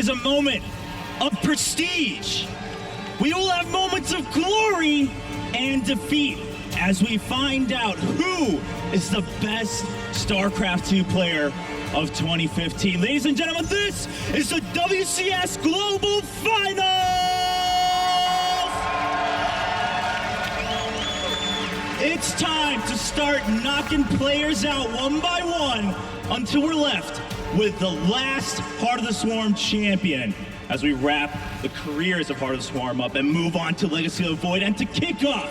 is a moment of prestige. We will have moments of glory and defeat as we find out who is the best StarCraft 2 player of 2015. Ladies and gentlemen, this is the WCS Global Finals! It's time to start knocking players out one by one until we're left with the last Heart of the Swarm champion as we wrap the careers of Heart of the Swarm up and move on to Legacy of the Void. And to kick off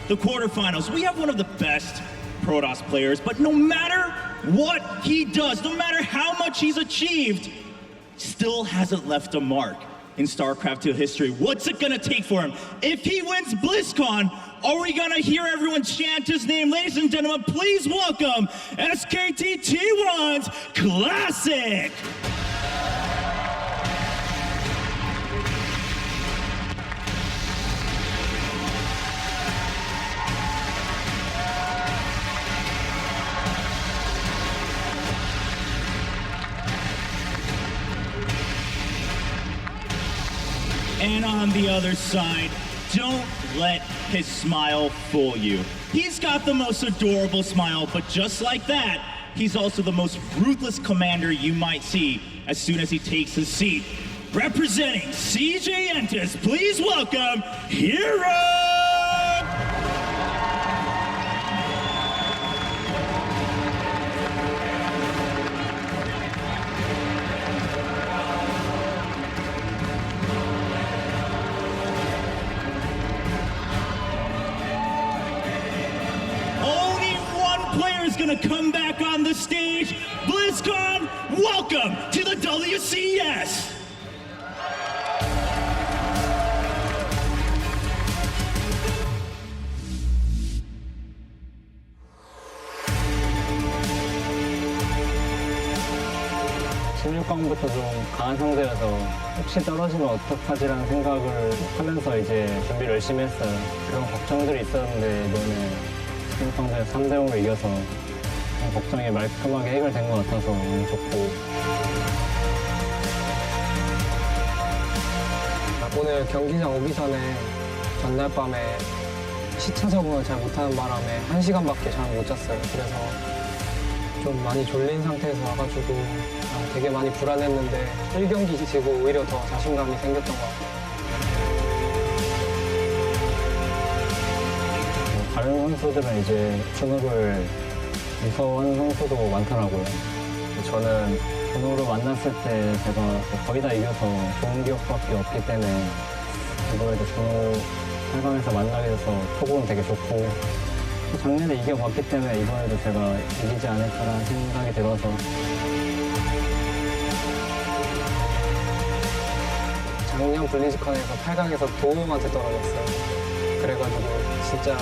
the quarterfinals, we have one of the best Protoss players, but no matter what he does, no matter how much he's achieved, still hasn't left a mark in StarCraft 2 history. What's it gonna take for him? If he wins BlizzCon, are we gonna hear everyone chant his name? Ladies and gentlemen, please welcome SKT T1's Classic! And on the other side, don't let his smile fool you. He's got the most adorable smile, but just like that, he's also the most ruthless commander you might see as soon as he takes his seat. Representing CJ Entis, please welcome her0! Is gonna come back on the stage. BlizzCon, welcome to the WCS. 부터 좀 강한 상태여서 혹시 떨어지면 어떡하지라는 생각을 하면서 이제 준비를 열심히 했어요. 그런 걱정들이 있었는데 이번에 3대 0으로 이겨서 걱정이 말끔하게 해결된 것 같아서 너무 좋고. 오늘 경기장 오기 전에 전날 밤에 시차 적응을 잘 못하는 바람에 1시간밖에 잠을 못 잤어요. 그래서 좀 많이 졸린 상태에서 와가지고 되게 많이 불안했는데 1경기 지고 오히려 더 자신감이 생겼던 것 같아요. 다른 선수들은 이제 준호를 무서워하는 선수도 많더라고요. 저는 준호를 만났을 때 제가 거의 다 이겨서 좋은 기억밖에 없기 때문에 이번에도 준호 8강에서 만나게 돼서 속은 되게 좋고 작년에 이겨봤기 때문에 이번에도 제가 이기지 않을까라는 생각이 들어서 작년 블리즈컨에서 8강에서 도움한테 떨어졌어요. 그래가지고 진짜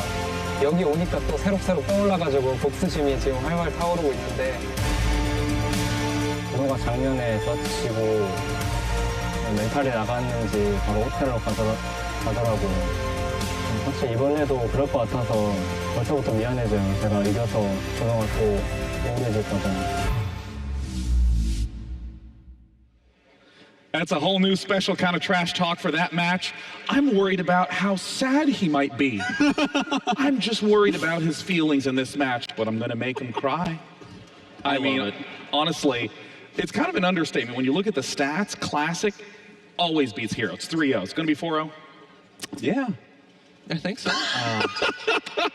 여기 오니까 또 새록새록 떠올라가지고 복수심이 지금 활활 타오르고 있는데 준호가 작년에 저치고 멘탈이 나갔는지 바로 호텔로 가더라고요. 사실 이번에도 그럴 것 같아서 벌써부터 미안해져요. 제가 이겨서 준호가 또 우울해질까 봐. That's a whole new special kind of trash talk for that match. I'm worried about how sad he might be. I'm just worried about his feelings in this match, but I'm going to make him cry. I mean, honestly, it's kind of an understatement. When you look at the stats, Classic always beats Hero. It's 3-0. It's going to be 4-0? Yeah. I think so.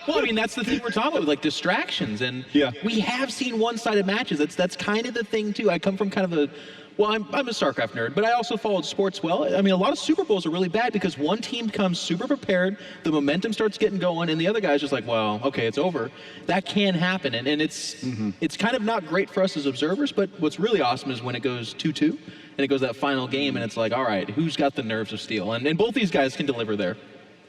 Well, I mean, that's the thing we're talking about, like distractions. And we have seen one-sided matches. That's kind of the thing, too. I come from kind of a... Well, I'm a StarCraft nerd, but I also followed sports well. I mean, a lot of Super Bowls are really bad because one team comes super prepared, the momentum starts getting going, and the other guy's just like, well, okay, it's over. That can happen, and it's kind of not great for us as observers, but what's really awesome is when it goes 2-2, and it goes that final game, and it's like, all right, who's got the nerves of steel? And both these guys can deliver there.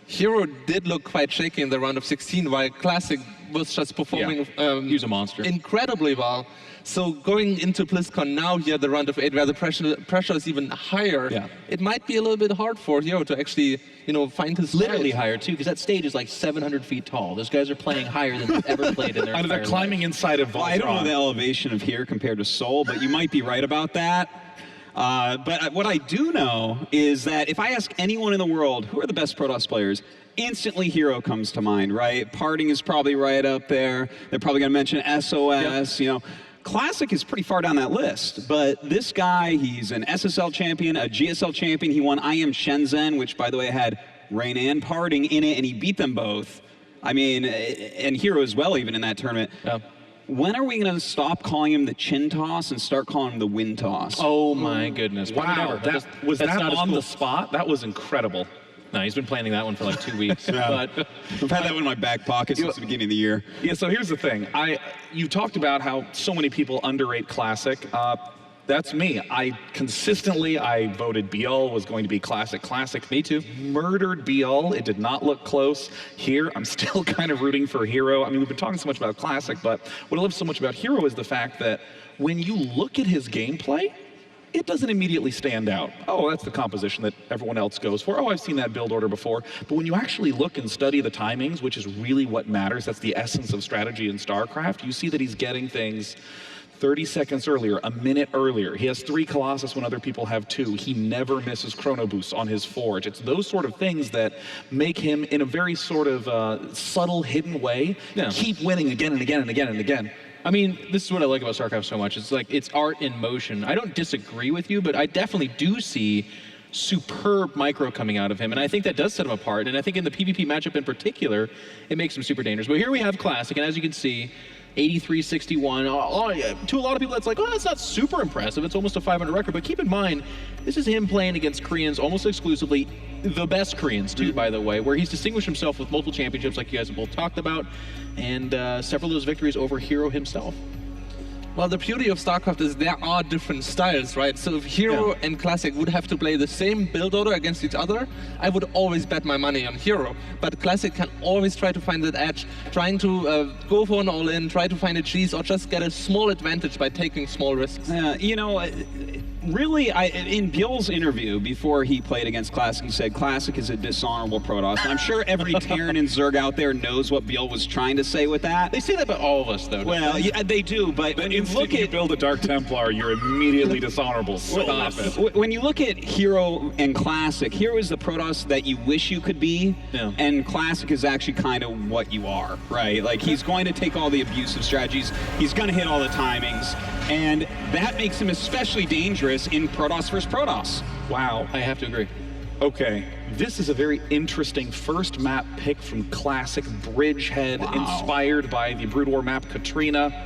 her0 did look quite shaky in the round of 16, while Classic was just performing he's a monster. Incredibly well. So going into BlizzCon now here, the round of 8, where the pressure is even higher, it might be a little bit hard for her0 to actually, find his literally higher too, because that stage is like 700 feet tall. Those guys are playing higher than they've ever played in their entire They're climbing life. inside of Voltron. Well, I don't know the elevation of here compared to Seoul, but you might be right about that. But what I do know is that if I ask anyone in the world, who are the best Protoss players, instantly Hero comes to mind, right? Parting is probably right up there. They're probably going to mention SOS, you know. Classic is pretty far down that list, but this guy, he's an SSL champion, a GSL champion. He won IM Shenzhen, which, by the way, had Rain and Parting in it, and he beat them both. I mean, and Hero as well, even in that tournament. Yeah. When are we going to stop calling him the chin toss and start calling him the win toss? Oh my goodness! Wow, was that on the spot? That was incredible. No, he's been planning that one for like 2 weeks. Yeah. But I've had that one in my back pocket since the beginning of the year. Yeah, so here's the thing. You talked about how so many people underrate Classic. That's me. I voted BL was going to be Classic. Me too. Murdered BL. It did not look close. Here, I'm still kind of rooting for Hero. I mean, we've been talking so much about Classic, but what I love so much about Hero is the fact that when you look at his gameplay, it doesn't immediately stand out. Oh, that's the composition that everyone else goes for. Oh, I've seen that build order before. But when you actually look and study the timings, which is really what matters, that's the essence of strategy in StarCraft, you see that he's getting things 30 seconds earlier, a minute earlier. He has 3 Colossus when other people have 2. He never misses chrono boosts on his forge. It's those sort of things that make him, in a very sort of subtle, hidden way, keep winning again and again and again and again. I mean, this is what I like about StarCraft so much. It's like, it's art in motion. I don't disagree with you, but I definitely do see superb micro coming out of him, and I think that does set him apart, and I think in the PvP matchup in particular, it makes him super dangerous. But here we have Classic, and as you can see, 83-61. To a lot of people, that's like, oh, that's not super impressive. It's almost a 500 record. But keep in mind, this is him playing against Koreans almost exclusively, the best Koreans, too, by the way, where he's distinguished himself with multiple championships, like you guys have both talked about, and several of those victories over Hero himself. Well, the beauty of StarCraft is there are different styles, right? So if Hero and Classic would have to play the same build order against each other, I would always bet my money on Hero. But Classic can always try to find that edge, trying to go for an all-in, try to find a cheese, or just get a small advantage by taking small risks. You know, really, in Bjorn's interview before he played against Classic, he said Classic is a dishonorable Protoss. And I'm sure every Terran and Zerg out there knows what Bjorn was trying to say with that. They say that about all of us, though. Well, yeah, they do, but when you look at... you build a Dark Templar, you're immediately dishonorable. Stop it. When you look at Hero and Classic, Hero is the Protoss that you wish you could be, and Classic is actually kind of what you are, right? Like, he's going to take all the abusive strategies, he's going to hit all the timings, and that makes him especially dangerous in Protoss versus Protoss. Wow, I have to agree. Okay, this is a very interesting first map pick from Classic, Bridgehead, inspired by the Brood War map Katrina.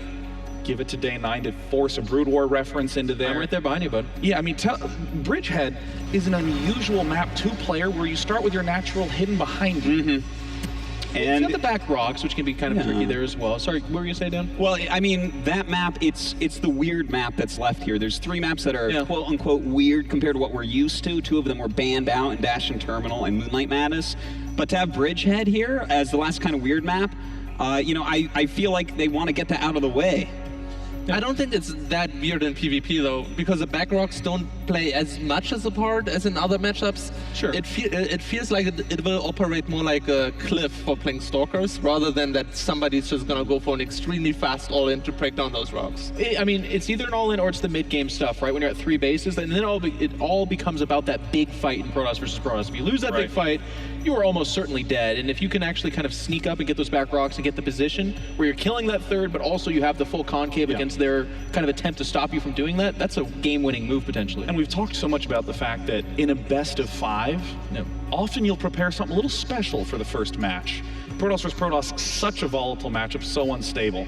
Give it to Day 9 to force a Brood War reference into there. I'm right there behind you, bud. Yeah, I mean, Bridgehead is an unusual map 2-player where you start with your natural hidden behind you. And it's got the back rocks, which can be kind of tricky there as well. Sorry, what were you going to say, Dan? Well, I mean, that map, it's the weird map that's left here. There's 3 maps that are quote-unquote weird compared to what we're used to. 2 of them were banned out in Dash and Terminal and Moonlight Madness. But to have Bridgehead here as the last kind of weird map, you know, I feel like they want to get that out of the way. I don't think it's that weird in PvP though, because the back rocks don't play as much as a part as in other matchups. Sure. It feels like it will operate more like a cliff for playing Stalkers, rather than that somebody's just gonna go for an extremely fast all-in to break down those rocks. I mean, it's either an all-in or it's the mid-game stuff, right? When you're at 3 bases, and then it all becomes about that big fight in Protoss versus Protoss. If you lose that big fight, you are almost certainly dead. And if you can actually kind of sneak up and get those back rocks and get the position where you're killing that third, but also you have the full concave against their kind of attempt to stop you from doing that, that's a game-winning move potentially. And we've talked so much about the fact that in a best of 5, often you'll prepare something a little special for the first match. Protoss versus Protoss, such a volatile matchup, so unstable.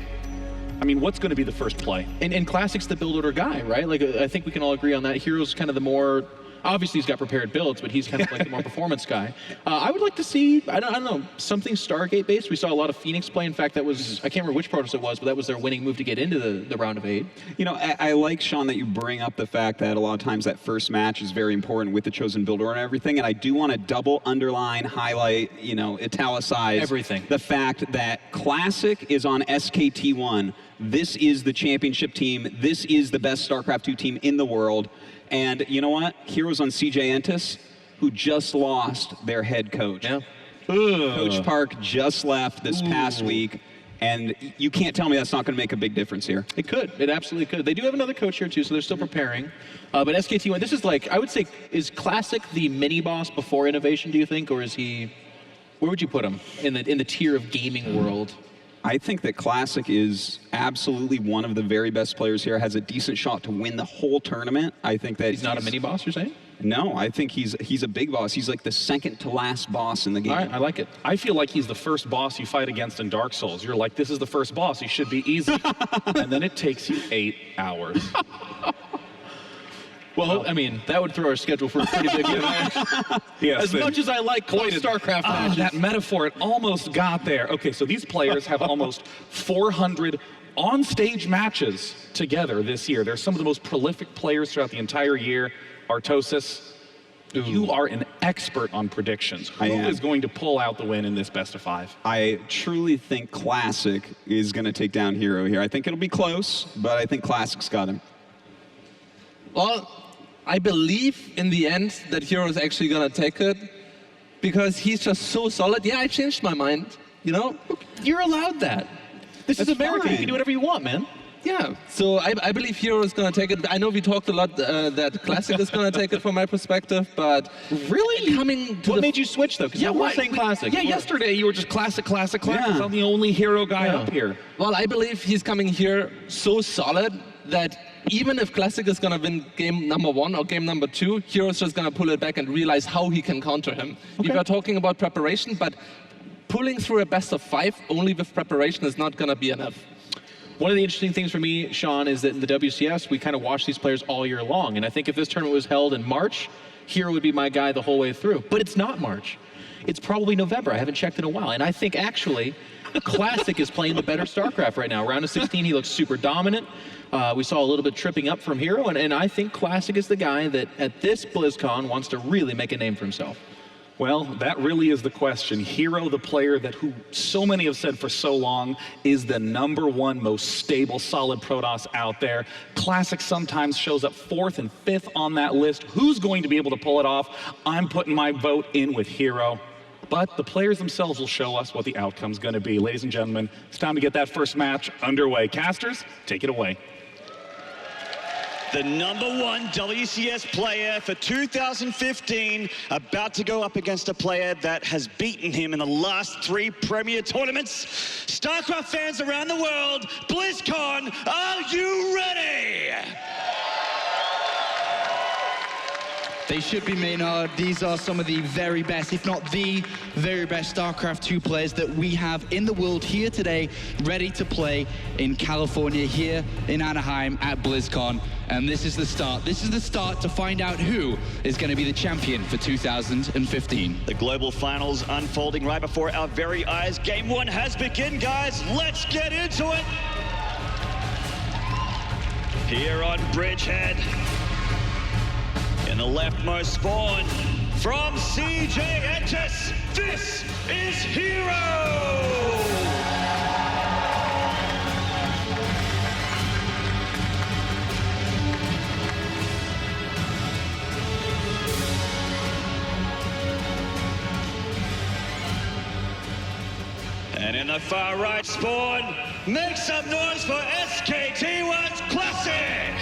I mean, what's going to be the first play? And Classic's the build order guy, right? Like, I think we can all agree on that. Hero's kind of the more... Obviously, he's got prepared builds, but he's kind of like the more performance guy. I would like to see, I don't know, something Stargate-based. We saw a lot of Phoenix play. In fact, that was, I can't remember which Protoss it was, but that was their winning move to get into the round of 8. You know, I like, Sean, that you bring up the fact that a lot of times that first match is very important with the chosen builder and everything, and I do want to double underline, highlight, you know, italicize everything. The fact that Classic is on SKT1. This is the championship team. This is the best StarCraft 2 team in the world. And you know what? Heroes on CJ Entis, who just lost their head coach. Coach Park just left this past week. And you can't tell me that's not going to make a big difference here. It could. It absolutely could. They do have another coach here, too, so they're still preparing. But SKT1, this is like, I would say, is Classic the mini-boss before Innovation, do you think? Or is he, where would you put him in the tier of gaming world? I think that Classic is absolutely one of the very best players here, has a decent shot to win the whole tournament. I think that He's not a mini-boss, you're saying? No, I think he's a big boss. He's like the second to last boss in the game. All right, I like it. I feel like he's the first boss you fight against in Dark Souls. You're like, this is the first boss. He should be easy. And then it takes you 8 hours. Well, I mean, that would throw our schedule for a pretty big match. Yes, As much as I like close StarCraft matches. That metaphor, it almost got there. Okay, so these players have almost 400 on-stage matches together this year. They're some of the most prolific players throughout the entire year. Artosis, you are an expert on predictions. Who is going to pull out the win in this best of 5? I truly think Classic is going to take down Hero here. I think it'll be close, but I think Classic's got him. Well, I believe in the end that Hero is actually going to take it because he's just so solid. Yeah, I changed my mind, you know? You're allowed that. This is America. fine. You can do whatever you want, man. Yeah, so I believe Hero is going to take it. I know we talked a lot that Classic is going to take it from my perspective, but Really? coming to What made you switch, though? Because you were saying Classic. Yeah, yesterday you were just classic. I'm the only Hero guy up here. Well, I believe he's coming here so solid that even if Classic is going to win game number 1 or game number 2, Hero's just going to pull it back and realize how he can counter him. We were talking about preparation, but pulling through a best of 5 only with preparation is not going to be enough. One of the interesting things for me, Sean, is that in the WCS, we kind of watch these players all year long. And I think if this tournament was held in March, Hero would be my guy the whole way through. But it's not March. It's probably November. I haven't checked in a while. And I think, actually, Classic is playing the better StarCraft right now. Round of 16, he looks super dominant. We saw a little bit tripping up from Hero. And I think Classic is the guy that, at this BlizzCon, wants to really make a name for himself. Well, that really is the question. Hero, the player that who so many have said for so long is the #1 most stable, solid Protoss out there. Classic sometimes shows up 4th and 5th on that list. Who's going to be able to pull it off? I'm putting my vote in with Hero. But the players themselves will show us what the outcome's going to be. Ladies and gentlemen, it's time to get that first match underway. Casters, take it away. The #1 WCS player for 2015 about to go up against a player that has beaten him in the last 3 Premier tournaments. StarCraft fans around the world, BlizzCon, are you ready? They should be, Maynard. These are some of the very best, if not the very best StarCraft 2 players that we have in the world here today, ready to play in California, here in Anaheim at BlizzCon. And this is the start. This is the start to find out who is going to be the champion for 2015. The global finals unfolding right before our very eyes. Game 1 has begun, guys. Let's get into it. Here on Bridgehead. In the leftmost spawn, from CJ Entis, this is Hero! And in the far right spawn, make some noise for SKT1's Classic!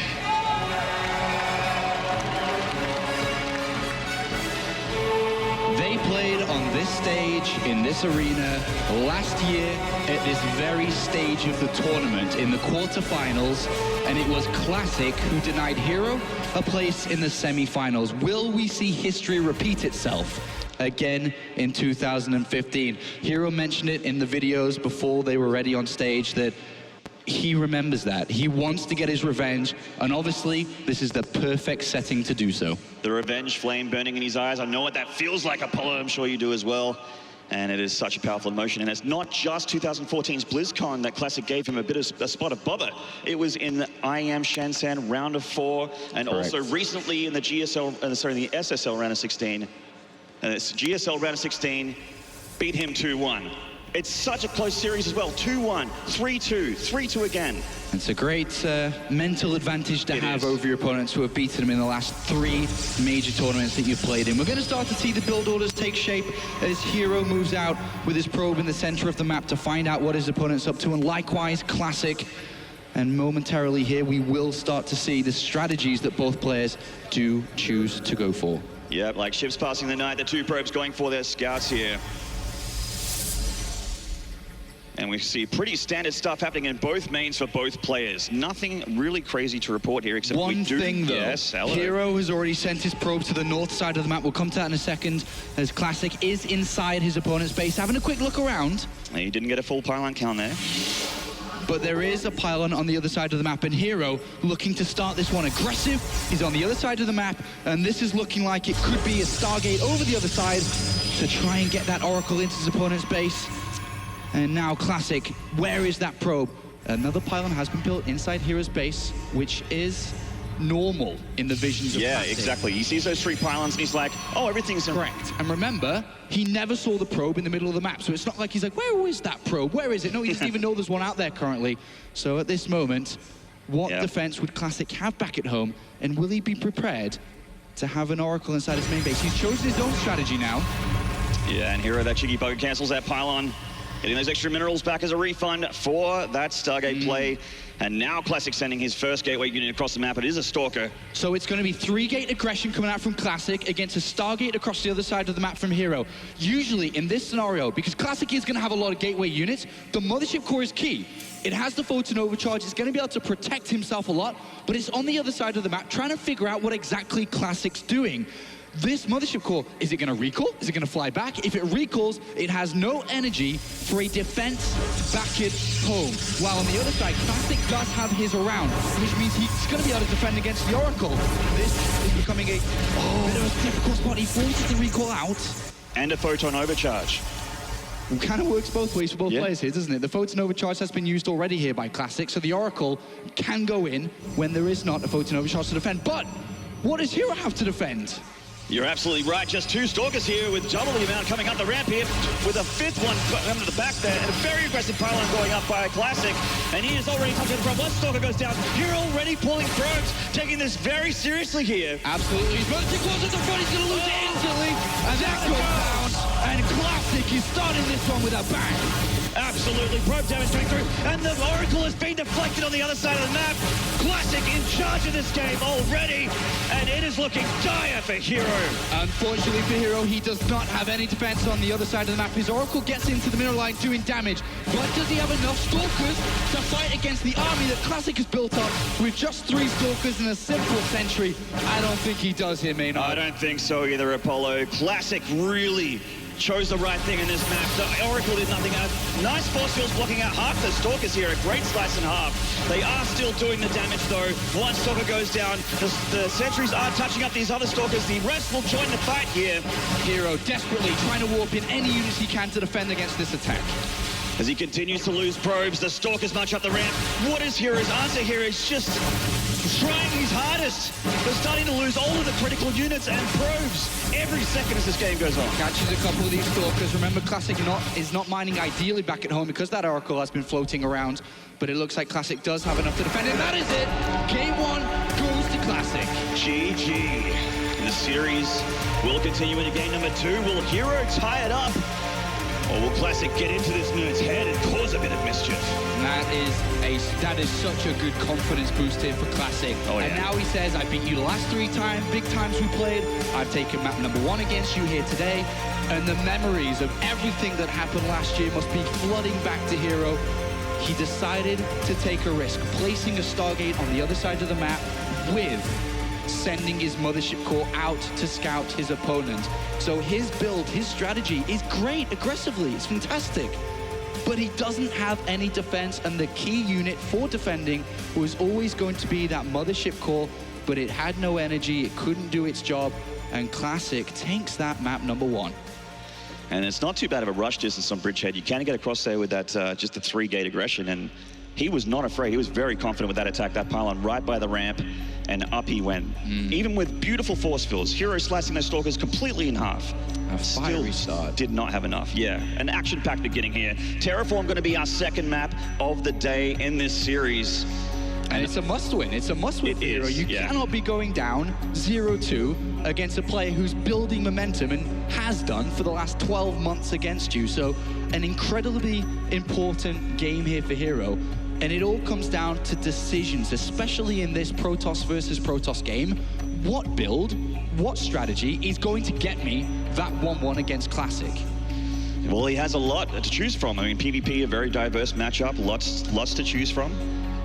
They played on this stage, in this arena, last year at this very stage of the tournament in the quarterfinals, and it was Classic who denied Hero a place in the semifinals. Will we see history repeat itself again in 2015? Hero mentioned it in the videos before they were ready on stage that he remembers that. He wants to get his revenge, and obviously, this is the perfect setting to do so. The revenge flame burning in his eyes. I know what that feels like, Apollo. I'm sure you do as well. And it is such a powerful emotion. And it's not just 2014's BlizzCon that Classic gave him a spot of bother. It was in the I Am Shansan round of 4, and also recently in the the SSL round of 16. And it's GSL round of 16, beat him 2-1. It's such a close series as well. 2-1, 3-2, 3-2 again. It's a great mental advantage to have over your opponents who have beaten them in the last 3 major tournaments that you've played in. We're going to start to see the build orders take shape as Hero moves out with his probe in the center of the map to find out what his opponent's up to, and likewise Classic. And momentarily here we will start to see the strategies that both players do choose to go for. Yep, like ships passing the night, the 2 probes going for their scouts here. And we see pretty standard stuff happening in both mains for both players. Nothing really crazy to report here, except One thing though, yes, Hero has already sent his probe to the north side of the map. We'll come to that in a second, as Classic is inside his opponent's base, having a quick look around. He didn't get a full pylon count there. But there is a pylon on the other side of the map, and Hero looking to start this one aggressive. He's on the other side of the map, and this is looking like it could be a Stargate over the other side to try and get that Oracle into his opponent's base. And now Classic, where is that probe? Another pylon has been built inside Hero's base, which is normal in the visions of Classic. Yeah, exactly. He sees those 3 pylons and he's like, oh, everything's correct. And remember, he never saw the probe in the middle of the map, so it's not like he's like, where is that probe? Where is it? No, he doesn't even know there's one out there currently. So at this moment, what defense would Classic have back at home, and will he be prepared to have an Oracle inside his main base? He's chosen his own strategy now. Yeah, and Hero, that cheeky bugger, cancels that pylon. Getting those extra minerals back as a refund for that Stargate play. And now Classic sending his first gateway unit across the map. It is a Stalker. So it's going to be 3-gate aggression coming out from Classic against a Stargate across the other side of the map from Hero. Usually in this scenario, because Classic is going to have a lot of gateway units, the Mothership Core is key. It has the photon overcharge. It's going to be able to protect himself a lot, but it's on the other side of the map trying to figure out what exactly Classic's doing. This Mothership Core, is it going to recall? Is it going to fly back? If it recalls, it has no energy for a defense back at home. While on the other side, Classic does have his around, which means he's going to be able to defend against the Oracle. This is becoming a bit of a difficult spot. He forces the recall out. And a photon overcharge. It kind of works both ways for both players here, doesn't it? The photon overcharge has been used already here by Classic, so the Oracle can go in when there is not a photon overcharge to defend. But what does Hero have to defend? You're absolutely right. Just 2 Stalkers here with double the amount coming up the ramp here, with a 5th one coming to the back there, and a very aggressive pylon going up by a Classic. And he is already touching the front. One Stalker goes down. You're already pulling probes, taking this very seriously here. Absolutely. He's running close at the front. He's going to lose it instantly. And that goes down. And Classic is starting this one with a bang. Absolutely. Probe damage going through. And the Oracle has been deflected on the other side of the map. Classic in charge of this game already. And it is looking dire for Hero. Unfortunately for Hero, he does not have any defense on the other side of the map. His Oracle gets into the middle line doing damage. But does he have enough Stalkers to fight against the army that Classic has built up with just 3 Stalkers and a simple sentry? I don't think he does here, Maynard. I don't think so either, Apollo. Classic really chose the right thing in this map. The Oracle did nothing. Nice force fields blocking out half the Stalkers here. A great slice in half. They are still doing the damage though. One Stalker goes down. The sentries are touching up these other Stalkers. The rest will join the fight here. Hero desperately trying to warp in any units he can to defend against this attack. As he continues to lose probes, the Stalkers march up the ramp. What is Hero's answer here? Is just trying his hardest. They're starting to lose all of the critical units and probes every second as this game goes on. Catches a couple of these Stalkers. Remember, Classic is not mining ideally back at home because that Oracle has been floating around. But it looks like Classic does have enough to defend, and that is it. Game 1 goes to Classic. GG. The series will continue into game number 2. Will Hero tie it up? Or will Classic get into this nerd's head and cause a bit of mischief? That is such a good confidence boost here for Classic. Oh, yeah. And now he says, I beat you the last 3 big times we played. I've taken map number 1 against you here today. And the memories of everything that happened last year must be flooding back to Hero. He decided to take a risk, placing a Stargate on the other side of the map with sending his Mothership Core out to scout his opponent. So his build, his strategy is great aggressively. It's fantastic. But he doesn't have any defense, and the key unit for defending was always going to be that Mothership Core, but it had no energy, it couldn't do its job, and Classic takes that map number 1. And it's not too bad of a rush distance on Bridgehead. You can get across there with that just the 3-gate aggression, and he was not afraid. He was very confident with that attack, that pylon right by the ramp, and up he went. Even with beautiful force fields, Hero slicing those Stalkers completely in half. fiery start. Did not have enough, yeah. An action-packed beginning here. Terraform going to be our second map of the day in this series. And it's a must-win. It's a must-win for Hero. You cannot be going down 0-2 against a player who's building momentum and has done for the last 12 months against you. So an incredibly important game here for Hero. And it all comes down to decisions, especially in this Protoss versus Protoss game. What build, what strategy is going to get me that 1-1 against Classic? Well, he has a lot to choose from. I mean, PvP, a very diverse matchup, lots to choose from.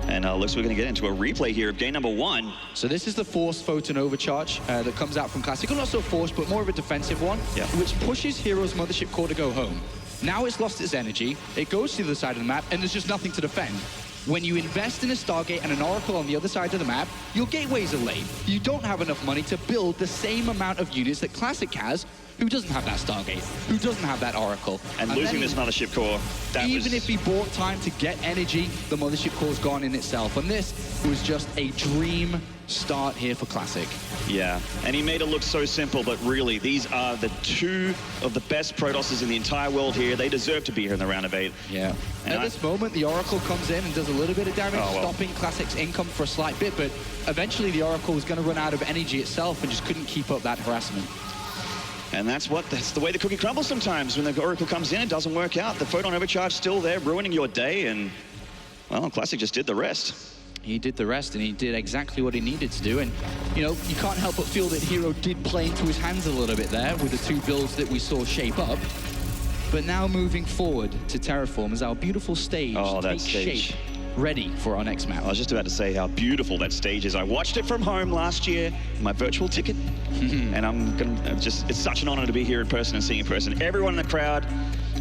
And looks like we're going to get into a replay here of game number 1. So this is the forced photon overcharge that comes out from Classic. Well, not so forced, but more of a defensive one, which pushes Hero's Mothership Core to go home. Now it's lost its energy, it goes to the other side of the map, and there's just nothing to defend. When you invest in a Stargate and an Oracle on the other side of the map, your gateways are late. You don't have enough money to build the same amount of units that Classic has, who doesn't have that Stargate, who doesn't have that Oracle. And losing this Mothership Core, even if he bought time to get energy, the Mothership Core's gone in itself. And this was just a dream start here for Classic. Yeah, and he made it look so simple, but really, these are the two of the best Protosses in the entire world here. They deserve to be here in the round of 8. Yeah. And at this moment, the Oracle comes in and does a little bit of damage, stopping Classic's income for a slight bit, but eventually the Oracle was going to run out of energy itself and just couldn't keep up that harassment. And that's the way the cookie crumbles sometimes. When the Oracle comes in, it doesn't work out. The photon overcharge still there, ruining your day, and, well, Classic just did the rest. He did the rest, and he did exactly what he needed to do. And, you know, you can't help but feel that Hero did play into his hands a little bit there with the 2 builds that we saw shape up. But now moving forward to Terraform as our beautiful stage takes shape, ready for our next map. I was just about to say how beautiful that stage is. I watched it from home last year, my virtual ticket, and it's such an honor to be here in person and seeing in person. Everyone in the crowd,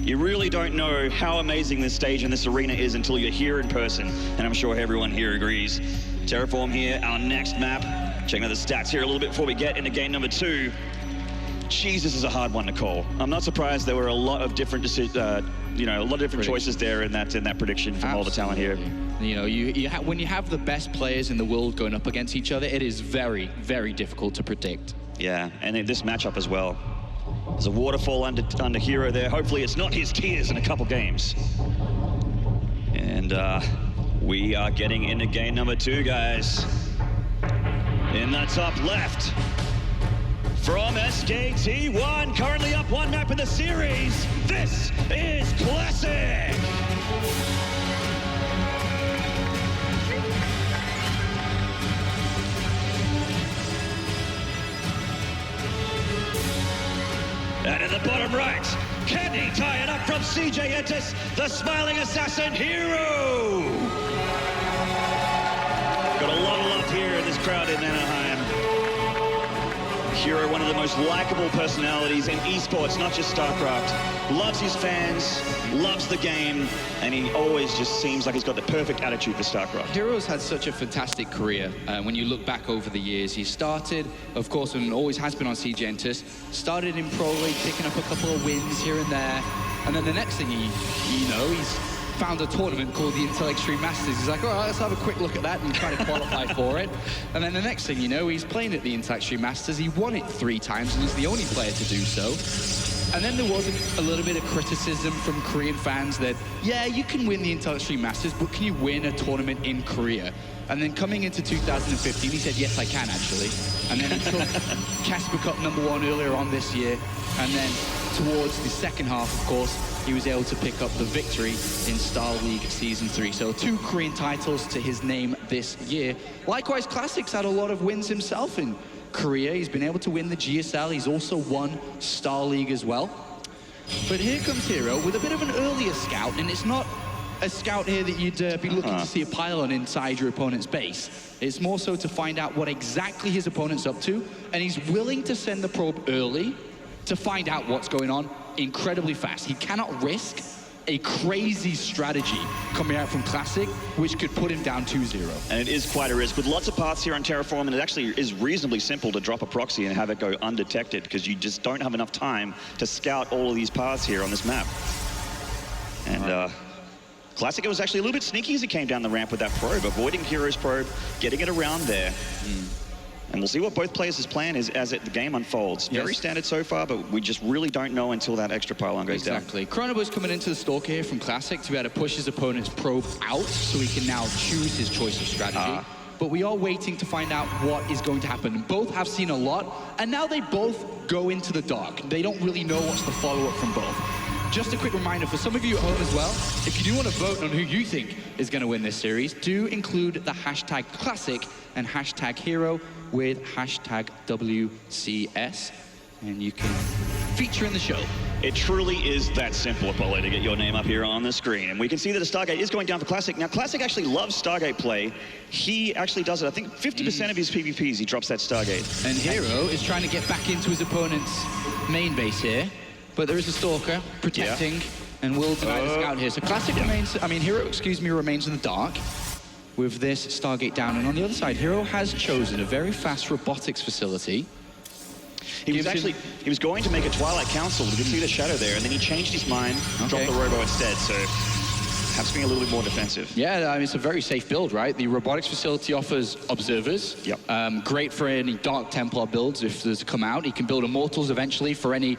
you really don't know how amazing this stage and this arena is until you're here in person, and I'm sure everyone here agrees. Terraform here, our next map. Checking out the stats here a little bit before we get into game number 2. Jeez, this is a hard one to call. I'm not surprised there were a lot of different choices there in that prediction from all the talent here. You know, when you have the best players in the world going up against each other, it is very, very difficult to predict. Yeah, and in this matchup as well. There's a waterfall under Hero there. Hopefully it's not his tears in a couple games. And we are getting into game number 2, guys. In the top left, from SKT1, currently up 1 map in the series, this is Classic! And in the bottom right, can he tie it up from CJ Entis, the smiling assassin Hero? Got a lot of love here in this crowd in Anaheim. Hero, one of the most likable personalities in esports, not just StarCraft. Loves his fans, loves the game, and he always just seems like he's got the perfect attitude for StarCraft. Hero's had such a fantastic career. When you look back over the years, he started, of course, and always has been on CJ Entis, started in Pro League, picking up a couple of wins here and there, and then the next thing he's found a tournament called the Intel Extreme Masters. He's like, all right, let's have a quick look at that and try to qualify for it. And then the next thing you know, he's playing at the Intel Extreme Masters. He won it 3 times and he's the only player to do so. And then there was a little bit of criticism from Korean fans that, yeah, you can win the Intel Extreme Masters, but can you win a tournament in Korea? And then coming into 2015, he said, yes, I can, actually. And then he took Casper Cup #1 earlier on this year. And then towards the second half, of course, he was able to pick up the victory in Star League Season 3. So 2 Korean titles to his name this year. Likewise, Classic's had a lot of wins himself in Korea. He's been able to win the GSL. He's also won Star League as well. But here comes Hero with a bit of an earlier scout, and it's not a scout here that you'd be looking to see a pylon inside your opponent's base. It's more so to find out what exactly his opponent's up to, and he's willing to send the probe early to find out what's going on incredibly fast. He cannot risk a crazy strategy coming out from Classic, which could put him down 2-0. And it is quite a risk. With lots of paths here on Terraform, and it actually is reasonably simple to drop a proxy and have it go undetected, because you just don't have enough time to scout all of these paths here on this map. And Classic, it was actually a little bit sneaky as he came down the ramp with that probe, avoiding Hero's probe, getting it around there. And we'll see what both players' plan is as the game unfolds. Very standard so far, but we just really don't know until that extra pylon goes down. Exactly. Chronobo's coming into the Stalker here from Classic to be able to push his opponent's probe out so he can now choose his choice of strategy. But we are waiting to find out what is going to happen. Both have seen a lot, and now they both go into the dark. They don't really know what's the follow-up from both. Just a quick reminder for some of you at home as well, if you do want to vote on who you think is going to win this series, do include the hashtag Classic and hashtag Hero with hashtag WCS, and you can feature in the show. It truly is that simple, Apollo, to get your name up here on the screen. And we can see that a Stargate is going down for Classic. Now, Classic actually loves Stargate play. He actually does it. I think 50% of his PvPs, he drops that Stargate. And Hero is trying to get back into his opponent's main base here, but there is a Stalker protecting and will deny the scout here. So Classic remains, Hero, remains in the dark with this Stargate down. And on the other side, Hero has chosen a very fast robotics facility. He was going to make a Twilight Council. You could see the shadow there, and then he changed his mind, dropped the Robo instead. So perhaps being a little bit more defensive. Yeah, it's a very safe build, right? The robotics facility offers observers. Great for any Dark Templar builds if there's come out. He can build Immortals eventually for any,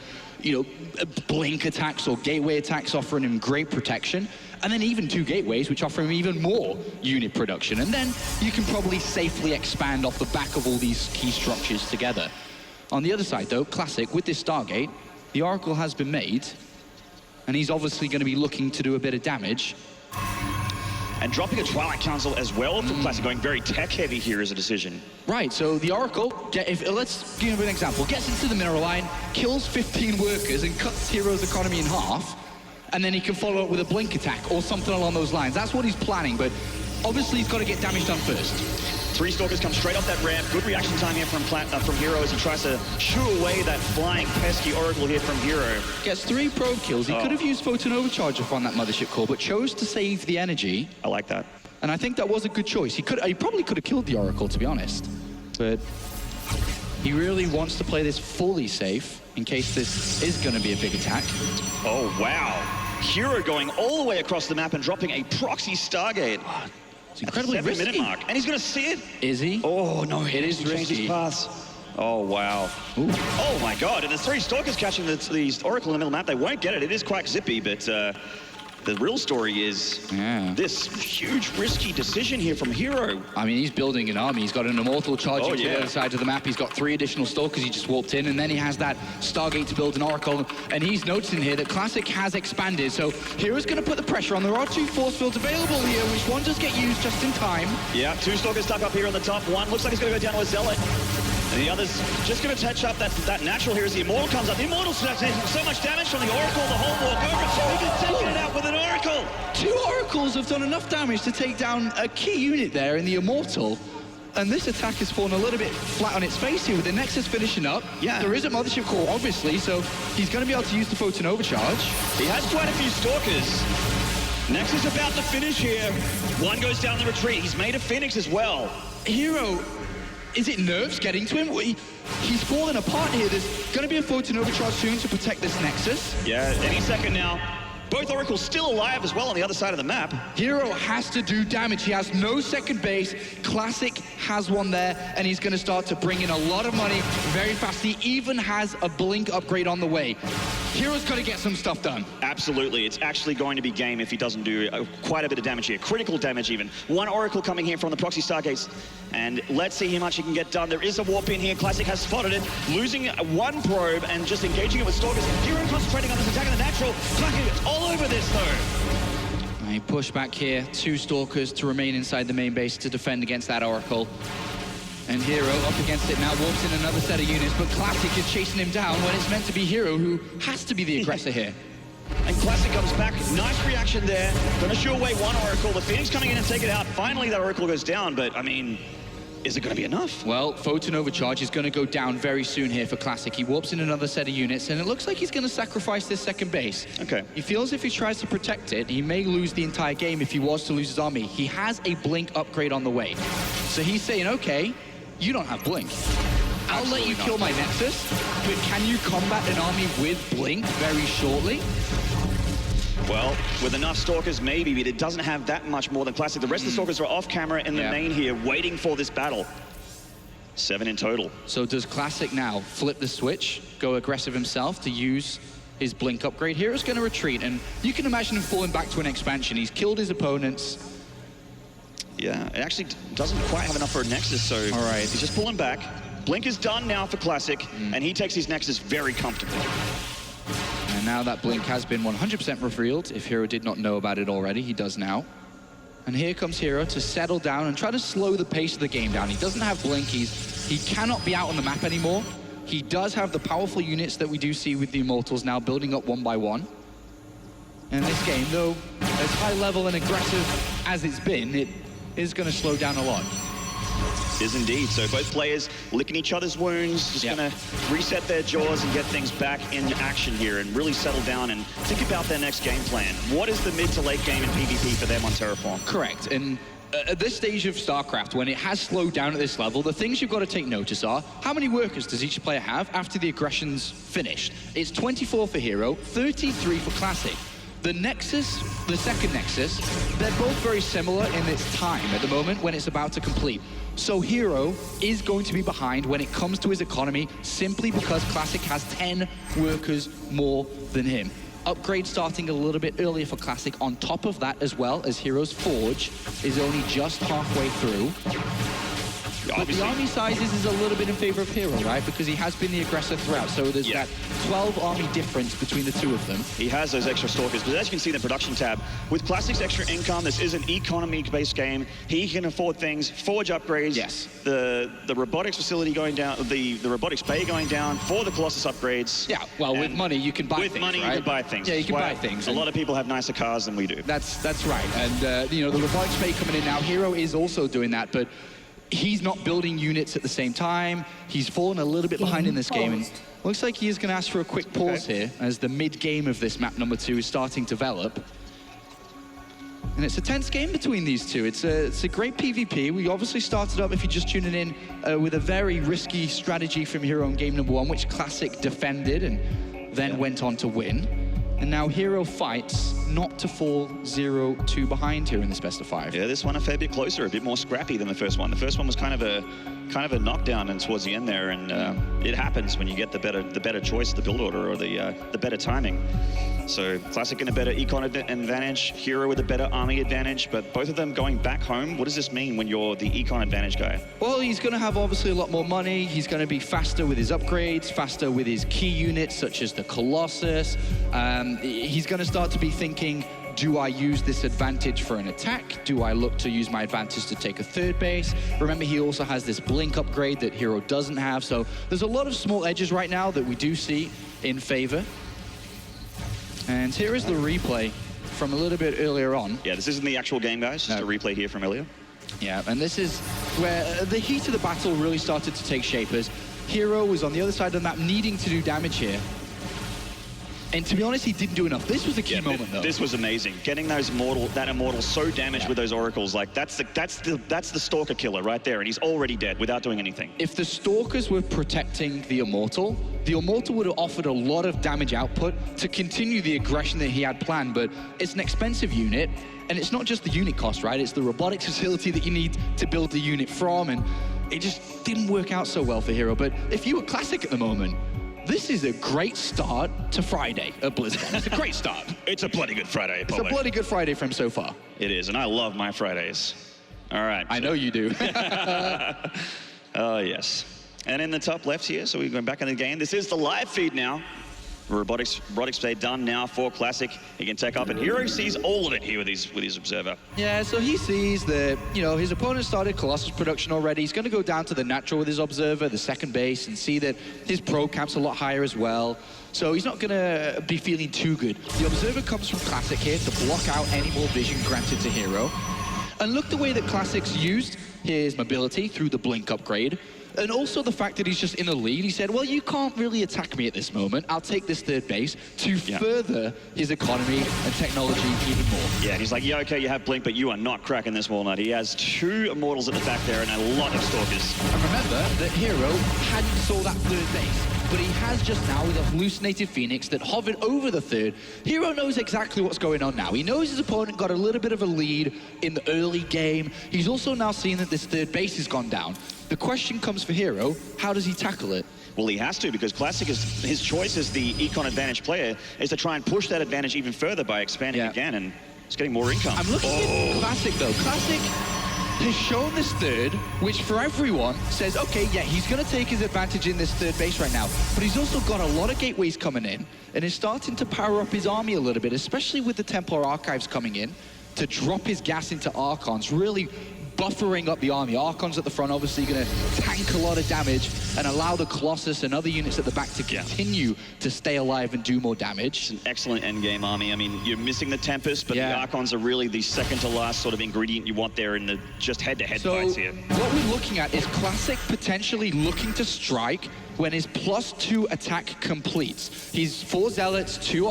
blink attacks or gateway attacks, offering him great protection. And then even 2 gateways, which offer him even more unit production. And then you can probably safely expand off the back of all these key structures together. On the other side, though, Classic, with this Stargate, the Oracle has been made, and he's obviously going to be looking to do a bit of damage. And dropping a Twilight Council as well from Classic, going very tech-heavy here as a decision. Right, so the Oracle, let's give an example, gets into the mineral line, kills 15 workers, and cuts Hero's economy in half, and then he can follow up with a blink attack or something along those lines. That's what he's planning, but obviously he's got to get damage done first. 3 Stalkers come straight off that ramp. Good reaction time here from Hero as he tries to shoo away that flying pesky Oracle here from Hero. Gets 3 probe kills. He could have used Photon Overcharge on that Mothership core, but chose to save the energy. I like that. And I think that was a good choice. He probably could have killed the Oracle, to be honest. But he really wants to play this fully safe in case this is going to be a big attack. Oh, wow. Hero going all the way across the map and dropping a proxy Stargate. It's incredibly risky. 7-minute mark. And he's going to see it. Is he? Oh, no. It is risky. Oh, wow. Ooh. Oh, my God. And there's 3 Stalkers catching the Oracle in the middle map. They won't get it. It is quite zippy, but the real story is this huge, risky decision here from Hero. I mean, he's building an army. He's got an Immortal charging to the other side of the map. He's got 3 additional Stalkers he just warped in, and then he has that Stargate to build an Oracle. And he's noticing here that Classic has expanded, so Hero's going to put the pressure on. There are 2 force fields available here, which one does get used just in time. Yeah, 2 Stalkers stuck up here on the top. One looks like he's going to go down to a Zealot. And the other's just going to touch up that natural here as the Immortal comes up. The Immortal's taking so much damage from the Oracle, the whole walk over. So even taking it out with an Oracle. 2 Oracles have done enough damage to take down a key unit there in the Immortal. And this attack has fallen a little bit flat on its face here with the Nexus finishing up. Yeah. There is a Mothership core, obviously, so he's going to be able to use the Photon Overcharge. He has quite a few Stalkers. Nexus about to finish here. One goes down the retreat. He's made a Phoenix as well. Hero, is it nerves getting to him? He's falling apart here. There's going to be a Photon Overcharge soon to protect this Nexus. Yeah, any second now. Both Oracles still alive as well on the other side of the map. Hero has to do damage. He has no second base. Classic has one there, and he's going to start to bring in a lot of money very fast. He even has a blink upgrade on the way. Hero's got to get some stuff done. Absolutely. It's actually going to be game if he doesn't do quite a bit of damage here. Critical damage even. 1 Oracle coming here from the proxy Stargates. And let's see how much he can get done. There is a warp in here. Classic has spotted it. Losing 1 probe and just engaging it with Stalkers. Hero concentrating on this attack in the natural. Classic is all over this though. He pushed back here. 2 Stalkers to remain inside the main base to defend against that Oracle. And Hero up against it now, warps in another set of units, but Classic is chasing him down when it's meant to be Hero who has to be the aggressor here. And Classic comes back. Nice reaction there. Gonna shoo away 1 Oracle. The Phoenix coming in and take it out. Finally, that Oracle goes down, but I mean, is it going to be enough? Well, Photon Overcharge is going to go down very soon here for Classic. He warps in another set of units, and it looks like he's going to sacrifice this second base. Okay. He feels if he tries to protect it, he may lose the entire game if he was to lose his army. He has a blink upgrade on the way. So he's saying, okay, you don't have blink. I'll let you kill my Nexus, but can you combat an army with blink very shortly? Well, with enough Stalkers, maybe, but it doesn't have that much more than Classic. The rest of the Stalkers are off camera in the main here, waiting for this battle. 7 in total. So does Classic now flip the switch, go aggressive himself to use his blink upgrade? Hero's going to retreat, and you can imagine him falling back to an expansion. He's killed his opponents. Yeah, it actually doesn't quite have enough for a Nexus, so all right, he's just pulling back. Blink is done now for Classic, and he takes his Nexus very comfortably. And now that blink has been 100% revealed. If Hero did not know about it already, he does now. And here comes Hero to settle down and try to slow the pace of the game down. He doesn't have blink, he cannot be out on the map anymore. He does have the powerful units that we do see with the Immortals now building up one by one. And this game, though, as high level and aggressive as it's been, it is going to slow down a lot. Is indeed. So both players licking each other's wounds, just gonna reset their jaws and get things back in action here and really settle down and think about their next game plan. What is the mid to late game in PvP for them on Terraform? Correct. And at this stage of StarCraft, when it has slowed down at this level, the things you've got to take notice are, how many workers does each player have after the aggression's finished? It's 24 for Hero, 33 for Classic. The Nexus, the second Nexus, they're both very similar in its time at the moment when it's about to complete. So Hero is going to be behind when it comes to his economy simply because Classic has 10 workers more than him. Upgrade starting a little bit earlier for Classic on top of that, as well as Hero's Forge is only just halfway through. But the army sizes is a little bit in favor of Hero, right? Because he has been the aggressor throughout. So there's that 12 army difference between the two of them. He has those extra stalkers, but as you can see in the production tab, with Classic's extra income, this is an economy-based game. He can afford things, Forge upgrades, the robotics facility going down, the robotics bay going down for the Colossus upgrades. Yeah, well, with money you can buy things, With money right? you can buy things. Yeah, you can buy things. A lot of people have nicer cars than we do. That's right. And, you know, the robotics bay coming in now, Hero is also doing that, but he's not building units at the same time. He's fallen a little bit behind in this game. And looks like he is going to ask for a quick pause here as the mid-game of this map number 2 is starting to develop. And it's a tense game between these two. It's a great PvP. We obviously started up, if you're just tuning in, with a very risky strategy from Hero in game number 1, which Classic defended and then went on to win. And now Hero fights not to fall 0-2 behind here in this best of 5. Yeah, this one a fair bit closer, a bit more scrappy than the first one. The first one was kind of a knockdown and towards the end there, and it happens when you get the better choice, the build order, or the better timing. So Classic in a better econ advantage, Hero with a better army advantage, but both of them going back home. What does this mean when you're the econ advantage guy? Well, he's going to have obviously a lot more money. He's going to be faster with his upgrades, faster with his key units, such as the Colossus. He's going to start to be thinking, do I use this advantage for an attack? Do I look to use my advantage to take a third base? Remember, he also has this blink upgrade that Hero doesn't have. So there's a lot of small edges right now that we do see in favor. And here is the replay from a little bit earlier on. Yeah, this isn't the actual game, guys. Just a replay here from earlier. Yeah, and this is where the heat of the battle really started to take shape as Hero was on the other side of the map needing to do damage here. And to be honest, he didn't do enough. This was a key moment, though. This was amazing. Getting that immortal so damaged with those oracles, like that's the stalker killer right there, and he's already dead without doing anything. If the stalkers were protecting the immortal would have offered a lot of damage output to continue the aggression that he had planned. But it's an expensive unit, and it's not just the unit cost, right? It's the robotics facility that you need to build the unit from, and it just didn't work out so well for Hero. But if you were Classic at the moment, this is a great start to Friday at BlizzCon. It's a great start. It's a bloody good Friday, Paulo. It's a bloody good Friday for him so far. It is, and I love my Fridays. All right. I know you do. Oh, yes. And in the top left here, so we're going back in the game. This is the live feed now. Robotics play done now for Classic. He can take up, and Hero sees all of it here with his observer. Yeah, so he sees that, you know, his opponent started Colossus production already. He's going to go down to the natural with his observer, the second base, and see that his pro camp's a lot higher as well. So he's not going to be feeling too good. The observer comes from Classic here to block out any more vision granted to Hero. And look the way that Classic's used his mobility through the blink upgrade. And also the fact that he's just in a lead. He said, well, you can't really attack me at this moment. I'll take this third base to further his economy and technology even more. Yeah, and he's like, yeah, okay, you have blink, but you are not cracking this walnut. He has 2 immortals at the back there and a lot of stalkers. And remember that Hero hadn't saw that third base, but he has just now with a hallucinated Phoenix that hovered over the third. Hero knows exactly what's going on now. He knows his opponent got a little bit of a lead in the early game. He's also now seen that this third base has gone down. The question comes for Hero, how does he tackle it? Well, he has to, because Classic is his choice as the econ advantage player is to try and push that advantage even further by expanding again, and it's getting more income. I'm looking at Classic though. Classic has shown this third, which for everyone says, okay, yeah, he's going to take his advantage in this third base right now, but he's also got a lot of gateways coming in, and is starting to power up his army a little bit, especially with the Templar Archives coming in, to drop his gas into Archons, really buffering up the army. Archons at the front, obviously going to tank a lot of damage and allow the Colossus and other units at the back to continue to stay alive and do more damage. It's an excellent endgame army. I mean, you're missing the Tempest, but the Archons are really the second to last sort of ingredient you want there in the just head-to-head fights here. What we're looking at is Classic potentially looking to strike when his +2 attack completes. He's 4 Zealots, 2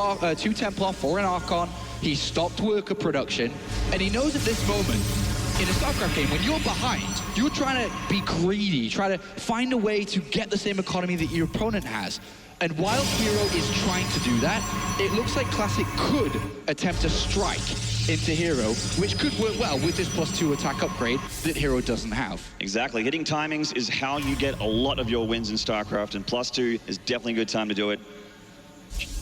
Templar, 4 an Archon. He stopped worker production, and he knows at this moment, in a StarCraft game, when you're behind, you're trying to be greedy, try to find a way to get the same economy that your opponent has. And while Hero is trying to do that, it looks like Classic could attempt a strike into Hero, which could work well with this +2 attack upgrade that Hero doesn't have. Exactly. Hitting timings is how you get a lot of your wins in StarCraft, and +2 is definitely a good time to do it.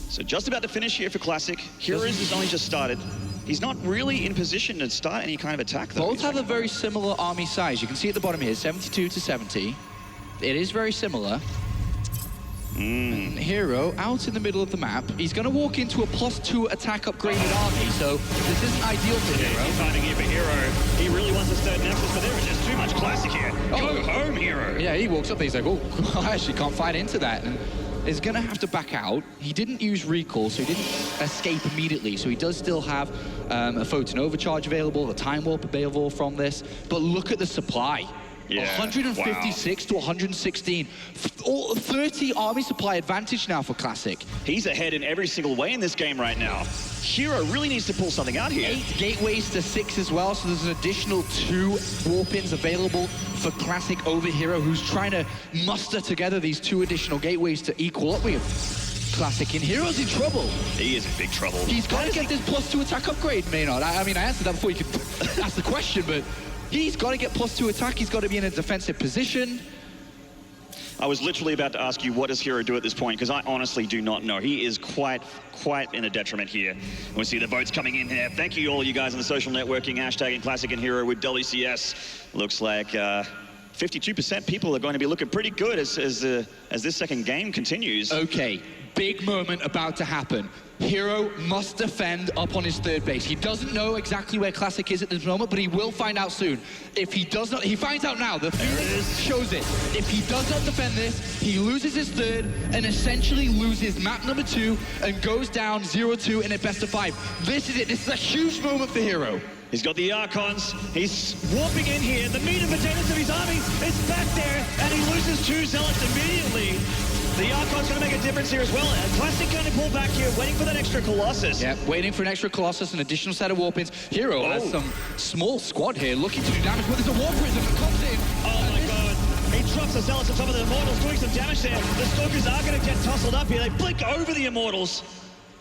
So just about to finish here for Classic. Heroes has only just started. He's not really in position to start any kind of attack, though. Both have a very similar army size. You can see at the bottom here, 72 to 70. It is very similar. Hero, out in the middle of the map, he's going to walk into a +2 attack upgraded army, so this isn't ideal for Hero. He's finding here for Hero. He really wants his third Nexus, but there is just too much Classic here. Go home, Hero. Yeah, he walks up and he's like, oh, I actually can't fight into that. And is going to have to back out. He didn't use recall, so he didn't escape immediately. So he does still have a Photon Overcharge available, a Time Warp available from this. But look at the supply. 156 to 116. 30 army supply advantage now for Classic. He's ahead in every single way in this game right now. Hero really needs to pull something out here. 8 gateways to 6 as well, so there's an additional 2 warp-ins available for Classic over Hero, who's trying to muster together these 2 additional gateways to equal up with Classic. And Hero's in trouble. He is in big trouble. He's got to get this +2 attack upgrade, Maynard. I mean, I answered that before you could ask the question, but he's got to get +2 attack. He's got to be in a defensive position. I was literally about to ask you, what does Hero do at this point? Because I honestly do not know. He is quite in a detriment here. We see the votes coming in here. Thank you all you guys on the social networking, hashtagging Classic and Hero with WCS. Looks like 52% people are going to be looking pretty good as this second game continues. Okay, big moment about to happen. Hero must defend up on his third base. He doesn't know exactly where Classic is at this moment, but he will find out soon. If he does not, he finds out now. The Phoenix shows it. If he does not defend this, he loses his third and essentially loses map number 2 and goes down 0-2 in a best-of-5. This is it. This is a huge moment for Hero. He's got the Archons. He's warping in here. The meat and potatoes of his army is back there, and he loses 2 Zealots immediately. The Archon's going to make a difference here as well. Classic going to pull back here, waiting for that extra Colossus. Yeah, waiting for an extra Colossus, an additional set of warp-ins. Hero has some small squad here looking to do damage, but there's a Warp Prism that comes in. Oh my god. He drops the Zealots on top of the Immortals, doing some damage there. The Stalkers are going to get tussled up here. They blink over the Immortals.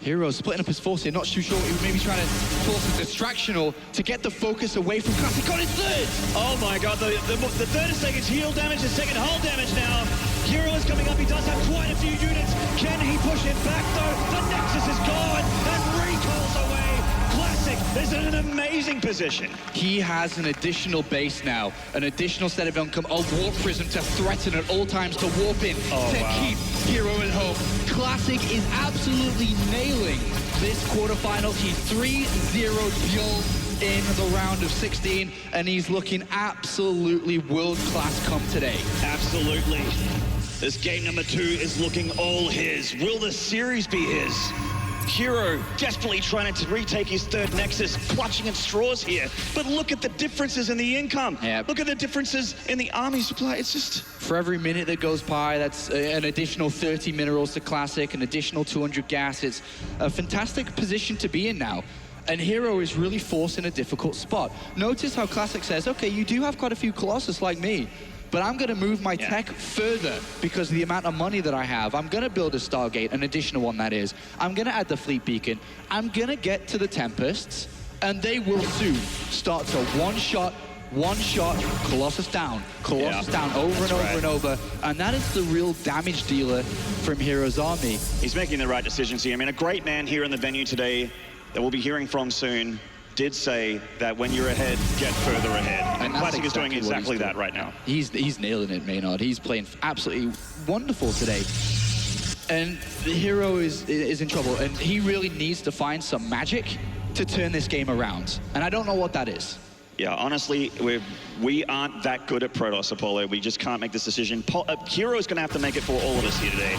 Hero's splitting up his force here, not too sure what he was maybe trying to force a distraction or to get the focus away from Classic. Got his third! Oh my god, the third is taking heal damage, the second hull damage now. Hero is coming up, he does have quite a few units. Can he push it back though? The Nexus is gone and recalls away. Classic is in an amazing position. He has an additional base now, an additional set of income, a Warp Prism to threaten at all times, to warp in, keep Hero at home. Classic is absolutely nailing this quarterfinals. He's 3-0 Bjorn in the round of 16, and he's looking absolutely world-class come today. Absolutely. This game number 2 is looking all his. Will the series be his? Hero desperately trying to retake his third Nexus, clutching at straws here. But look at the differences in the income. Yep. Look at the differences in the army supply. It's just... For every minute that goes by, that's an additional 30 minerals to Classic, an additional 200 gas. It's a fantastic position to be in now. And Hero is really forced in a difficult spot. Notice how Classic says, okay, you do have quite a few Colossus like me, but I'm going to move my tech further because of the amount of money that I have. I'm going to build a Stargate, an additional one that is. I'm going to add the Fleet Beacon. I'm going to get to the Tempests, and they will soon start to one-shot One shot, Colossus down, Colossus down over and over and over. And that is the real damage dealer from Hero's army. He's making the right decisions here. I mean, a great man here in the venue today that we'll be hearing from soon did say that when you're ahead, get further ahead. And Classic is doing exactly that right now. He's nailing it, Maynard. He's playing absolutely wonderful today. And the Hero is in trouble, and he really needs to find some magic to turn this game around. And I don't know what that is. Yeah, honestly, we aren't that good at Protoss, Apollo. We just can't make this decision. Hero's going to have to make it for all of us here today.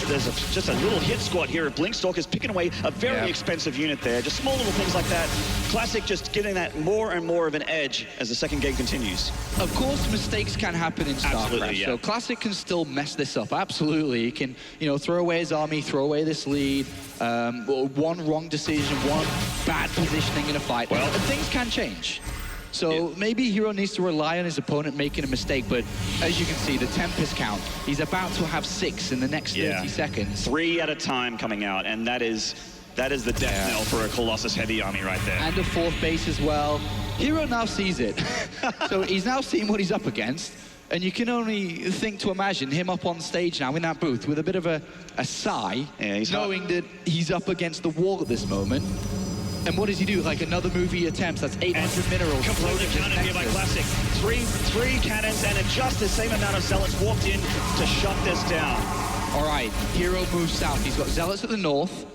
There's just a little hit squad here of Blinkstalkers picking away a very expensive unit there. Just small little things like that. Classic just getting that more and more of an edge as the second game continues. Of course, mistakes can happen in StarCraft. So Classic can still mess this up. Absolutely. He can, you know, throw away his army, throw away this lead. One wrong decision, one bad positioning in a fight. Well, and things can change. So maybe Hero needs to rely on his opponent making a mistake, but as you can see, the Tempest count, he's about to have 6 in the next 30 seconds. 3 at a time coming out, and that is the death knell for a Colossus heavy army right there. And a 4th base as well. Hero now sees it. So he's now seen what he's up against, and you can only think to imagine him up on stage now in that booth with a bit of a sigh, knowing that he's up against the wall at this moment. And what does he do? Like another movie attempts, that's 800 minerals. Completely countered here by Classic. Three cannons and just the same amount of Zealots walked in to shut this down. All right, Hero moves south. He's got Zealots at the north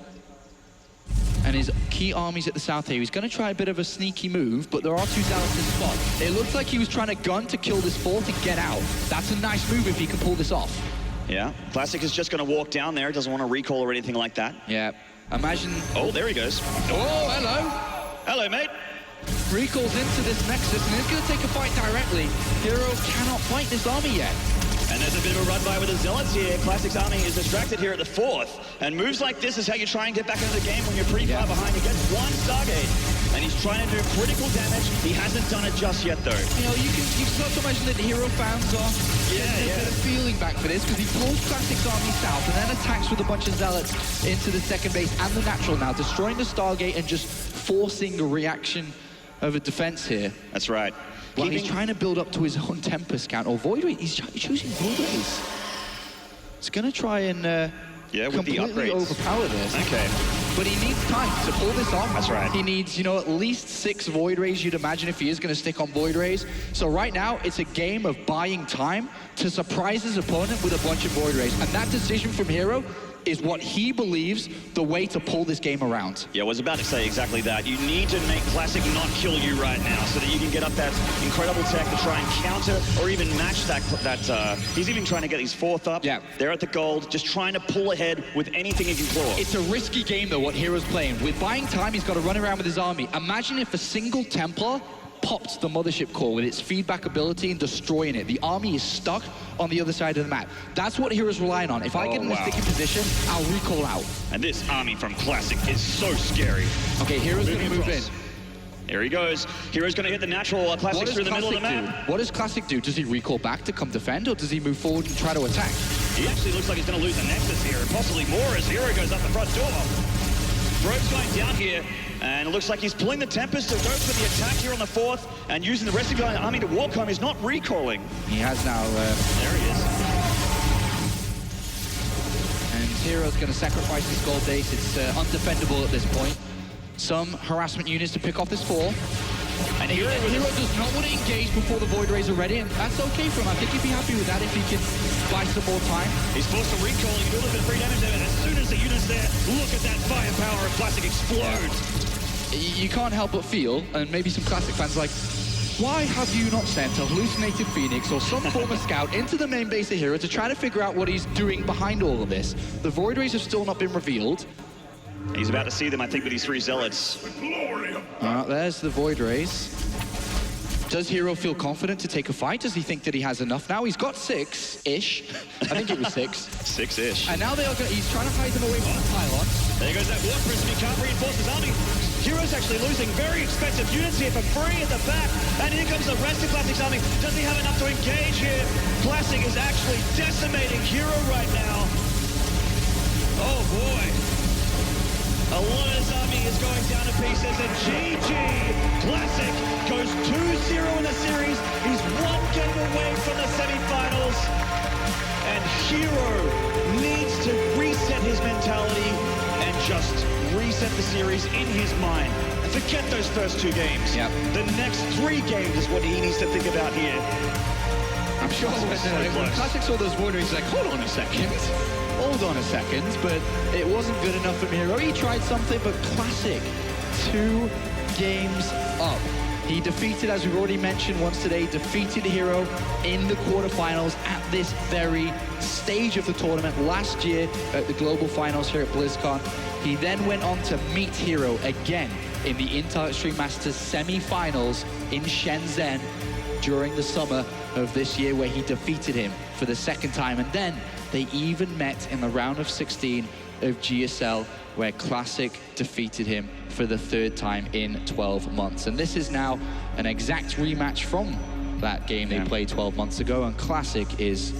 and his key armies at the south here. He's going to try a bit of a sneaky move, but there are 2 Zealots in spot. It looks like he was trying to gun to kill this fort and get out. That's a nice move if he can pull this off. Yeah, Classic is just going to walk down there. Doesn't want to recall or anything like that. Yeah. Imagine... Oh, there he goes. Oh, hello. Hello, mate. Recalls into this Nexus, and he's going to take a fight directly. Hero cannot fight this army yet. And there's a bit of a run by with the Zealots here. Classic's army is distracted here at the 4th. And moves like this is how you try and get back into the game when you're pretty far behind. He gets 1 Stargate, and he's trying to do critical damage. He hasn't done it just yet, though. You know, you can start to imagine that the Hero fans are getting a bit of feeling back for this, because he pulls Classic's army south and then attacks with a bunch of Zealots into the second base and the natural now, destroying the Stargate and just forcing a reaction of a defense here. That's right. Well, he's trying to build up to his own Tempest count, or Void Rays. He's choosing Void Rays. He's going to try and completely overpower this. Okay. But he needs time to pull this off. That's right. He needs, you know, at least 6 Void Rays, you'd imagine, if he is going to stick on Void Rays. So right now, it's a game of buying time to surprise his opponent with a bunch of Void Rays. And that decision from Hero is what he believes the way to pull this game around. Yeah, I was about to say exactly that. You need to make Classic not kill you right now so that you can get up that incredible tech to try and counter or even match that he's even trying to get his 4th up. Yeah. They're at the gold, just trying to pull ahead with anything he can claw. It's a risky game, though, what Hero's playing. With buying time, he's got to run around with his army. Imagine if a single Templar popped the mothership core with its feedback ability and destroying it. The army is stuck on the other side of the map. That's what Hero's relying on. If I get in a sticky position, I'll recall out. And this army from Classic is so scary. Okay, Hero's going to move in. Here he goes. Hero's going to hit the natural Classic through the middle of the map. What does Classic do? Does he recall back to come defend, or does he move forward and try to attack? He actually looks like he's going to lose the Nexus here, and possibly more as Hero goes up the front door. Rogue's going down here, and it looks like he's pulling the Tempest to go for the attack here on the 4th, and using the rest of the army to walk home. He's not recalling. He has now... there he is. And Hero's going to sacrifice his gold base. It's undefendable at this point. Some harassment units to pick off this 4. And Hero does not want to engage before the Void Rays are ready, and that's okay for him. I think he'd be happy with that if he can buy some more time. He's forced to recall. He can do a little bit of free damage there, and as soon as the unit's there, look at that firepower of Classic explode. You can't help but feel, and maybe some Classic fans are like, why have you not sent a hallucinated Phoenix or some form of scout into the main base of Hero to try to figure out what he's doing behind all of this? The Void Rays have still not been revealed. He's about to see them, I think, with these 3 Zealots. There's the Void Rays. Does Hero feel confident to take a fight? Does he think that he has enough now? He's got 6-ish. I think it was 6. 6-ish. And now he's trying to hide them away from the pylons. There goes that Warp Prism. He can't reinforce his army. Hero's actually losing very expensive units here for free at the back. And here comes the rest of Classic's army. Does he have enough to engage here? Classic is actually decimating Hero right now. Oh, boy. A lot of his army is going down to pieces, and GG! Classic goes 2-0 in the series. set the series in his mind. And forget those first 2 games. Yep. The next 3 games is what he needs to think about here. I'm sure when Classic saw those warnings, he's like, hold on a second. Hold on a second. But it wasn't good enough for Hero. He tried something, but Classic 2 games up. He defeated, as we've already mentioned once today, defeated Hero in the quarterfinals at this very stage of the tournament last year at the global finals here at BlizzCon. He then went on to meet Hero again in the Intel Extreme Masters semi-finals in Shenzhen during the summer of this year, where he defeated him for the 2nd time. And then they even met in the round of 16 of GSL, where Classic defeated him for the 3rd time in 12 months. And this is now an exact rematch from that game they played 12 months ago, and Classic is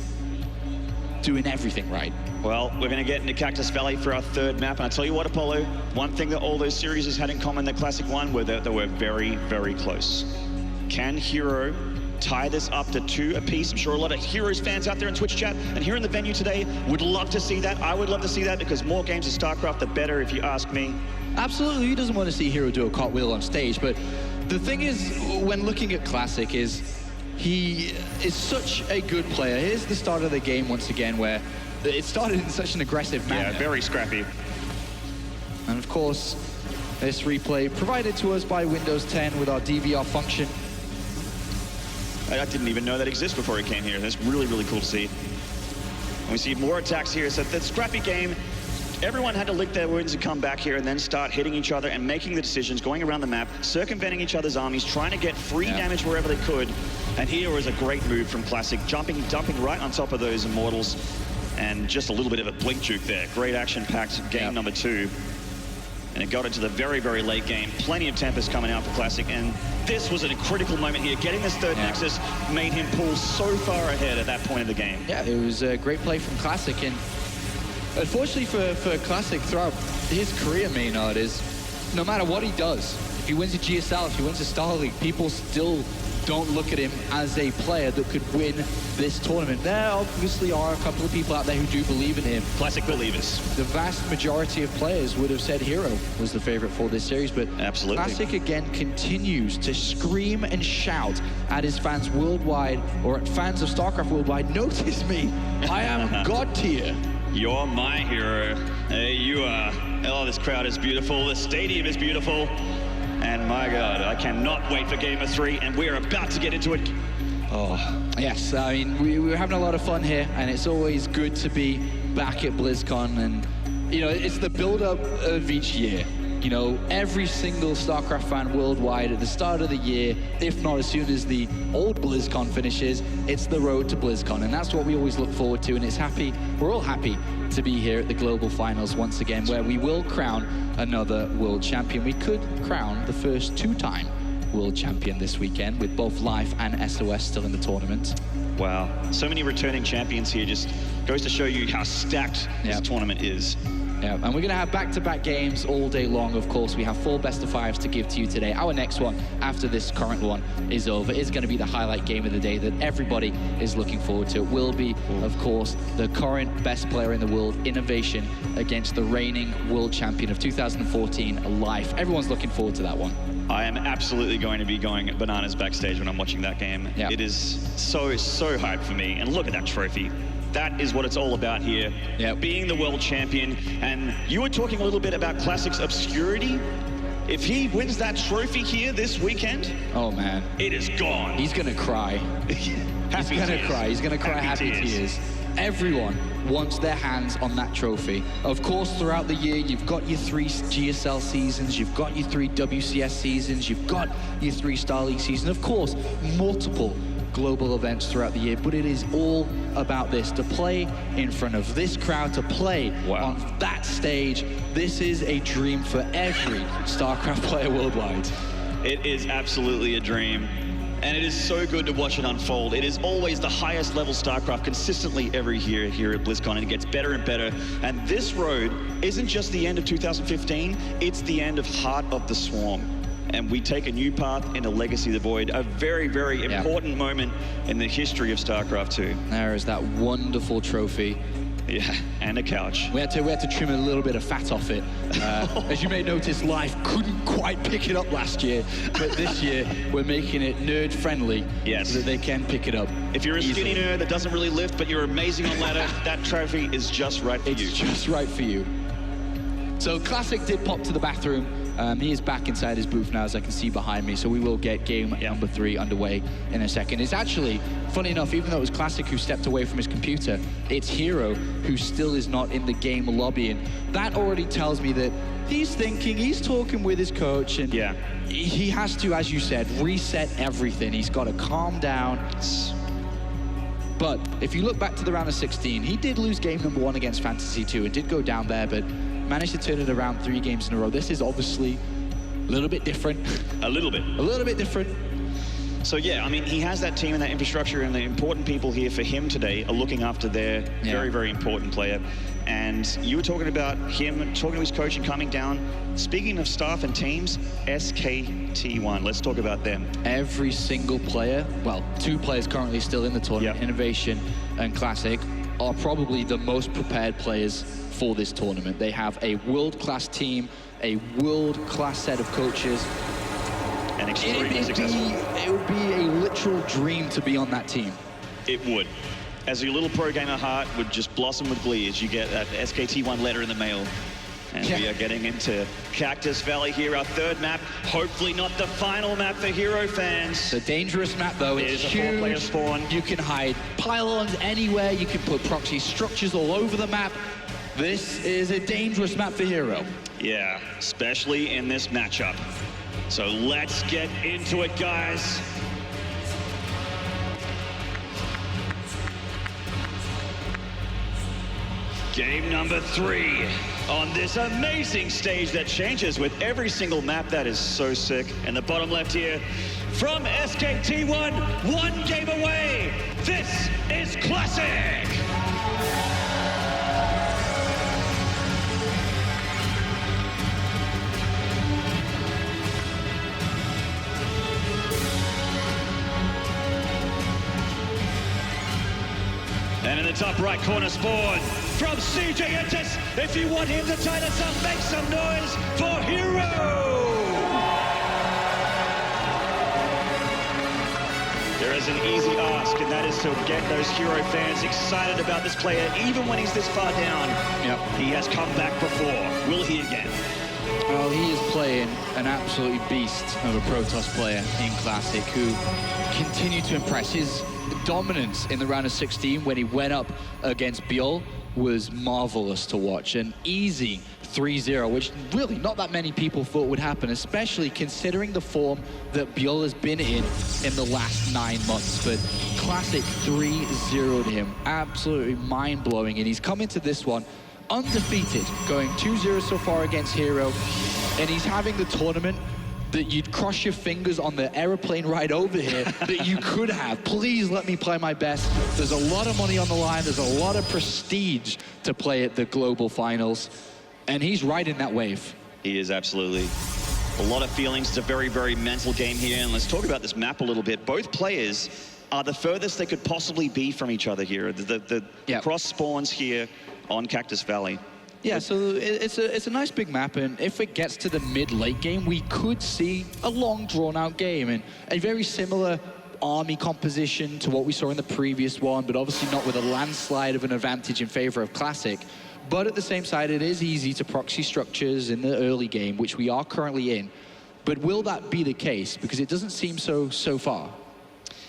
doing everything right. Well, we're going to get into Cactus Valley for our 3rd map, and I'll tell you what, Apollo, one thing that all those series had in common that Classic won were that they were very, very close. Can Hero tie this up to 2 apiece? I'm sure a lot of Heroes fans out there in Twitch chat and here in the venue today would love to see that. I would love to see that, because more games of StarCraft, the better, if you ask me. Absolutely, who doesn't want to see Hero do a cartwheel on stage? But the thing is, when looking at Classic, is he is such a good player. Here's the start of the game once again, where it started in such an aggressive manner. Yeah, very scrappy. And of course, this replay provided to us by Windows 10 with our DVR function. I didn't even know that exists before he came here. That's really, really cool to see. And we see more attacks here. So that scrappy game, everyone had to lick their wounds and come back here and then start hitting each other and making the decisions, going around the map, circumventing each other's armies, trying to get free damage wherever they could. And here was a great move from Classic, dumping right on top of those Immortals. And just a little bit of a blink juke there. Great action-packed game number 2. And it got into the very, very late game. Plenty of Tempest coming out for Classic, and this was a critical moment here. Getting this 3rd Nexus made him pull so far ahead at that point of the game. Yeah, it was a great play from Classic, and unfortunately for Classic throughout his career, Maynard, is no matter what he does, if he wins a GSL, if he wins a Star League, people still don't look at him as a player that could win this tournament. There obviously are a couple of people out there who do believe in him. Classic believers. The vast majority of players would have said Hero was the favorite for this series, but absolutely. Classic again continues to scream and shout at his fans worldwide, or at fans of StarCraft worldwide, notice me, I am God tier. You're my hero. Hey, you are. Oh, this crowd is beautiful. The stadium is beautiful. And my God, I cannot wait for Game of 3, and we're about to get into it. Oh, yes. I mean, we're having a lot of fun here, and it's always good to be back at BlizzCon. And, you know, it's the build-up of each year. You know, every single StarCraft fan worldwide at the start of the year, if not as soon as the old BlizzCon finishes, it's the road to BlizzCon. And that's what we always look forward to. And we're all happy to be here at the global finals once again, where we will crown another world champion. We could crown the first 2-time world champion this weekend, with both Life and SOS still in the tournament. Wow, so many returning champions here. Just goes to show you how stacked this tournament is. Yeah, and we're going to have back-to-back games all day long, of course. We have 4 best-of-5s to give to you today. Our next one, after this current one is over, is going to be the highlight game of the day that everybody is looking forward to. It will be, of course, the current best player in the world, Innovation, against the reigning world champion of 2014, Life. Everyone's looking forward to that one. I am absolutely going to be going bananas backstage when I'm watching that game. It is so hyped for me. And look at that trophy. That is what it's all about here, being the world champion. And you were talking a little bit about Classic's obscurity. If he wins that trophy here this weekend, oh man, it is gone. He's gonna cry. He's gonna cry. He's gonna cry happy tears. Everyone wants their hands on that trophy. Of course, throughout the year, you've got your 3 GSL seasons, you've got your 3 WCS seasons, you've got your 3 Star League seasons, of course, multiple global events throughout the year, but it is all about this, to play in front of this crowd, to play on that stage. This is a dream for every StarCraft player worldwide. It is absolutely a dream, and it is so good to watch it unfold. It is always the highest level StarCraft consistently every year here at BlizzCon, and it gets better and better. And this road isn't just the end of 2015, it's the end of Heart of the Swarm. And we take a new path into Legacy of the Void, a very, very important moment in the history of StarCraft 2. There is that wonderful trophy. Yeah, and a couch. We had to trim a little bit of fat off it. As you may notice, Life couldn't quite pick it up last year, but this year we're making it nerd friendly, yes, so that they can pick it up. If you're a skinny nerd that doesn't really lift, but you're amazing on ladder, that trophy is just right for you. It's just right for you. So Classic did pop to the bathroom. He is back inside his booth now, as I can see behind me, so we will get game number 3 underway in a second. It's actually, funny enough, even though it was Classic who stepped away from his computer, it's Hero who still is not in the game lobby, and that already tells me that he's thinking, he's talking with his coach, and he has to, as you said, reset everything. He's got to calm down. But if you look back to the round of 16, he did lose game number 1 against Fantasy 2 and did go down there, but managed to turn it around 3 games in a row. This is obviously a little bit different. A little bit. A little bit different. So yeah, I mean, he has that team and that infrastructure, and the important people here for him today are looking after their very, very important player. And you were talking about him, talking to his coach and coming down. Speaking of staff and teams, SKT1, let's talk about them. Every single player, well, 2 players currently still in the tournament, Innovation and Classic, are probably the most prepared players for this tournament. They have a world-class team, a world-class set of coaches. And extremely successful. It would be a literal dream to be on that team. It would. As your little pro gamer heart would just blossom with glee as you get that SKT1 letter in the mail. And we are getting into Cactus Valley here, our 3rd map. Hopefully not the final map for Hero fans. It's a dangerous map, though. It's huge. 4-player spawn. You can hide pylons anywhere. You can put proxy structures all over the map. This is a dangerous map for Hero. Yeah, especially in this matchup. So let's get into it, guys. Game number 3 on this amazing stage that changes with every single map. That is so sick. And the bottom left here, from SKT1, 1 game away. This is Classic. And in the top right corner spawn, from CJ Entis, if you want him to tighten us up, make some noise for Hero! There is an easy ask, and that is to get those Hero fans excited about this player, even when he's this far down. He has come back before. Will he again? Well, he is playing an absolute beast of a Protoss player in Classic who continued to impress. His dominance in the round of 16 when he went up against Biol was marvelous to watch. An easy 3-0, which really not that many people thought would happen, especially considering the form that Biol has been in the last 9 months. But Classic 3-0'd him. Absolutely mind-blowing. And he's come into this one undefeated, going 2-0 so far against Hero. And he's having the tournament that you'd cross your fingers on the aeroplane ride over here that you could have. Please let me play my best. There's a lot of money on the line. There's a lot of prestige to play at the global finals. And he's riding that wave. He is absolutely. A lot of feelings. It's a very, very mental game here. And let's talk about this map a little bit. Both players are the furthest they could possibly be from each other here. The cross spawns here on Cactus Valley. Yeah, so it's a nice big map, and if it gets to the mid-late game, we could see a long, drawn-out game, and a very similar army composition to what we saw in the previous one, but obviously not with a landslide of an advantage in favor of Classic. But at the same side, it is easy to proxy structures in the early game, which we are currently in. But will that be the case? Because it doesn't seem so far.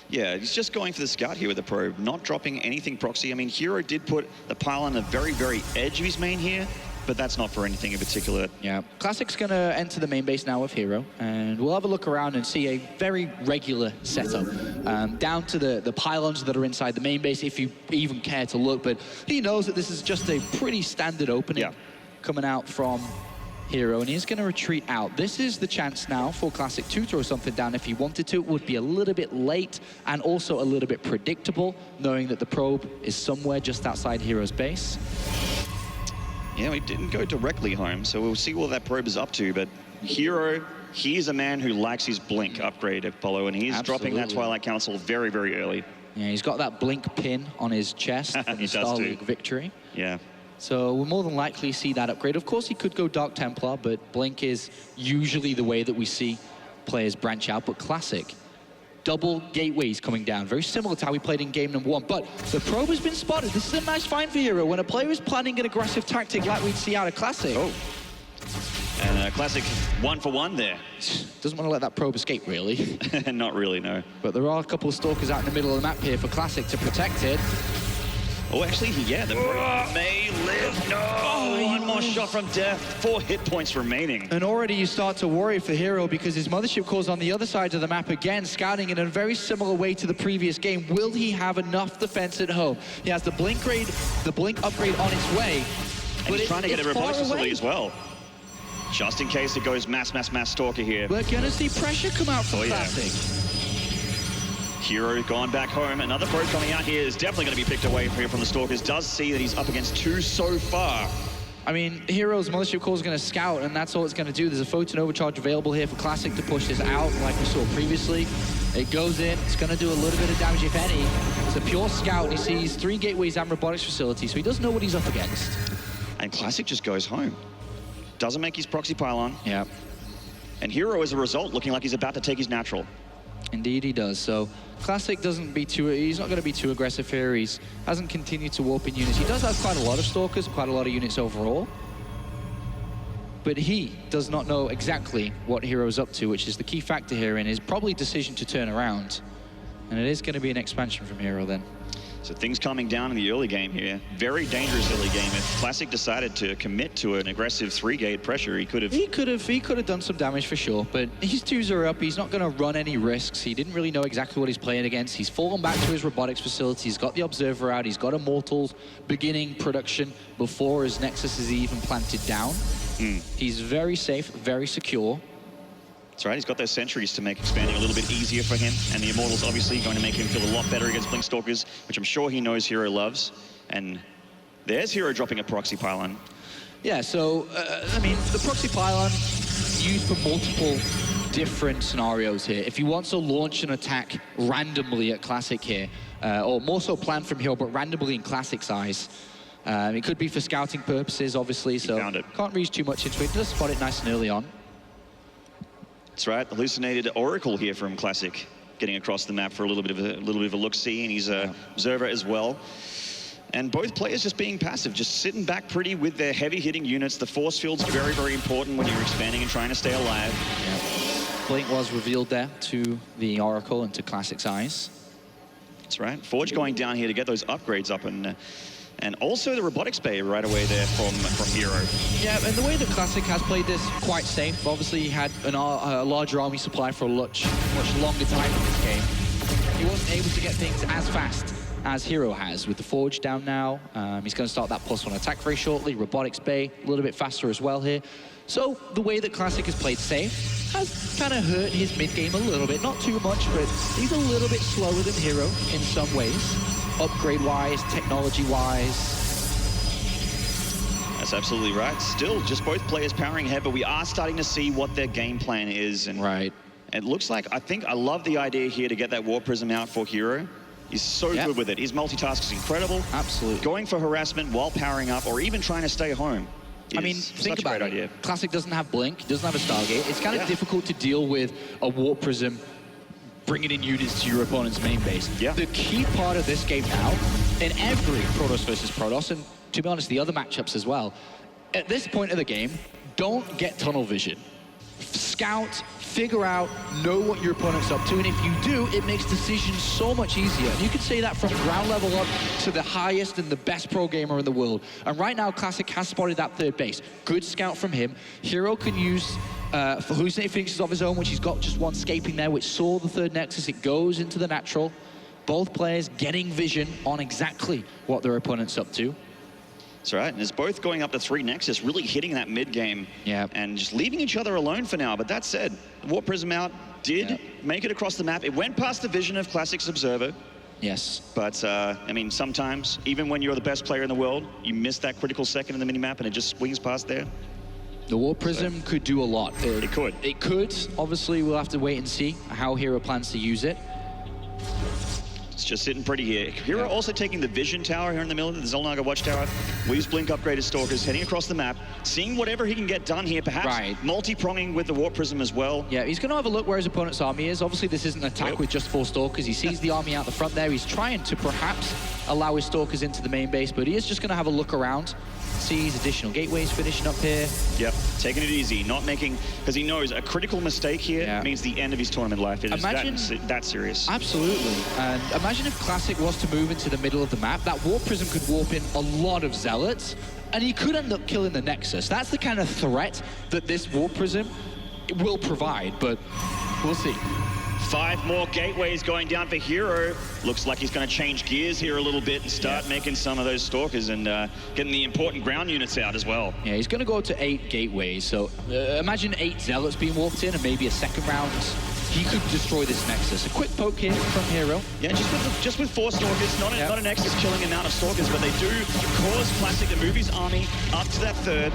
Yeah, he's just going for the scout here with the probe, not dropping anything proxy. I mean, Hero did put the pylon on the very, very edge of his main here, but that's not for anything in particular. Yeah, Classic's gonna enter the main base now with Hero, and we'll have a look around and see a very regular setup. Down to the pylons that are inside the main base, if you even care to look, but he knows that this is just a pretty standard opening coming out from Hero, and he's going to retreat out. This is the chance now for Classic to throw something down if he wanted to. It would be a little bit late and also a little bit predictable, knowing that the probe is somewhere just outside Hero's base. Yeah, we didn't go directly home, so we'll see what that probe is up to, but Hero, he's a man who likes his blink upgrade, Apollo, and he's dropping that Twilight Council very, very early. Yeah, he's got that blink pin on his chest from He the does Star too. League victory. Yeah. So we'll more than likely see that upgrade. Of course, he could go Dark Templar, but blink is usually the way that we see players branch out. But Classic, double gateways coming down, very similar to how we played in game number 1. But the probe has been spotted. This is a nice find for Hero. When a player is planning an aggressive tactic like we'd see out of Classic. Oh. And Classic 1 for 1 there. Doesn't want to let that probe escape, really. Not really, no. But there are a couple of Stalkers out in the middle of the map here for Classic to protect it. Oh, actually, yeah, the may live. No, one more shot from Death. 4 hit points remaining. And already you start to worry for Hero because his Mothership Core's on the other side of the map again, scouting in a very similar way to the previous game. Will he have enough defense at home? He has the blink upgrade on its way. And he's trying to get a robotics facility away as well. Just in case it goes mass Stalker here. We're gonna see pressure come out from Classic. Hero gone back home. Another probe coming out here is definitely going to be picked away from the Stalkers. Does see that he's up against 2 so far. I mean, Hero's Mothership Core is going to scout, and that's all it's going to do. There's a Photon Overcharge available here for Classic to push this out, like we saw previously. It goes in. It's going to do a little bit of damage, if any. It's a pure scout, and he sees 3 gateways and robotics facility, so he doesn't know what he's up against. And Classic just goes home. Doesn't make his proxy pylon. Yeah. And Hero, as a result, looking like he's about to take his natural. Indeed he does. So Classic doesn't be too, he's not going to be too aggressive here. He hasn't continued to warp in units. He does have quite a lot of Stalkers, quite a lot of units overall. But he does not know exactly what Hero's up to, which is the key factor here in his probably decision to turn around. And it is going to be an expansion from Hero then. So things coming down in the early game here. Very dangerous early game. If Classic decided to commit to an aggressive 3-gate pressure, he could have... He could have done some damage for sure, but his 2s are up. He's not going to run any risks. He didn't really know exactly what he's playing against. He's fallen back to his robotics facility. He's got the Observer out. He's got Immortals beginning production before his Nexus is even planted down. He's very safe, very secure. That's right, he's got those sentries to make expanding a little bit easier for him, and the Immortals obviously going to make him feel a lot better against Blink Stalkers, which I'm sure he knows Hero loves. And there's Hero dropping a proxy pylon. Yeah, so, I mean, the proxy pylon used for multiple different scenarios here. If he wants to launch an attack randomly at Classic here, or more so planned from Hero, but randomly in Classic's eyes, it could be for scouting purposes, obviously, so can't read too much into it. Just spot it nice and early on. That's right, hallucinated Oracle here from Classic, getting across the map for a little bit of a look-see, and he's an observer as well. And both players just being passive, just sitting back pretty with their heavy-hitting units. The force field's very, very important when you're expanding and trying to stay alive. Yeah. Blink was revealed there to the Oracle and to Classic's eyes. That's right. Forge going down here to get those upgrades up, and also the robotics bay right away there from Hero. Yeah, and the way that Classic has played this quite safe. Obviously, he had a larger army supply for a much longer time in this game. He wasn't able to get things as fast as Hero has. With the Forge down now, he's going to start that +1 attack very shortly. Robotics bay, a little bit faster as well here. So the way that Classic has played safe has kind of hurt his mid-game a little bit. Not too much, but he's a little bit slower than Hero in some ways. Upgrade-wise, technology-wise. That's absolutely right. Still, just both players powering ahead, but we are starting to see what their game plan is. And right. It looks like, I love the idea here to get that Warp Prism out for Hero. He's so good with it. His multitask is incredible. Absolutely. Going for harassment while powering up, or even trying to stay home. I mean, think about it. Idea. Classic doesn't have Blink, doesn't have a Stargate. It's kind of difficult to deal with a Warp Prism bringing in units to your opponent's main base. Yeah. The key part of this game now, in every Protoss versus Protoss, and to be honest, the other matchups as well, at this point of the game, don't get tunnel vision. Scout, figure out, know what your opponent's up to, and if you do, it makes decisions so much easier. And you can say that from ground level up to the highest and the best pro gamer in the world. And right now, Classic has spotted that third base. Good scout from him. Hero can use for hallucinating Phoenixes of his own, which he's got just one scaping there, which saw the third Nexus. It goes into the natural. Both players getting vision on exactly what their opponent's up to. That's right, and it's both going up to 3 Nexus, really hitting that mid-game. And just leaving each other alone for now. But that said, Warp Prism out did make it across the map. It went past the vision of Classic's Observer. Yes. But, I mean, sometimes, even when you're the best player in the world, you miss that critical second in the minimap and it just swings past there. The Warp Prism could do a lot. It could. It could. Obviously, we'll have to wait and see how Hero plans to use it. It's just sitting pretty here. Hero also taking the vision tower here in the middle of the Xel'Naga watchtower. Weaves blink upgraded stalkers, heading across the map, seeing whatever he can get done here, perhaps multi-pronging with the warp prism as well. Yeah, he's going to have a look where his opponent's army is. Obviously, this isn't an attack with just 4 stalkers. He sees the army out the front there. He's trying to perhaps allow his stalkers into the main base, but he is just going to have a look around. Sees additional gateways finishing up here. Yep, taking it easy, not making, because he knows a critical mistake here means the end of his tournament life. It is that serious. Absolutely. And imagine if Classic was to move into the middle of the map, that warp prism could warp in a lot of zealots, and he could end up killing the Nexus. That's the kind of threat that this warp prism will provide, but we'll see. 5 more gateways going down for Hero. Looks like he's going to change gears here a little bit and start making some of those stalkers and getting the important ground units out as well. Yeah, he's going to go to 8 gateways. So imagine 8 zealots being warped in and maybe a second round. He could destroy this Nexus. A quick poke here from Hero. Yeah, just with 4 stalkers, not a Nexus killing amount of stalkers, but they do cause Classic to move his army up to that 3rd.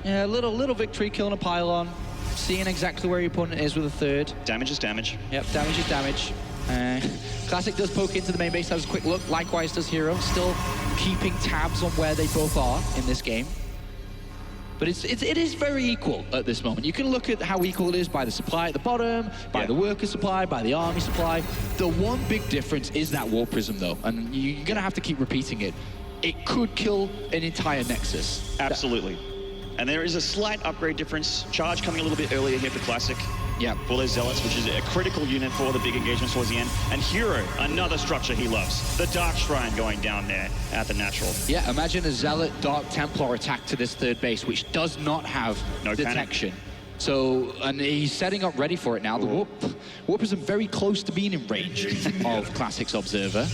Yeah, little victory killing a pylon. Seeing exactly where your opponent is with a 3rd. Damage is damage. Yep, damage is damage. Classic does poke into the main base, has a quick look. Likewise does Hero, still keeping tabs on where they both are in this game. But it is very equal at this moment. You can look at how equal it is by the supply at the bottom, by the worker supply, by the army supply. The one big difference is that warp prism, though, and you're going to have to keep repeating it. It could kill an entire Nexus. Absolutely. And there is a slight upgrade difference. Charge coming a little bit earlier here for Classic. Yeah. For those Zealots, which is a critical unit for the big engagements towards the end. And Hero, another structure he loves. The Dark Shrine going down there at the natural. Yeah, imagine a Zealot Dark Templar attack to this 3rd base, which does not have detection. Panic. So, and he's setting up ready for it now. The warp is very close to being in range of Classic's Observer.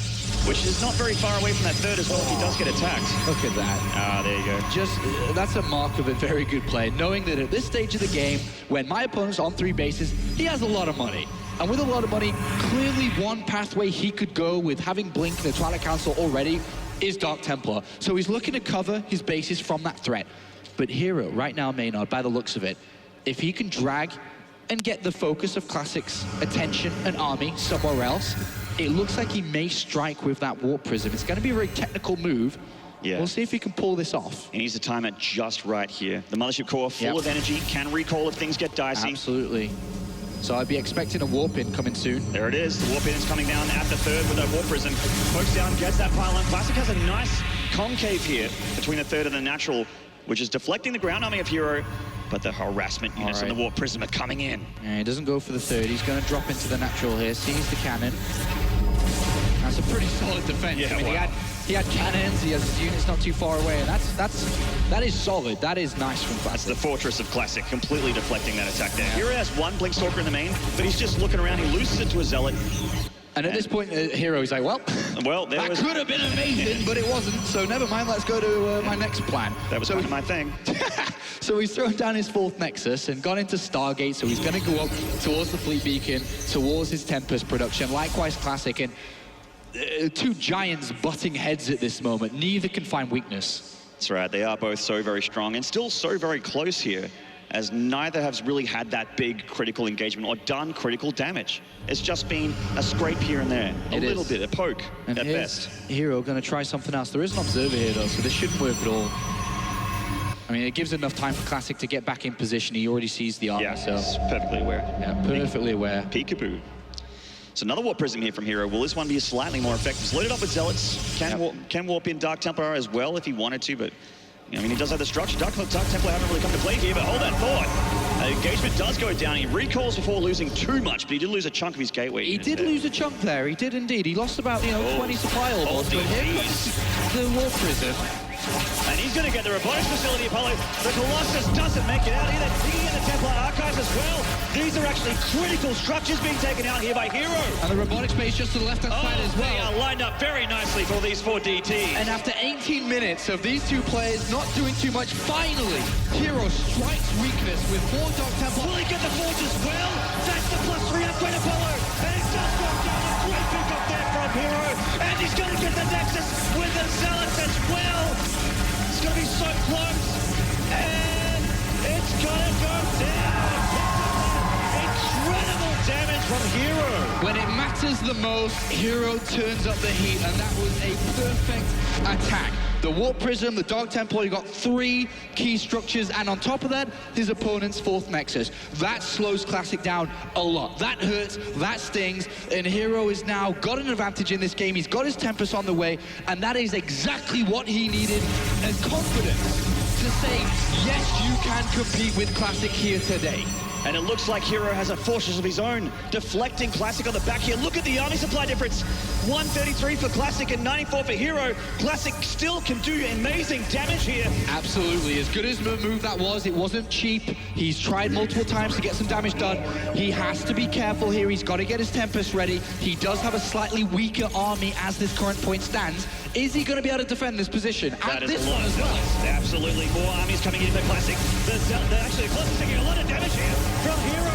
Which is not very far away from that 3rd as well if he does get attacked. Look at that. Ah, there you go. Just, that's a mark of a very good play, knowing that at this stage of the game, when my opponent's on 3 bases, he has a lot of money. And with a lot of money, clearly one pathway he could go with having Blink and the Twilight Council already is Dark Templar. So he's looking to cover his bases from that threat. But Hero, right now, Maynard, by the looks of it, if he can drag and get the focus of Classic's attention and army somewhere else, it looks like he may strike with that warp prism. It's going to be a very technical move. Yeah. We'll see if he can pull this off. He needs to time it just right here. The Mothership Core full of energy, can recall if things get dicey. Absolutely. So I'd be expecting a warp in coming soon. There it is. The warp in is coming down at the 3rd with that warp prism. Pokes down, gets that pylon. Classic has a nice concave here between the 3rd and the natural, which is deflecting the ground army of Hero. But the harassment units and the warp prism are coming in. Yeah, he doesn't go for the 3rd. He's going to drop into the natural here. Sees the cannon. That's a pretty solid defense. Yeah, I mean, he had cannons. He has his units not too far away, and that is solid. That is nice from Classic. That's the fortress of Classic, completely deflecting that attack there. Hero has 1 Blink Stalker in the main, but he's just looking around. He loses it to a Zealot. And at this point, Hero is like, well, that could have been amazing, but it wasn't. So never mind, let's go to my next plan. That was kind of my thing. So he's thrown down his 4th Nexus and gone into Stargate, so he's going to go up towards the Fleet Beacon, towards his Tempest production. Likewise, Classic, and 2 giants butting heads at this moment. Neither can find weakness. That's right, they are both so very strong and still so very close here, as neither has really had that big critical engagement or done critical damage. It's just been a scrape here and there, a little bit, a poke and at best. Hero going to try something else. There is an Observer here though, so this shouldn't work at all. I mean, it gives enough time for Classic to get back in position. He already sees the armor, so... he's perfectly aware. Yeah, perfectly aware. Peekaboo. So another warp prism here from Hero. Will this one be slightly more effective? It's loaded up with Zealots. Can warp in Dark Templar as well if he wanted to, but... I mean, he does have the structure. Dark Templar haven't really come to play here, but hold that thought. Engagement does go down. He recalls before losing too much, but he did lose a chunk of his gateway. He did lose a chunk there. He did indeed. He lost about, 20 supply almost. But here comes the warp prism. And he's going to get the robotics facility, Apollo. The Colossus doesn't make it out either. He can get the Templar Archives as well. These are actually critical structures being taken out here by Hero. And the robotics base just to the left-hand side as well. They are lined up very nicely for these 4 DTs. And after 18 minutes of these 2 players not doing too much, finally, Hero strikes weakness with 4 Dark Templar. Will he get the Forge as well? That's the +3 upgrade, Apollo. And it does go down. A great pick up there from Hero. And he's going to get the Nexus with the Zealots as well. It's going to be so close, and it's going to go down. Incredible damage from Hero. When it matters the most, Hero turns up the heat, and that was a perfect attack. The Warp Prism, the Dark Temple, he got 3 key structures, and on top of that, his opponent's 4th Nexus. That slows Classic down a lot. That hurts, that stings, and Hero has now got an advantage in this game. He's got his Tempest on the way, and that is exactly what he needed as confidence to say, yes, you can compete with Classic here today. And it looks like Hero has a fortress of his own, deflecting Classic on the back here. Look at the army supply difference. 133 for Classic and 94 for Hero. Classic still can do amazing damage here. Absolutely. As good as the move that was, it wasn't cheap. He's tried multiple times to get some damage done. He has to be careful here. He's got to get his Tempest ready. He does have a slightly weaker army as this current point stands. Is he going to be able to defend this position? That and is this a lot one of as well. Absolutely. More armies coming in for Classic. They're actually close to taking a lot of damage here from Hero.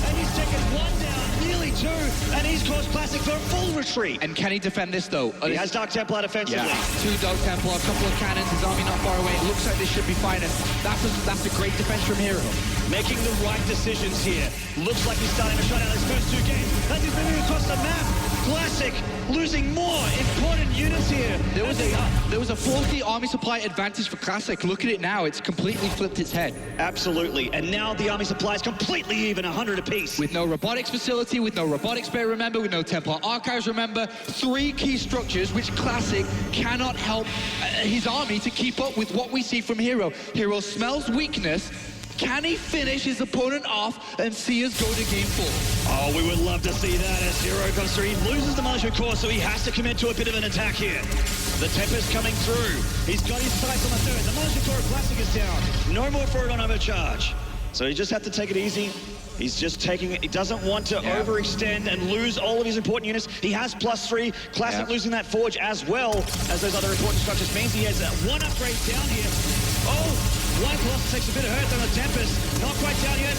And he's taken 1 down, nearly 2. And he's caused Classic for a full retreat. And can he defend this, though? He has Dark Templar defensively. Yeah. 2 Dark Templar, a couple of cannons, his army not far away. It looks like this should be fine, and that's a great defense from Hero. Making the right decisions here. Looks like he's starting to shut out his first 2 games. As he's moving across the map. Classic losing more important units here. There was a 40 army supply advantage for Classic. Look at it now. It's completely flipped its head. Absolutely. And now the army supply is completely even, 100 apiece. With no robotics facility, with no robotics bay, remember, with no Templar archives, remember. 3 key structures which Classic cannot help his army to keep up with what we see from Hero. Hero smells weakness. Can he finish his opponent off and see us go to game 4? Oh, we would love to see that as Hero comes through. He loses the Militia Core, so he has to commit to a bit of an attack here. The Tempest coming through. He's got his sights on the 3rd. The Militia Core Classic is down. No more for it on overcharge. So he just has to take it easy. He's just taking it. He doesn't want to overextend and lose all of his important units. He has +3. Classic losing that Forge as well as those other important structures means he has 1 upgrade down here. Oh! One Colossus takes a bit of hurt on the Tempest. Not quite down yet.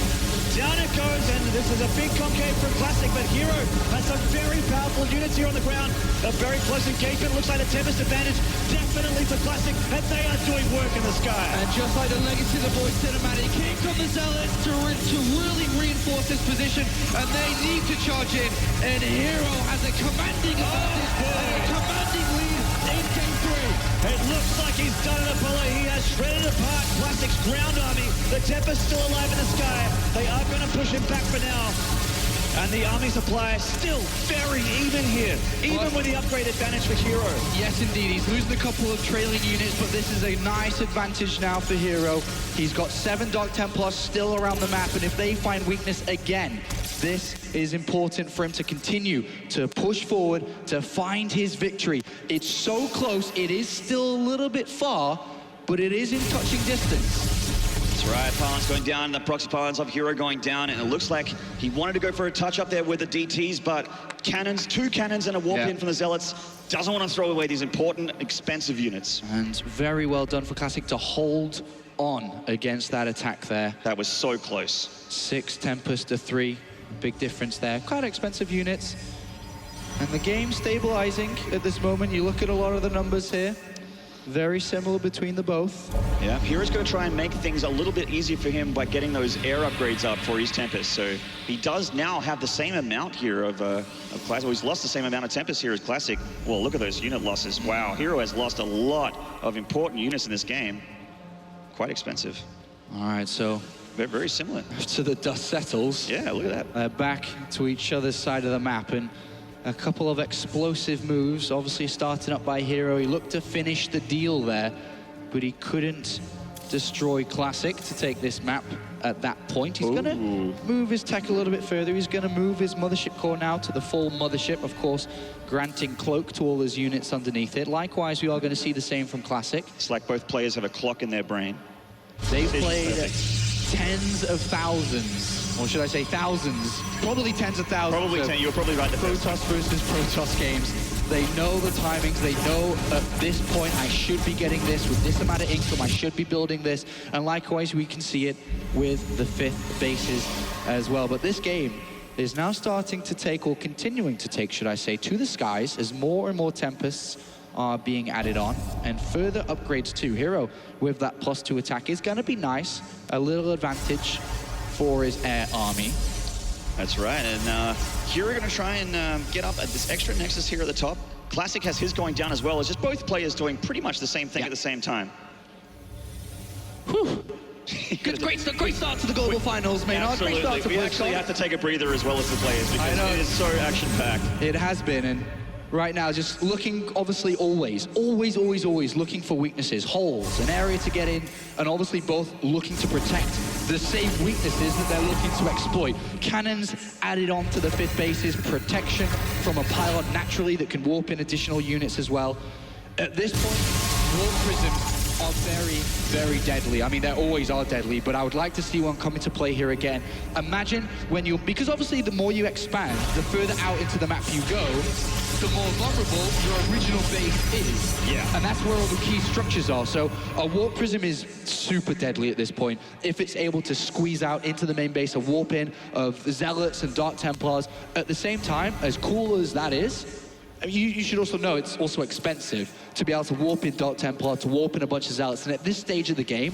Down it goes, and this is a big concave from Classic, but Hero has some very powerful units here on the ground. A very close engagement. Looks like the Tempest advantage definitely for Classic, and they are doing work in the sky. And just like the Legacy of the Void cinematic, here come the Zealots to really reinforce this position, and they need to charge in. And Hero has a commanding advantage and a commanding lead in game 3. It looks like he's done it, Apollo. He has shredded apart Classic's ground army. The Tempest still alive in the sky. They are going to push him back for now. And the army supply still very even here, even with the upgrade advantage for Hero. Yes, indeed. He's losing a couple of trailing units, but this is a nice advantage now for Hero. He's got 7 Dark Templars still around the map, and if they find weakness again, this is important for him to continue to push forward, to find his victory. It's so close. It is still a little bit far, but it is in touching distance. That's right, pylons going down, the proxy pylons of Hero going down, and it looks like he wanted to go for a touch up there with the DTs, but cannons, 2 cannons and a warp in from the Zealots, doesn't want to throw away these important, expensive units. And very well done for Classic to hold on against that attack there. That was so close. 6 Tempest to 3, big difference there. Quite expensive units. And the game stabilizing at this moment. You look at a lot of the numbers here. Very similar between the both. Yeah, Hero's going to try and make things a little bit easier for him by getting those air upgrades up for his Tempest. So he does now have the same amount here of Classic. Well, he's lost the same amount of Tempest here as Classic. Well, look at those unit losses. Wow, Hero has lost a lot of important units in this game. Quite expensive. All right, so they're very similar. To the dust settles. Yeah, look at that. Back to each other's side of the map, and a couple of explosive moves, obviously starting up by Hero. He looked to finish the deal there, but he couldn't destroy Classic to take this map at that point. He's going to move his tech a little bit further. He's going to move his Mothership core now to the full Mothership, of course, granting cloak to all his units underneath it. Likewise, we are going to see the same from Classic. It's like both players have a clock in their brain. They've played tens of thousands, or should I say thousands, probably tens of thousands. Probably 10, you were probably right. Protoss versus Protoss games. They know the timings, they know at this point I should be getting this, with this amount of income I should be building this, and likewise we can see it with the 5th bases as well. But this game is now starting to take, or continuing to take, should I say, to the skies as more and more Tempests are being added on, and further upgrades too. Hero with that +2 attack is going to be nice, a little advantage for his air army. That's right, and here we're going to try and get up at this extra Nexus here at the top. Classic has his going down as well. It's just both players doing pretty much the same thing at the same time. Whew. Great start to the global finals, Maynard. Absolutely. Great start to We actually have to take a breather as well as the players because it is so action-packed. It has been, and right now just looking, obviously always looking for weaknesses, holes, an area to get in, and obviously both looking to protect the same weaknesses that they're looking to exploit. Cannons added on to the 5th bases, protection from a pylon naturally that can warp in additional units as well. At this point, warp prisms are very deadly. I mean, they always are deadly, but I would like to see one come into play here again. Imagine when because obviously the more you expand, the further out into the map you go, the more vulnerable your original base is. Yeah. And that's where all the key structures are. So a warp prism is super deadly at this point. If it's able to squeeze out into the main base, a warp in of Zealots and Dark Templars, at the same time, as cool as that is, you should also know it's also expensive to be able to warp in Dark Templar, to warp in a bunch of Zealots. And at this stage of the game,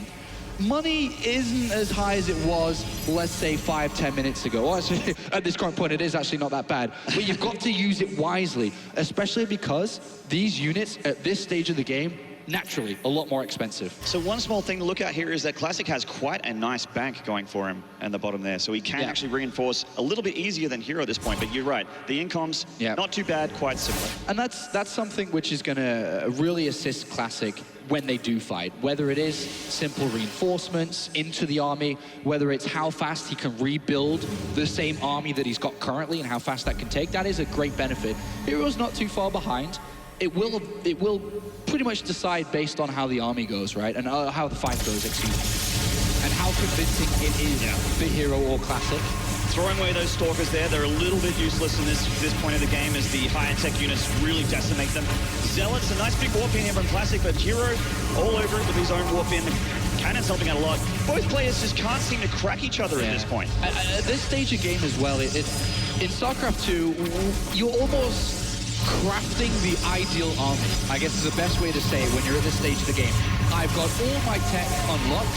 money isn't as high as it was, let's say, 5-10 minutes ago. Well, actually, at this current point, it is actually not that bad. But you've got to use it wisely, especially because these units at this stage of the game, naturally, a lot more expensive. So one small thing to look at here is that Classic has quite a nice bank going for him at the bottom there. So he can actually reinforce a little bit easier than Hero at this point. But you're right, the incoms, not too bad, quite similar. And that's something which is going to really assist Classic when they do fight. Whether it is simple reinforcements into the army, whether it's how fast he can rebuild the same army that he's got currently and how fast that can take, that is a great benefit. Hero's not too far behind. It will pretty much decide based on how the army goes, right? And how the fight goes, excuse me. And how convincing it is for Hero or Classic. Throwing away those Stalkers there, they're a little bit useless in this point of the game as the higher tech units really decimate them. Zealots, a nice big warp in here from Classic, but Hero all over it with his own warp in. Cannon's helping out a lot. Both players just can't seem to crack each other at this point. At this stage of game as well, in StarCraft 2, you're almost crafting the ideal army, I guess is the best way to say it when you're at this stage of the game. I've got all my tech unlocked.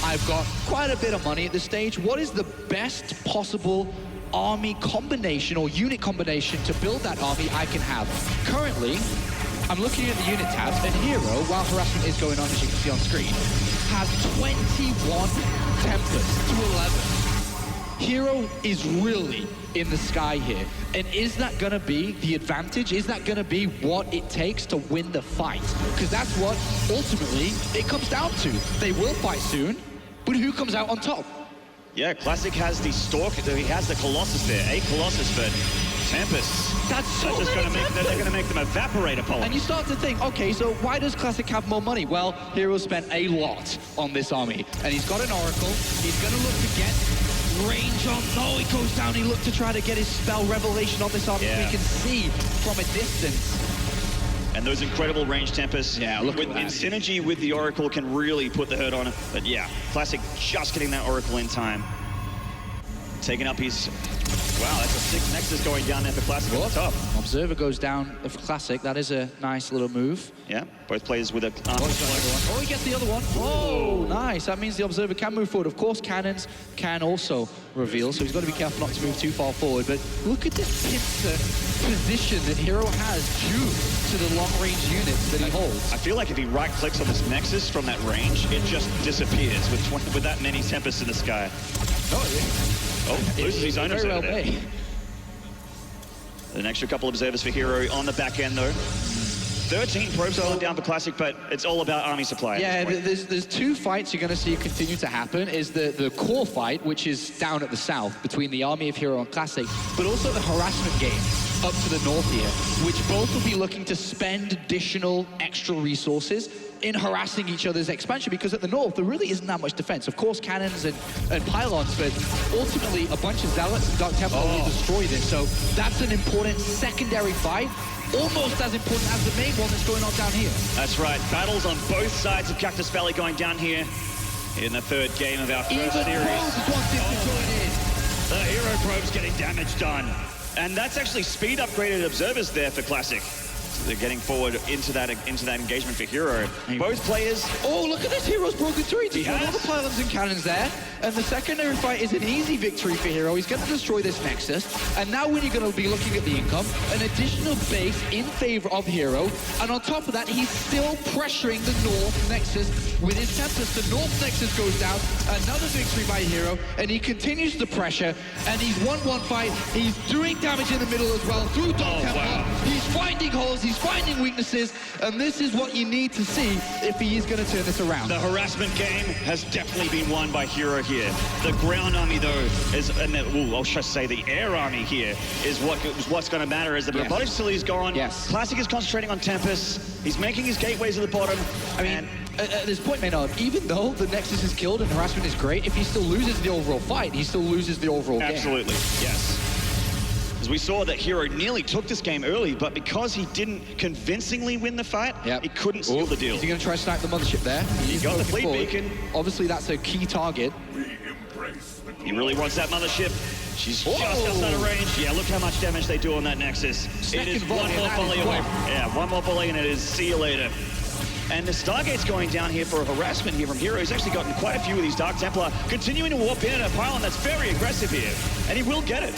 I've got quite a bit of money at this stage. What is the best possible army combination or unit combination to build that army I can have? Currently, I'm looking at the unit tabs, and Hero, while harassment is going on, as you can see on screen, has 21 Tempests to 11. Hero is really in the sky here. And is that gonna be the advantage? Is that gonna be what it takes to win the fight? Because that's what, ultimately, it comes down to. They will fight soon, but who comes out on top? Yeah, Classic has the Stalk, he has the Colossus there, 8 Colossus, but Tempests. That's so just many they're gonna make them evaporate, Apollo. And you start to think, okay, so why does Classic have more money? Well, Hero spent a lot on this army, and he's got an Oracle. He's gonna look to get range on. No, he goes down. He looked to try to get his spell Revelation on this army. So he can see from a distance. And those incredible range Tempests, look at that. In synergy with the Oracle can really put the hurt on it. But yeah, Classic just getting that Oracle in time. Taking up his... Wow, that's a 6 Nexus going down there for Classic at the top. Observer goes down for Classic. That is a nice little move. Yeah, both players with a... Oh, he gets the other one. Oh, nice. That means the Observer can move forward. Of course, cannons can also reveal, so he's got to be careful not to move too far forward. But look at this pincer position that Hero has due to the long-range units that he holds. I feel like if he right-clicks on this Nexus from that range, it just disappears with that many Tempests in the sky. Oh, loses his own observer there. An extra couple of observers for Hero on the back end, though. 13 probes going down for Classic, but it's all about army supply. Yeah, there's 2 fights you're going to see continue to happen. Is the core fight, which is down at the south, between the army of Hero and Classic, but also the harassment game up to the north here, which both will be looking to spend additional extra resources in harassing each other's expansion, because at the north there really isn't that much defense. Of course, cannons and pylons, but ultimately a bunch of Zealots and Dark Templar will destroy this. So that's an important secondary fight, almost as important as the main one that's going on down here. That's right. Battles on both sides of Cactus Valley going down here in the 3rd game of our first series. The Hero probe's getting damage done. And that's actually speed upgraded observers there for Classic. They're getting forward into that engagement for Hero. Both players. Oh, look at this. Hero's broken through. He's got has. all the pylons and cannons there. And the secondary fight is an easy victory for Hero. He's going to destroy this Nexus. And now when you're going to be looking at the income, an additional base in favor of Hero. And on top of that, he's still pressuring the North Nexus with his Tempest. The North Nexus goes down. Another victory by Hero. And he continues the pressure. And he's won one fight. He's doing damage in the middle as well through Dark Templar. He's finding holes. He's finding weaknesses. And this is what you need to see if he is going to turn this around. The harassment game has definitely been won by Hero here. The ground army, though, is, I should say the air army here is what's going to matter. As the robotic facility is gone, Classic is concentrating on Tempest. He's making his gateways at the bottom. I mean, at this point, Maynard, even though the Nexus is killed and harassment is great, if he still loses the overall fight, he still loses the overall game. Absolutely, yes. As we saw that Hero nearly took this game early, but because he didn't convincingly win the fight, he couldn't seal the deal. Is he going to try to snipe the mothership there? He got the fleet beacon. Obviously, that's a key target. He really wants that mothership. She's just outside of range. Yeah, look how much damage they do on that Nexus. It is one more volley away. Yeah, one more volley and it is see you later. And the Stargate's going down here for a harassment here from Hero. He's actually gotten quite a few of these Dark Templar continuing to warp in at a pylon that's very aggressive here. And he will get it.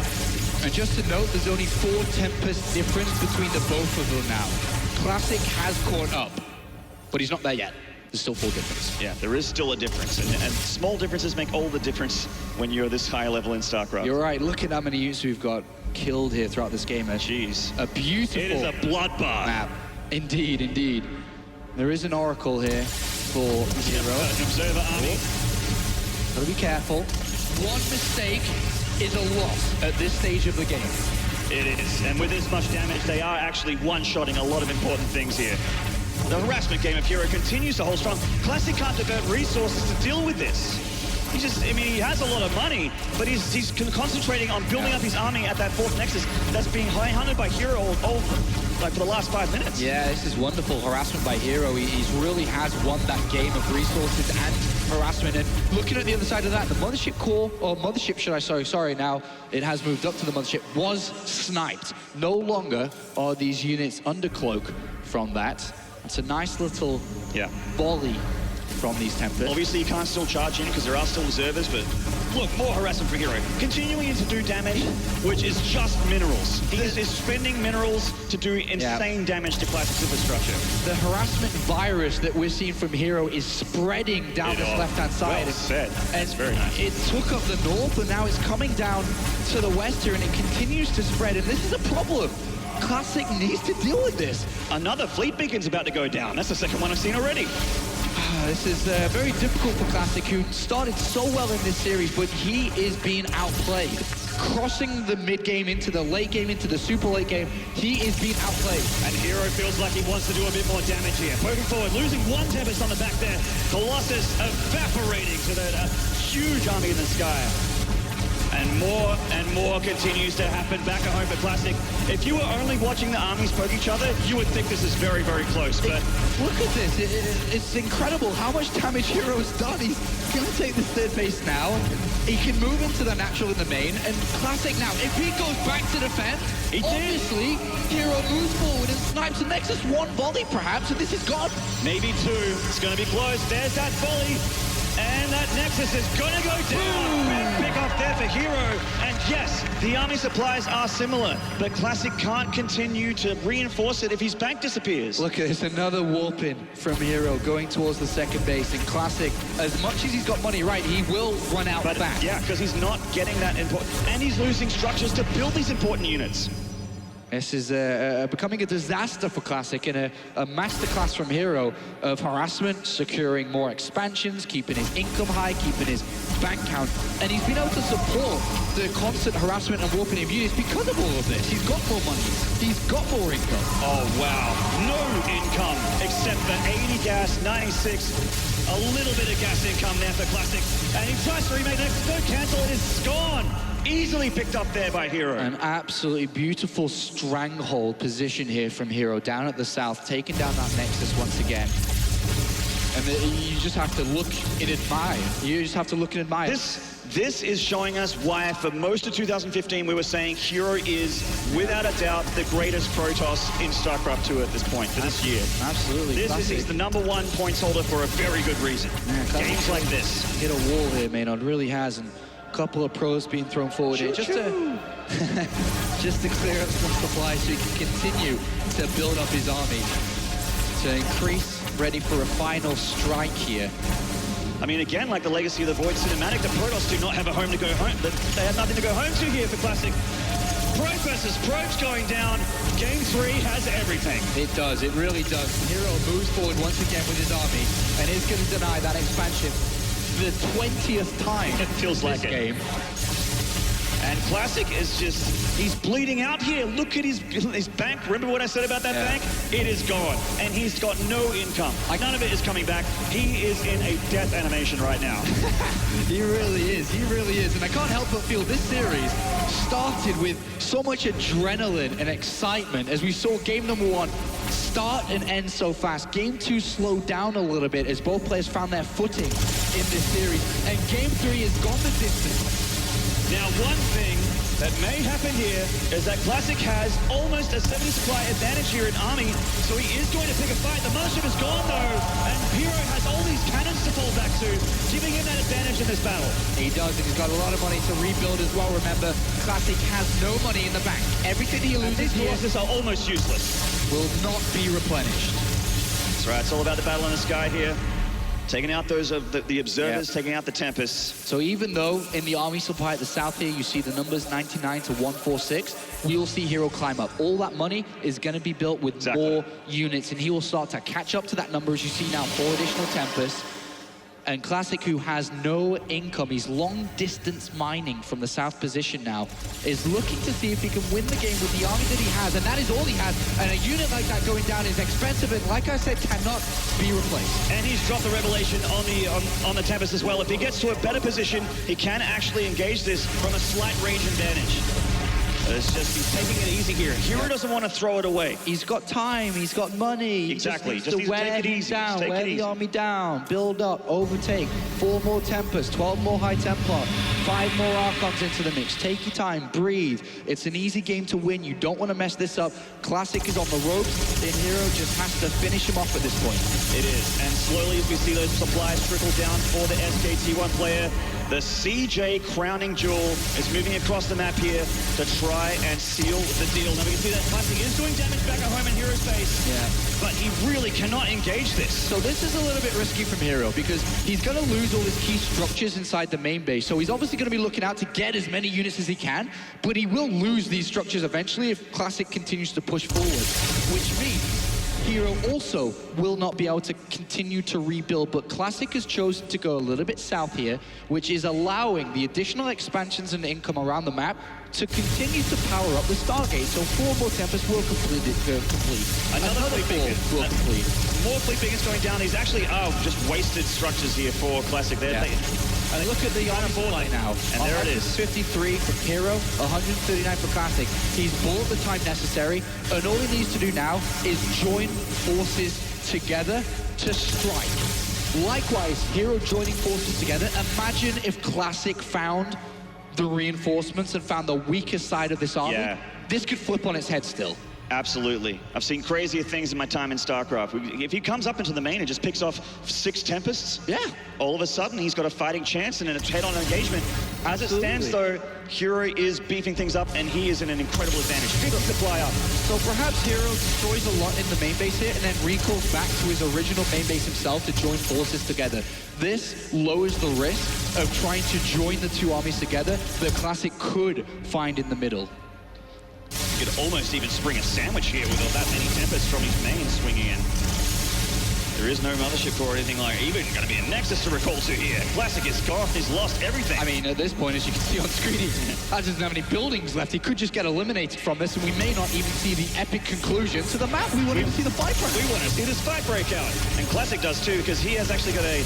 And just to note, there's only 4 Tempest difference between the both of them now. Classic has caught up, but he's not there yet. There's still 4 difference. Yeah, there is still a difference. And small differences make all the difference when you're this high level in StarCraft. You're right. Look at how many units we've got killed here throughout this game. Jeez. A beautiful It is a bloodbath. map. Indeed, indeed. There is an Oracle here for Hero. An observer army. Gotta be careful. One mistake is a loss at this stage of the game. It is. And with this much damage, they are actually one-shotting a lot of important things here. The harassment game of Hero continues to hold strong. Classic can't divert resources to deal with this. He has a lot of money, but he's concentrating on building up his army at that 4th Nexus that's being high-hunted by Hero like for the last 5 minutes. Yeah, this is wonderful. Harassment by Hero. He really has won that game of resources and harassment. And looking at the other side of that, the mothership core, or mothership, should I say, sorry, now it has moved up to the mothership, was sniped. No longer are these units under cloak from that. It's a nice little volley from these Tempests. Obviously, you can't still charge in because there are still observers, but look, more harassment for Hero. Continuing to do damage, which is just minerals. He is spending minerals to do insane damage to Classic's infrastructure. The harassment virus that we're seeing from Hero is spreading down this left-hand side. Well said. That's very nice. It took up the north, and now it's coming down to the west here, and it continues to spread, and this is a problem. Classic needs to deal with this. Another fleet beacon's about to go down. That's the second one I've seen already. This is very difficult for Classic, who started so well in this series, but he is being outplayed. Crossing the mid-game into the late game, into the super late game, he is being outplayed. And Hero feels like he wants to do a bit more damage here. Poking forward, losing one Tempest on the back there. Colossus evaporating to that huge army in the sky. And more continues to happen back at home for Classic. If you were only watching the armies poke each other, you would think this is very, very close. But look at this. It's incredible how much damage Hero has done. He's going to take this 3rd base now. He can move into the natural in the main. And Classic now, if he goes back to defend, obviously Hero moves forward and snipes the Nexus. 1 volley perhaps, and this is gone. Maybe 2. It's going to be close. There's that volley. And that Nexus is going to go down. Big pick off there for Hero. And yes, the army supplies are similar, but Classic can't continue to reinforce it if his bank disappears. Look at this, another warp-in from Hero going towards the 2nd base. And Classic, as much as he's got money, right, he will run out back. Yeah, because he's not getting that important. And he's losing structures to build these important units. This is becoming a disaster for Classic, and a masterclass from Hero of harassment, securing more expansions, keeping his income high, keeping his bank count, and he's been able to support the constant harassment and warping of units because of all of this. He's got more money, he's got more income. Oh wow, no income except for 80 gas, 96, a little bit of gas income there for Classic, and he tries to remake next, no cancel, it is gone. Easily picked up there by Hero. An absolutely beautiful stranglehold position here from Hero down at the south, taking down that Nexus once again. And you just have to look and admire. You just have to look and admire. This is showing us why for most of 2015 we were saying Hero is without a doubt the greatest Protoss in StarCraft 2 at this point for this year. Absolutely. This is he's the #1 points holder for a very good reason. Games like this. Hit a wall here, Maynard, really has, and a couple of pros being thrown forward here just to just to clear up some supply so he can continue to build up his army to increase, ready for a final strike here. I mean, again, like the Legacy of the Void cinematic, the Protoss do not have a home to go home. They have nothing to go home to here for Classic. Probe versus Probes going down. Game 3 has everything. It does, it really does. Hero moves forward once again with his army and is going to deny that expansion for the 20th time. It feels like it. Game. And Classic is just, he's bleeding out here. Look at his bank. Remember what I said about that bank? It is gone. And he's got no income. None of it is coming back. He is in a death animation right now. He really is, he really is. And I can't help but feel this series started with so much adrenaline and excitement as we saw game number 1 start and end so fast. Game 2 slowed down a little bit as both players found their footing in this series. And game 3 has gone the distance. Now, one thing that may happen here is that Classic has almost a 70 supply advantage here in Army, so he is going to pick a fight. The Mothership is gone, though, and Hero has all these cannons to fall back to, giving him that advantage in this battle. He does, and he's got a lot of money to rebuild as well. Remember, Classic has no money in the bank. Everything he loses These here losses are almost useless. will not be replenished. That's right, it's all about the battle in the sky here. Taking out those of the observers, taking out the Tempests. So even though in the army supply at the south here, you see the numbers 99 to 146, we will see Hero climb up. All that money is going to be built with more units, and he will start to catch up to that number, as you see now, 4 additional Tempests. And Classic, who has no income, he's long distance mining from the south position now, is looking to see if he can win the game with the army that he has, and that is all he has. And a unit like that going down is expensive and, like I said, cannot be replaced. And he's dropped the Revelation on the Tempest as well. If he gets to a better position, he can actually engage this from a slight range advantage. It's just, he's taking it easy here. Hero doesn't want to throw it away. He's got time, he's got money. Exactly. Just needs to wear him down, wear the army down, build up, overtake. 4 more Tempests, 12 more High Templar, 5 more Archons into the mix. Take your time, breathe. It's an easy game to win. You don't want to mess this up. Classic is on the ropes, and Hero just has to finish him off at this point. It is. And slowly as we see those supplies trickle down for the SKT1 player, the CJ crowning jewel is moving across the map here to try and seal the deal. Now we can see that Classic is doing damage back at home in Hero's base. Yeah. But he really cannot engage this. So this is a little bit risky from Hero because he's going to lose all his key structures inside the main base. So he's obviously going to be looking out to get as many units as he can, but he will lose these structures eventually if Classic continues to push forward, which means Hero also will not be able to continue to rebuild, but Classic has chosen to go a little bit south here, which is allowing the additional expansions and income around the map to continue to power up the Stargate. So 4 more Tempests will complete. Another fleet beacon will complete. More fleet beacons going down. He's actually, just wasted structures here for Classic. Yeah. And look at the army supply now. And there it is. 53 for Hero, 139 for Classic. He's bought the time necessary, and all he needs to do now is join forces together to strike. Likewise, Hero joining forces together. Imagine if Classic found the reinforcements and found the weakest side of this army. Yeah. This could flip on its head still. Absolutely. I've seen crazier things in my time in StarCraft. If he comes up into the main and just picks off 6 Tempests, all of a sudden he's got a fighting chance and a head-on engagement. As it stands, though, Hero is beefing things up and he is in an incredible advantage. 50 supply up. So perhaps Hero destroys a lot in the main base here and then recalls back to his original main base himself to join forces together. This lowers the risk of trying to join the 2 armies together that Classic could find in the middle. You could almost even spring a sandwich here with all that many Tempests from his main swinging in. There is no Mothership or anything like even going to be a Nexus to recall to here. Classic is gone. He's lost everything. I mean, at this point, as you can see on screen, he doesn't have any buildings left. He could just get eliminated from this, and we may not even see the epic conclusion to the map. We want to see the fight break. We want to see this fight break out. And Classic does too, because he has actually got a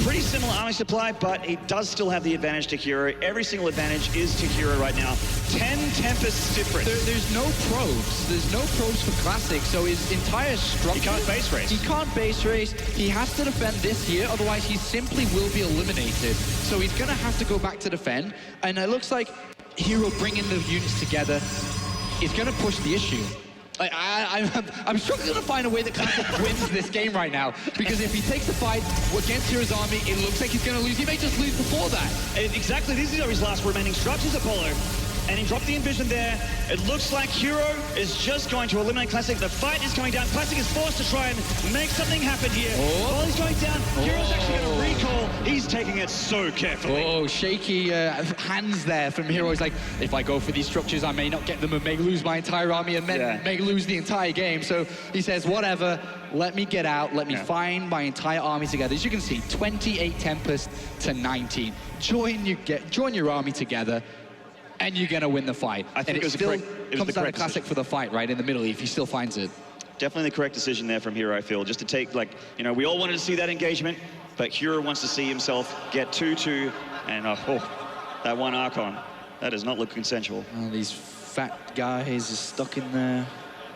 pretty similar army supply, but he does still have the advantage to Hero. Every single advantage is to Hero right now. 10 Tempests difference. There's no probes. There's no probes for Classic, so his entire structure... He can't base race. He can't base race. He has to defend this here, otherwise he simply will be eliminated. So he's going to have to go back to defend, and it looks like Hero bringing the units together is going to push the issue. I'm struggling to find a way that Classic wins this game right now, because if he takes the fight against Hero's army, it looks like he's going to lose. He may just lose before that. Exactly, these are his last remaining structures, Apollo. And he dropped the Envision there. It looks like Hero is just going to eliminate Classic. The fight is going down. Classic is forced to try and make something happen here. While he's going down, Hero's actually going to recall. He's taking it so carefully. Oh, shaky hands there from Hero. He's like, if I go for these structures, I may not get them and may lose my entire army and then may lose the entire game. So he says, whatever, let me get out. Let me find my entire army together. As you can see, 28 Tempest to 19. Join your army together, and you're going to win the fight. I think and it was still the correct, comes down to Classic decision for the fight, right, in the middle, if he still finds it. Definitely the correct decision there from Hero, I feel. Just to take, like, you know, we all wanted to see that engagement, but Hero wants to see himself get 2-2, and that one Archon. That does not look consensual. These fat guys are stuck in there.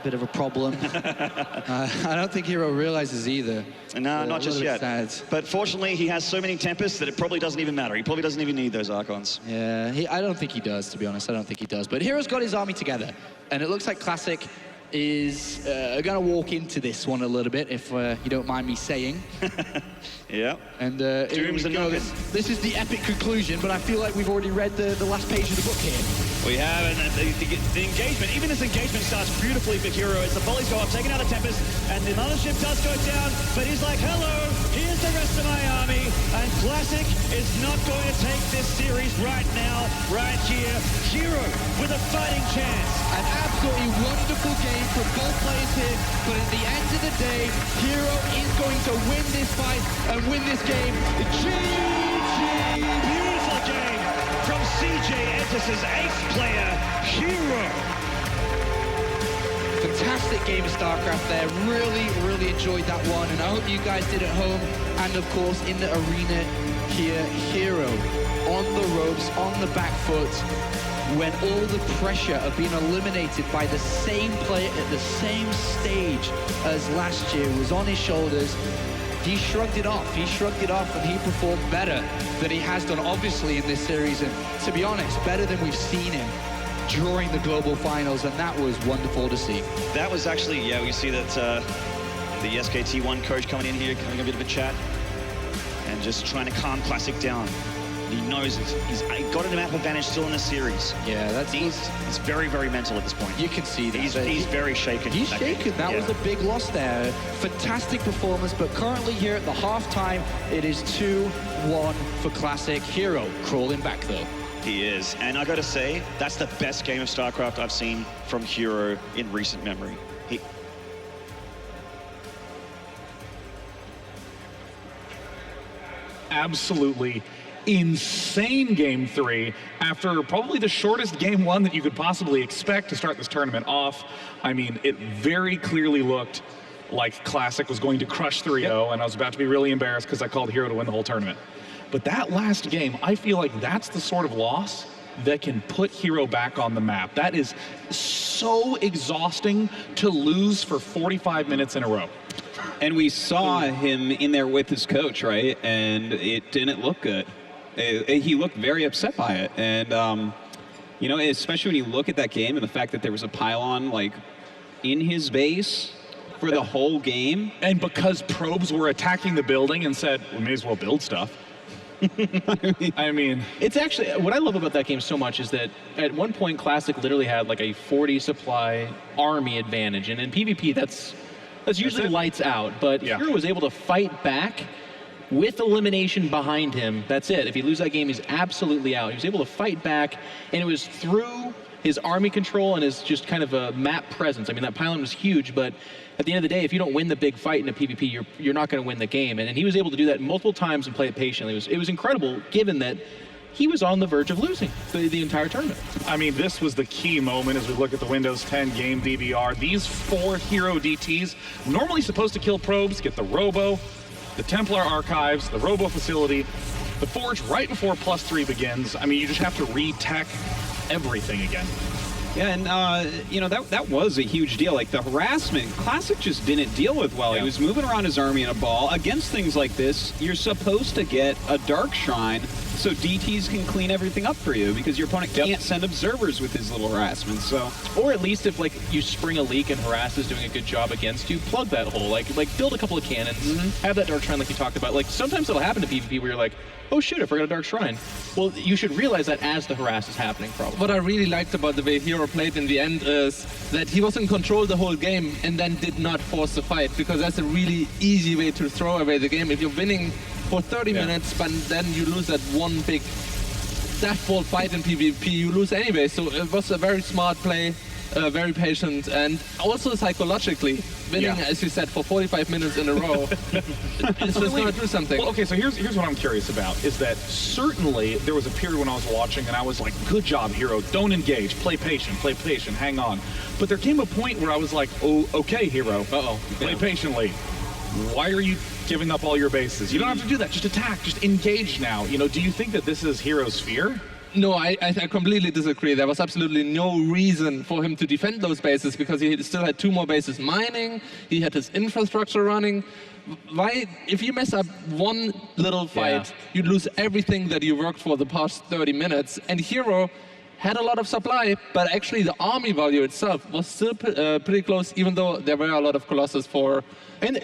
Bit of a problem. I don't think Hero realizes either. No, not just yet. Sad. But fortunately, he has so many Tempests that it probably doesn't even matter. He probably doesn't even need those Archons. Yeah, I don't think he does, to be honest. I don't think he does. But Hero's got his army together, and it looks like Classic is going to walk into this one a little bit, if you don't mind me saying. Yeah. And this is the epic conclusion, but I feel like we've already read the last page of the book here. We have, and the engagement, even this engagement starts beautifully for Hero as the volleys go up, taking out a Tempest, and the mothership does go down, but he's like, hello, here's the rest of my army, and Classic is not going to take this series right now, right here. Hero with a fighting chance. An absolutely wonderful game from both players here, but at the end of the day, Hero is going to win this fight and win this game. GG! Beautiful game from CJ Entis' ace player, Hero. Fantastic game of StarCraft there. Really, really enjoyed that one, and I hope you guys did at home. And of course, in the arena here, Hero on the ropes, on the back foot, when all the pressure of being eliminated by the same player at the same stage as last year was on his shoulders. He shrugged it off. He shrugged it off, and he performed better than he has done, obviously, in this series. And to be honest, better than we've seen him during the global finals, and that was wonderful to see. That was actually, we see that the SKT1 coach coming in here, having a bit of a chat, and just trying to calm Classic down. He knows he's got an map advantage still in this series. Yeah, he's very, very mental at this point. You can see that. He's very shaken. He's shaken. That was a big loss there. Fantastic performance, but currently here at the halftime, it is 2-1 for Classic. Hero crawling back, though. He is, and I got to say, that's the best game of StarCraft I've seen from Hero in recent memory. Absolutely insane game 3 after probably the shortest game 1 that you could possibly expect to start this tournament off. I mean, it very clearly looked like Classic was going to crush 3-0, and I was about to be really embarrassed because I called Hero to win the whole tournament. But that last game, I feel like that's the sort of loss that can put Hero back on the map. That is so exhausting to lose for 45 minutes in a row. And we saw him in there with his coach, right? And it didn't look good. He looked very upset by it. And, you know, especially when you look at that game and the fact that there was a pylon, like, in his base for the whole game. And because probes were attacking the building and said, we may as well build stuff. I mean, it's actually, what I love about that game so much is that at one point Classic literally had like a 40 supply army advantage, and in PvP that's usually lights out, but Hero was able to fight back with elimination behind him. That's it. If he loses that game, he's absolutely out. He was able to fight back, and it was through his army control and his just kind of a map presence. I mean, that pylon was huge, but at the end of the day, if you don't win the big fight in a PvP, you're not going to win the game. And he was able to do that multiple times and play it patiently. It was incredible, given that he was on the verge of losing the entire tournament. I mean, this was the key moment as we look at the Windows 10 game DVR. These 4 Hero DTs, normally supposed to kill probes, get the robo, the Templar Archives, the Robo Facility, the Forge right before +3 begins. I mean, you just have to re-tech everything again. Yeah, and you know, that was a huge deal. Like the harassment, Classic just didn't deal with well. He was moving around his army in a ball. Against things like this, you're supposed to get a Dark Shrine so DTs can clean everything up for you, because your opponent can't send observers with his little harassment. So, or at least if like you spring a leak and Harass is doing a good job against you, plug that hole. Like build a couple of cannons, have that Dark Shrine like you talked about. Like sometimes it'll happen to PvP where you're like, oh shoot, I forgot a Dark Shrine. Well, you should realize that as the harass is happening, probably. What I really liked about the way Hero played in the end is that he was in control the whole game and then did not force the fight, because that's a really easy way to throw away the game. If you're winning for 30 minutes, but then you lose that one big deathball fight in PvP, you lose anyway. So it was a very smart play, very patient, and also psychologically winning, as you said, for 45 minutes in a row. It's just going to do something. Well, okay, so here's what I'm curious about, is that certainly there was a period when I was watching and I was like, good job, Hero, don't engage, play patient, hang on. But there came a point where I was like, oh, okay, Hero, play patiently. Why are you giving up all your bases? You don't have to do that, just attack, just engage now. You know, do you think that this is Hero's fear? No, I completely disagree. There was absolutely no reason for him to defend those bases, because he still had 2 more bases mining, he had his infrastructure running. Why, if you mess up one little fight, you lose everything that you worked for the past 30 minutes. And Hero had a lot of supply, but actually the army value itself was still pretty close, even though there were a lot of Colossus for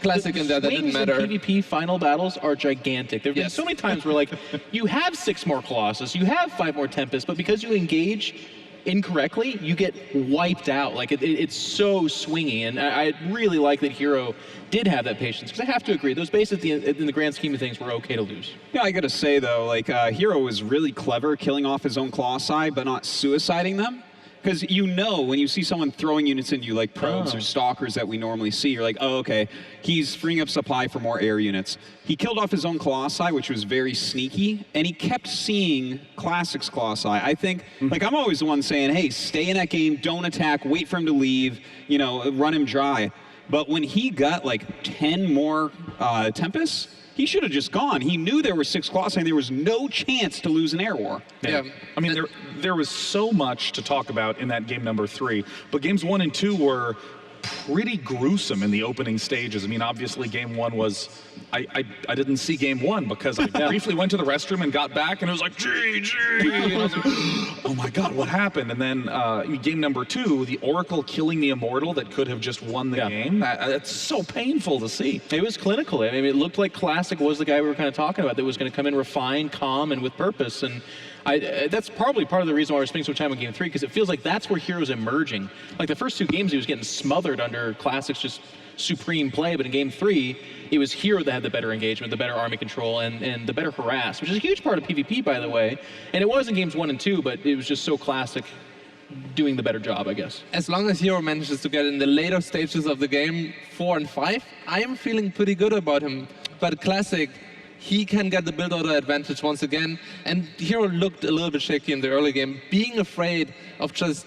Classic in there that didn't matter. The PvP final battles are gigantic. There have been so many times where, like, you have 6 more Colossus, you have 5 more Tempest, but because you engage incorrectly, you get wiped out. Like, it's so swingy, and I really like that Hero did have that patience, because I have to agree, those bases in the grand scheme of things were okay to lose. Yeah, I gotta say though, like Hero was really clever killing off his own Colossi, but not suiciding them. Because you know when you see someone throwing units into you, like probes or stalkers that we normally see, you're like, oh, okay, he's freeing up supply for more air units. He killed off his own Colossi, which was very sneaky, and he kept seeing Classic's Colossi. I think, like, I'm always the one saying, hey, stay in that game, don't attack, wait for him to leave, you know, run him dry. But when he got like 10 more Tempests, he should have just gone. He knew there were 6 Colossi and there was no chance to lose an air war. Yeah. I mean, there was so much to talk about in that game number 3, but games 1 and 2 were pretty gruesome in the opening stages. I mean, obviously game 1 was, I didn't see game 1 because I briefly went to the restroom and got back and it was like, GG! And I was like, oh my God, what happened? And then game number 2, the Oracle killing the Immortal that could have just won the game. That's so painful to see. It was clinical. I mean, it looked like Classic was the guy we were kind of talking about that was going to come in refined, calm, and with purpose. And that's probably part of the reason why we're spending so much time on game 3, because it feels like that's where Hero's emerging. Like the first 2 games, he was getting smothered under Classic's just supreme play, but in game 3, it was Hero that had the better engagement, the better army control, and the better harass, which is a huge part of PvP, by the way. And it was in games 1 and 2, but it was just so Classic doing the better job, I guess. As long as Hero manages to get in the later stages of the game, 4 and 5, I am feeling pretty good about him. But Classic, he can get the build order advantage once again, and Hero looked a little bit shaky in the early game, being afraid of just,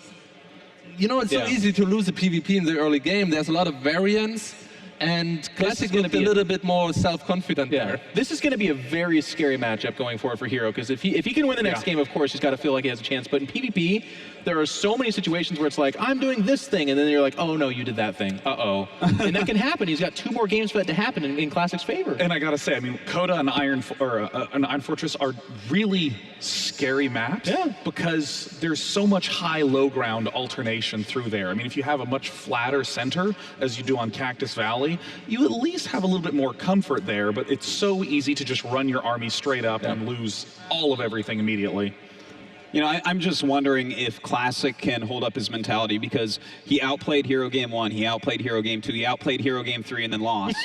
you know, it's so easy to lose a PvP in the early game. There's a lot of variance, and Classic looked a little bit more self-confident there. This is going to be a very scary matchup going forward for Hero, because if he can win the next game, of course, he's got to feel like he has a chance. But in PvP, there are so many situations where it's like, I'm doing this thing, and then you're like, oh no, you did that thing. Uh-oh. And that can happen. He's got 2 more games for that to happen in Classic's favor. And I gotta say, I mean, Coda and Iron Fortress are really scary maps because there's so much high-low ground alternation through there. I mean, if you have a much flatter center, as you do on Cactus Valley, you at least have a little bit more comfort there, but it's so easy to just run your army straight up and lose all of everything immediately. You know, I'm just wondering if Classic can hold up his mentality, because he outplayed Hero game 1, he outplayed Hero game 2, he outplayed Hero game 3 and then lost.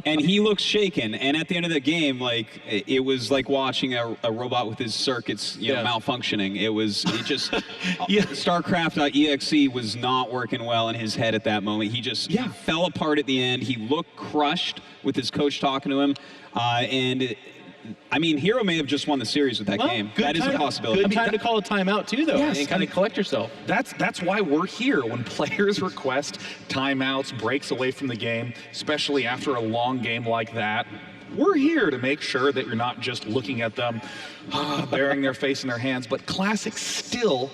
And he looks shaken, and at the end of the game, like, it was like watching a robot with his circuits, you know, malfunctioning. It just, StarCraft.exe was not working well in his head at that moment. He just fell apart at the end. He looked crushed with his coach talking to him, and I mean, Hero may have just won the series with that game. That is a possibility. Good time to call a timeout too, though, and kind of collect yourself. That's why we're here. When players request timeouts, breaks away from the game, especially after a long game like that, we're here to make sure that you're not just looking at them, burying their face in their hands. But Classic still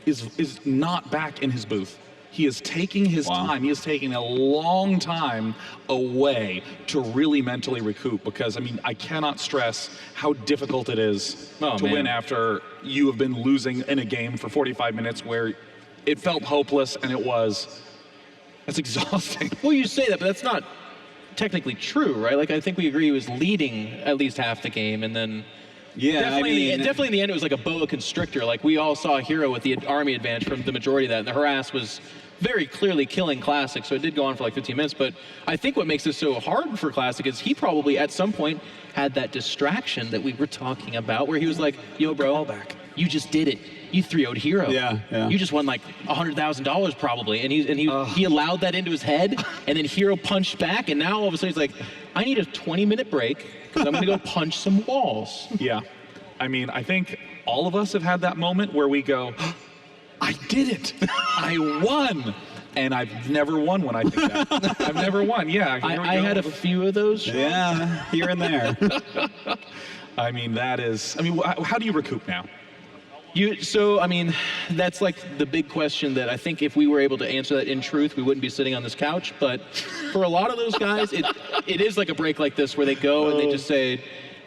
is not back in his booth. He is taking his time. He is taking a long time away to really mentally recoup, because, I mean, I cannot stress how difficult it is to win after you have been losing in a game for 45 minutes where it felt hopeless, and it was. That's exhausting. Well, you say that, but that's not technically true, right? Like, I think we agree he was leading at least half the game, and then definitely in the end it was like a boa constrictor. Like, we all saw Hero with the army advantage from the majority of that, and the harass was very clearly killing Classic, so it did go on for like 15 minutes. But I think what makes this so hard for Classic is he probably at some point had that distraction that we were talking about, where he was like, yo, bro, you just did it. You 3-0'd Hero. Yeah. You just won like $100,000 probably. And he allowed that into his head, and then Hero punched back, and now all of a sudden he's like, I need a 20-minute break because I'm going to go punch some walls. Yeah. I mean, I think all of us have had that moment where we go, I did it. I won. And I've never won when I think that. I've never won. Yeah. I had a few of those. Yeah, here and there. I mean, how do you recoup now? So, I mean, that's like the big question that I think if we were able to answer that in truth, we wouldn't be sitting on this couch. But for a lot of those guys, it is like a break like this where they go and they just say,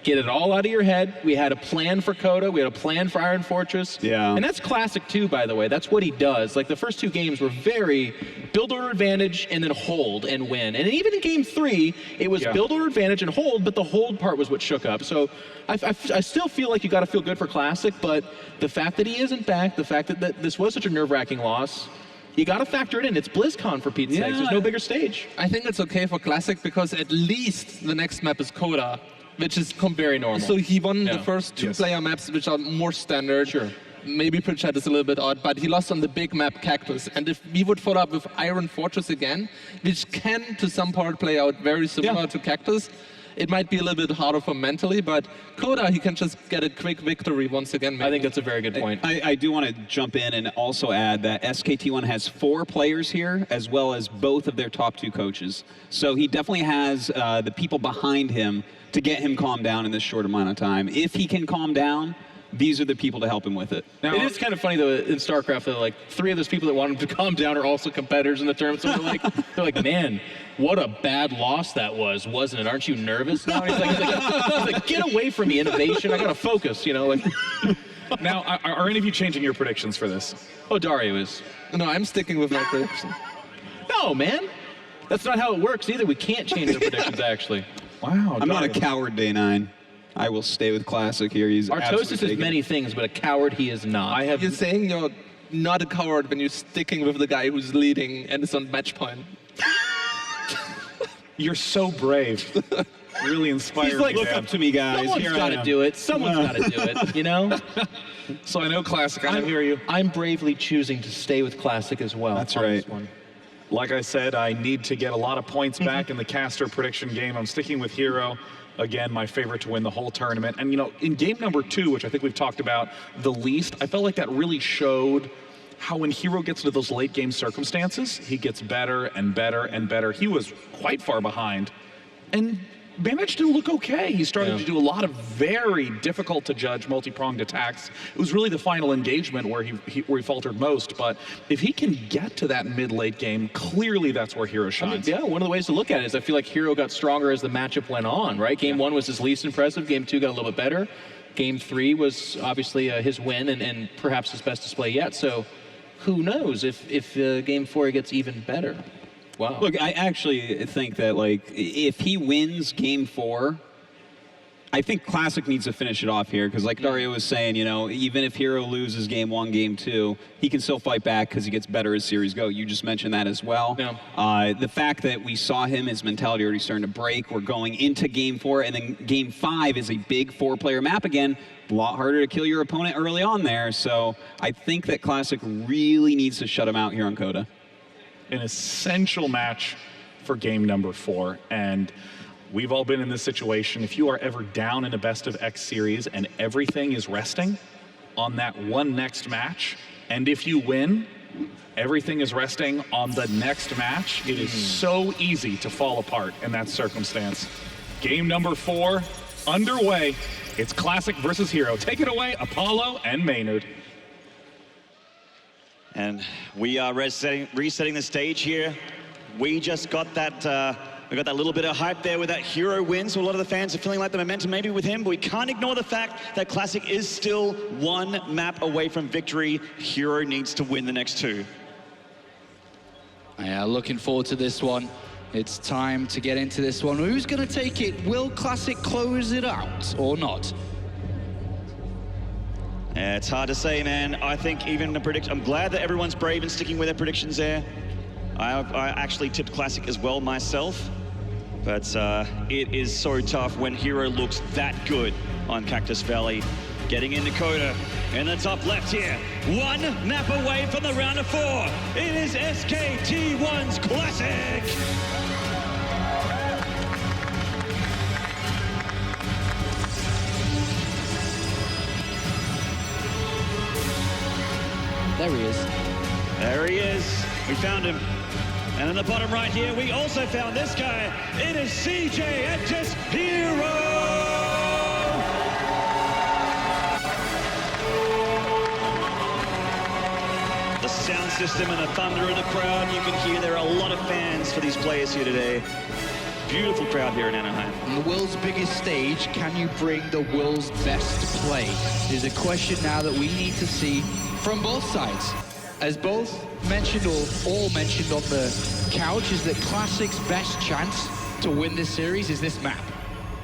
get it all out of your head. We had a plan for Coda. We had a plan for Iron Fortress. Yeah. And that's Classic too, by the way. That's what he does. Like, the first two games were very build order advantage and then hold and win. And even in game 3, it was build order advantage and hold, but the hold part was what shook up. So I still feel like you got to feel good for Classic, but the fact that he isn't back, the fact that this was such a nerve-wracking loss, you got to factor it in. It's BlizzCon, for Pete's sake. There's no bigger stage. I think it's okay for Classic because at least the next map is Coda, which is very normal. So he won the first two-player maps, which are more standard. Sure. Maybe Pritchard is a little bit odd, but he lost on the big map Cactus. And if we would follow up with Iron Fortress again, which can to some part play out very similar to Cactus, it might be a little bit harder for mentally, but Coda, he can just get a quick victory once again. Maybe. I think that's a very good point. I do want to jump in and also add that SKT1 has 4 players here, as well as both of their top 2 coaches. So he definitely has the people behind him to get him calmed down in this short amount of time. If he can calm down, these are the people to help him with it. Now, it is kind of funny, though, in StarCraft, that like 3 of those people that want him to calm down are also competitors in the tournament. So they're like, man, what a bad loss that was, wasn't it? Aren't you nervous now? And he's like, get away from me, innovation. I got to focus, you know. Like. Now, are any of you changing your predictions for this? Oh, Dario is. No, I'm sticking with my prediction. No, man. That's not how it works either. We can't change our predictions, actually. Wow. I'm not a coward, Day 9. I will stay with Classic here. He's Artosis is many things, but a coward he is not. You're saying you're not a coward when you're sticking with the guy who's leading and is on match point. You're so brave. Really inspired. He's like, look up to me, guys. Someone's got to do it. Someone's got to do it, you know? So I know Classic. I hear you. I'm bravely choosing to stay with Classic as well. That's right. This one. Like I said, I need to get a lot of points back in the caster prediction game. I'm sticking with Hero. Again, my favorite to win the whole tournament. And, you know, in game number 2, which I think we've talked about the least, I felt like that really showed how when Hero gets into those late game circumstances, he gets better and better and better. He was quite far behind and managed to look okay. He started to do a lot of very difficult to judge multi-pronged attacks. It was really the final engagement where he faltered most. But if he can get to that mid-late game, clearly that's where Hero shines. I mean, one of the ways to look at it is I feel like Hero got stronger as the matchup went on, right? Game 1 was his least impressive. Game 2 got a little bit better. Game 3 was obviously his win and perhaps his best display yet. So who knows if Game 4 gets even better. Wow. Look, I actually think that, like, if he wins Game 4, I think Classic needs to finish it off here because, like Dario was saying, you know, even if Hero loses Game 1, Game 2, he can still fight back because he gets better as series go. You just mentioned that as well. Yeah. The fact that we saw him, his mentality already starting to break. We're going into Game 4, and then Game 5 is a big 4-player map again. A lot harder to kill your opponent early on there. So I think that Classic really needs to shut him out here on Coda. An essential match for game number 4. And we've all been in this situation. If you are ever down in a best of X series and everything is resting on that one next match, and if you win, everything is resting on the next match, it is so easy to fall apart in that circumstance. Game number 4 underway. It's Classic versus Hero. Take it away, Apollo and Maynard. And we are resetting the stage here. We just got that we got that little bit of hype there with that Hero win, so a lot of the fans are feeling like the momentum maybe with him, but we can't ignore the fact that Classic is still one map away from victory. Hero needs to win the next 2. Yeah, looking forward to this one. It's time to get into this one. Who's going to take it? Will Classic close it out or not? Yeah, it's hard to say, man. I think even the prediction, I'm glad that everyone's brave and sticking with their predictions there. I actually tipped Classic as well myself, but it is so tough when Hero looks that good on Cactus Valley. Getting in Dakota in the top left here. One map away from the round of 4. It is SKT1's Classic. There he is. There he is. We found him. And in the bottom right here, we also found this guy. It is CJ and just Hero! The sound system and the thunder in the crowd, you can hear there are a lot of fans for these players here today. Beautiful crowd here in Anaheim. On the world's biggest stage, can you bring the world's best play? Is a question now that we need to see from both sides. As both mentioned, or all mentioned on the couch, is that Classic's best chance to win this series is this map.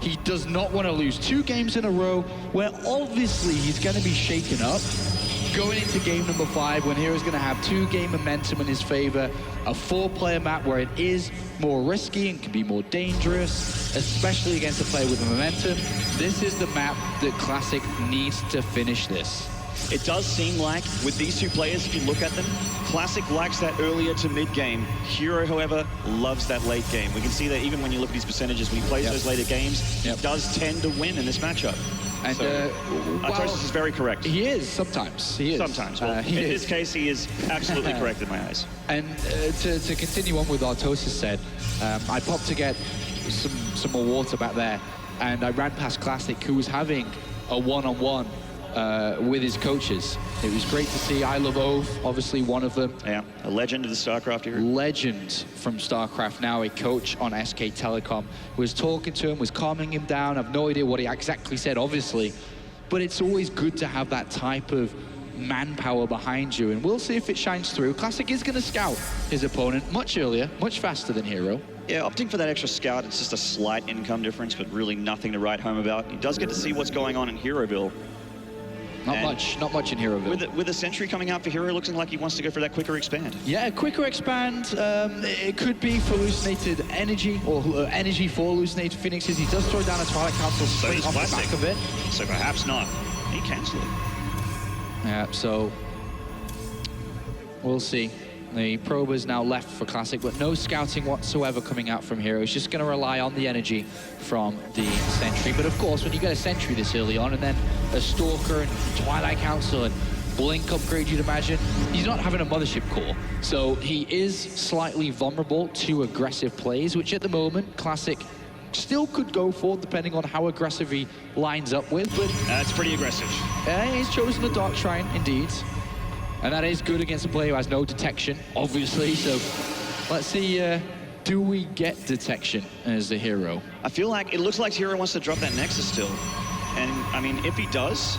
He does not want to lose 2 games in a row where obviously he's going to be shaken up. Going into game number 5 when Hero's going to have 2-game momentum in his favor, a 4-player map where it is more risky and can be more dangerous, especially against a player with momentum. This is the map that Classic needs to finish this. It does seem like with these 2 players, if you look at them, Classic likes that earlier to mid game. Hero, however, loves that late game. We can see that even when you look at his percentages, when he plays those later games, he does tend to win in this matchup. And so, Artosis is very correct. He is, sometimes. He is. Sometimes. Well, in this case, he is absolutely correct in my eyes. And to continue on with what Artosis said, I popped to get some more water back there, and I ran past Classic, who was having a one-on-one with his coaches. It was great to see. I Love Ove, obviously one of them. Yeah, a legend of the StarCraft era. Legend from StarCraft, now a coach on SK Telecom. Was talking to him, was calming him down. I've no idea what he exactly said, obviously. But it's always good to have that type of manpower behind you, and we'll see if it shines through. Classic is going to scout his opponent much earlier, much faster than Hero. Yeah, opting for that extra scout, it's just a slight income difference, but really nothing to write home about. He does get to see what's going on in Heroville. Not much in Heroville. With a Sentry coming out for Hero, looking like he wants to go for that quicker expand. Yeah, quicker expand. It could be for hallucinated energy, or energy for hallucinated phoenixes. He does throw down a Twilight Council straight off the back of it. So perhaps not. He cancelled it. Yeah, so we'll see. The probe is now left for Classic, but no scouting whatsoever coming out from Hero. He's just going to rely on the energy from the Sentry. But of course, when you get a Sentry this early on, and then a Stalker and Twilight Council and Blink upgrade, you'd imagine, he's not having a Mothership core. So he is slightly vulnerable to aggressive plays, which at the moment, Classic still could go for, depending on how aggressive he lines up with. But that's pretty aggressive. He's chosen a Dark Shrine, indeed. And that is good against a player who has no detection, obviously. So let's see, do we get detection as a Hero? I feel like it looks like Hero wants to drop that Nexus still. And I mean, if he does,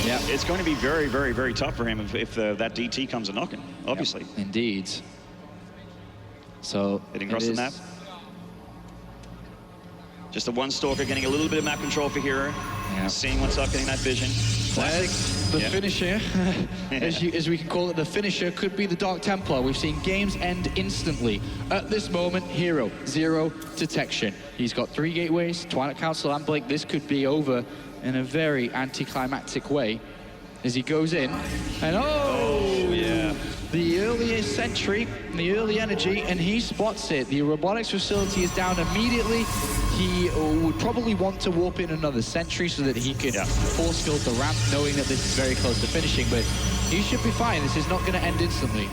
it's going to be very, very, very tough for him if that DT comes a knocking, obviously. Yep, indeed. So hitting across the map. Just the one Stalker getting a little bit of map control for Hero. Seeing what's up, getting that vision. Classic. The finisher, as we can call it, the finisher could be the Dark Templar. We've seen games end instantly. At this moment, Hero, 0 detection. He's got 3 gateways, Twilight Council and Blink. This could be over in a very anticlimactic way as he goes in. And the earlier this sentry, the early energy, and he spots it. The robotics facility is down immediately. He would probably want to warp in another sentry so that he could force field the ramp, knowing that this is very close to finishing, but he should be fine. This is not going to end instantly.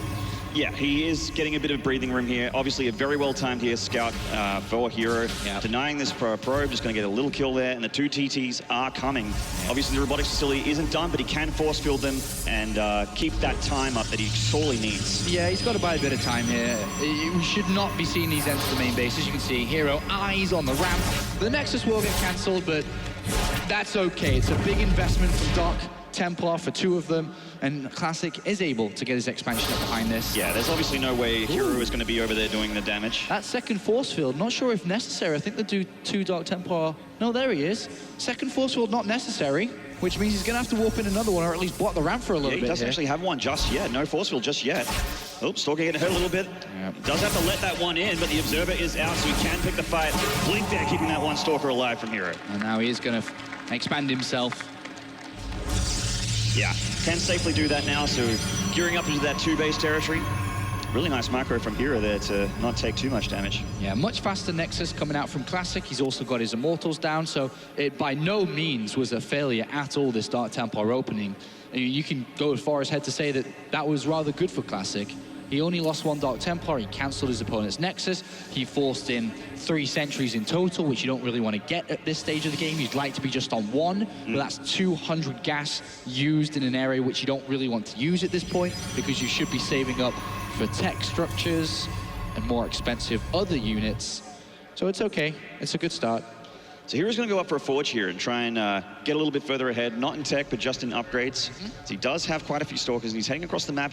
Yeah, he is getting a bit of breathing room here. Obviously, a very well-timed here scout for Hero. Denying this probe, just going to get a little kill there, and the 2 TTs are coming. Obviously, the robotics facility isn't done, but he can force field them and keep that time up that he sorely needs. Yeah, he's got to buy a bit of time here. We should not be seeing these enter the main base. As you can see, Hero eyes on the ramp. The Nexus will get cancelled, but that's okay. It's a big investment from Doc Templar for 2 of them, and Classic is able to get his expansion up behind this. Yeah, there's obviously no way Hero is going to be over there doing the damage. That second force field, not sure if necessary. I think they do 2 Dark Templar. No, there he is. Second force field not necessary, which means he's going to have to warp in another one, or at least block the ramp for a little bit. He doesn't actually have one just yet. No force field just yet. Oh, Stalker getting hurt a little bit. He does have to let that one in, but the Observer is out, so he can pick the fight. Blink there, keeping that one Stalker alive from Hero. And now he is going to expand himself. Yeah, can safely do that now, so gearing up into that 2 base territory. Really nice macro from Hero there to not take too much damage. Yeah, much faster Nexus coming out from Classic. He's also got his Immortals down, so it by no means was a failure at all, this Dark Templar opening. You can go as far as head to say that that was rather good for Classic. He only lost 1 Dark Templar, he cancelled his opponent's Nexus, he forced in 3 sentries in total, which you don't really want to get at this stage of the game. You'd like to be just on 1, but that's 200 gas used in an area which you don't really want to use at this point, because you should be saving up for tech structures and more expensive other units. So it's okay, it's a good start. So Hero's going to go up for a Forge here and try and get a little bit further ahead, not in tech, but just in upgrades. So he does have quite a few Stalkers, and he's heading across the map.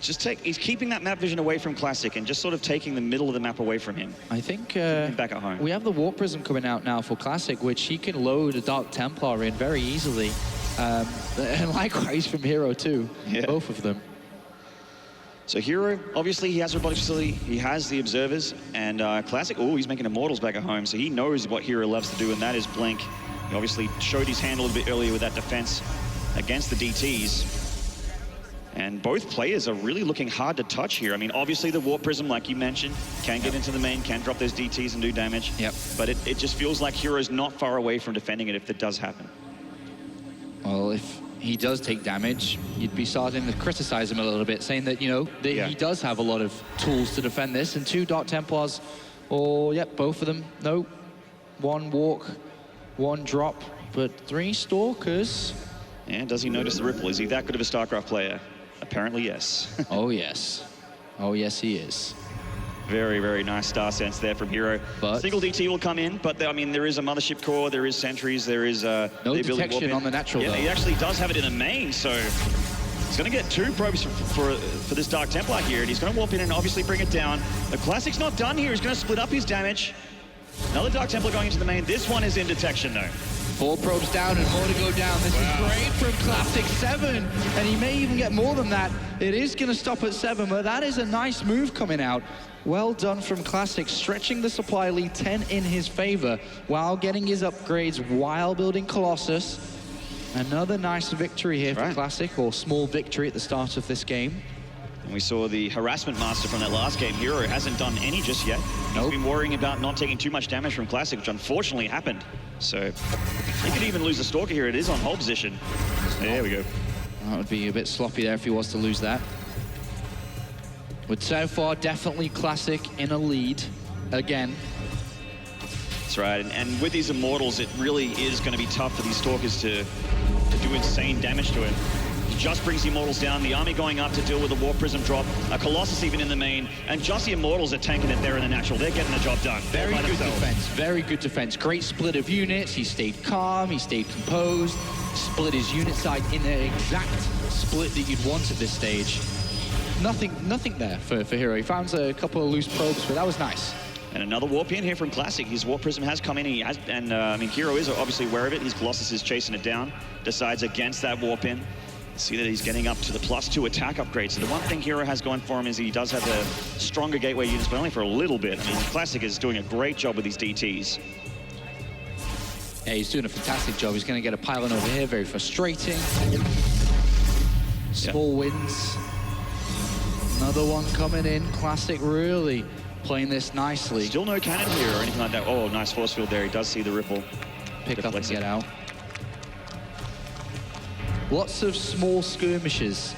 He's keeping that map vision away from Classic and just sort of taking the middle of the map away from him. I think back at home. We have the Warp Prism coming out now for Classic, which he can load a Dark Templar in very easily. And likewise from Hero too, both of them. So Hero, obviously he has a robotics facility, he has the Observers, and Classic, he's making Immortals back at home, so he knows what Hero loves to do, and that is blink. He obviously showed his hand a little bit earlier with that defense against the DTs. And both players are really looking hard to touch here. I mean, obviously the Warp Prism, like you mentioned, can get into the main, can drop those DTs and do damage. But it just feels like Hero's not far away from defending it if that does happen. Well, if he does take damage, you'd be starting to criticize him a little bit, saying that, you know, that he does have a lot of tools to defend this, and 2 Dark Templars, both of them, no. 1 walk, 1 drop, but 3 Stalkers. And does he notice the ripple? Is he that good of a StarCraft player? Apparently, yes. Oh, yes. Oh, yes, he is. Very, very nice star sense there from Hero. But single DT will come in, but I mean, there is a mothership core, there is sentries, there is no detection on the natural. Yeah, he actually does have it in the main, so he's going to get 2 probes for this Dark Templar here, and he's going to warp in and obviously bring it down. The Classic's not done here. He's going to split up his damage. Another Dark Templar going into the main. This one is in detection, though. 4 probes down and more to go down. This is great from Classic. 7, and he may even get more than that. It is going to stop at 7, but that is a nice move coming out. Well done from Classic, stretching the supply lead 10 in his favor while getting his upgrades while building Colossus. Another nice victory here for Classic, or small victory at the start of this game. And we saw the harassment master from that last game. Hero hasn't done any just yet. He's been worrying about not taking too much damage from Classic, which unfortunately happened. So he could even lose the Stalker here. It is on hold position. There we go. That would be a bit sloppy there if he was to lose that. But so far, definitely Classic in a lead again. That's right, and with these Immortals, it really is going to be tough for these Stalkers to do insane damage to him. He just brings the Immortals down, the army going up to deal with the Warp Prism drop, a Colossus even in the main, and just the Immortals are tanking it there in the natural. They're getting the job done. Very good defense, very good defense. Great split of units. He stayed calm, he stayed composed, split his unit side in the exact split that you'd want at this stage. Nothing there for Hero. He found a couple of loose probes, but that was nice. And another warp in here from Classic. His Warp Prism has come in, I mean, Hero is obviously aware of it. His Colossus is chasing it down, decides against that warp in. See that he's getting up to the +2 attack upgrade. So the one thing Hero has going for him is he does have the stronger gateway units, but only for a little bit. I mean, Classic is doing a great job with these DTs. Yeah, he's doing a fantastic job. He's going to get a pylon over here, very frustrating. Small wins. Another one coming in. Classic really playing this nicely. Still no cannon here or anything like that. Oh, nice force field there. He does see the ripple. Pick up and get out. Lots of small skirmishes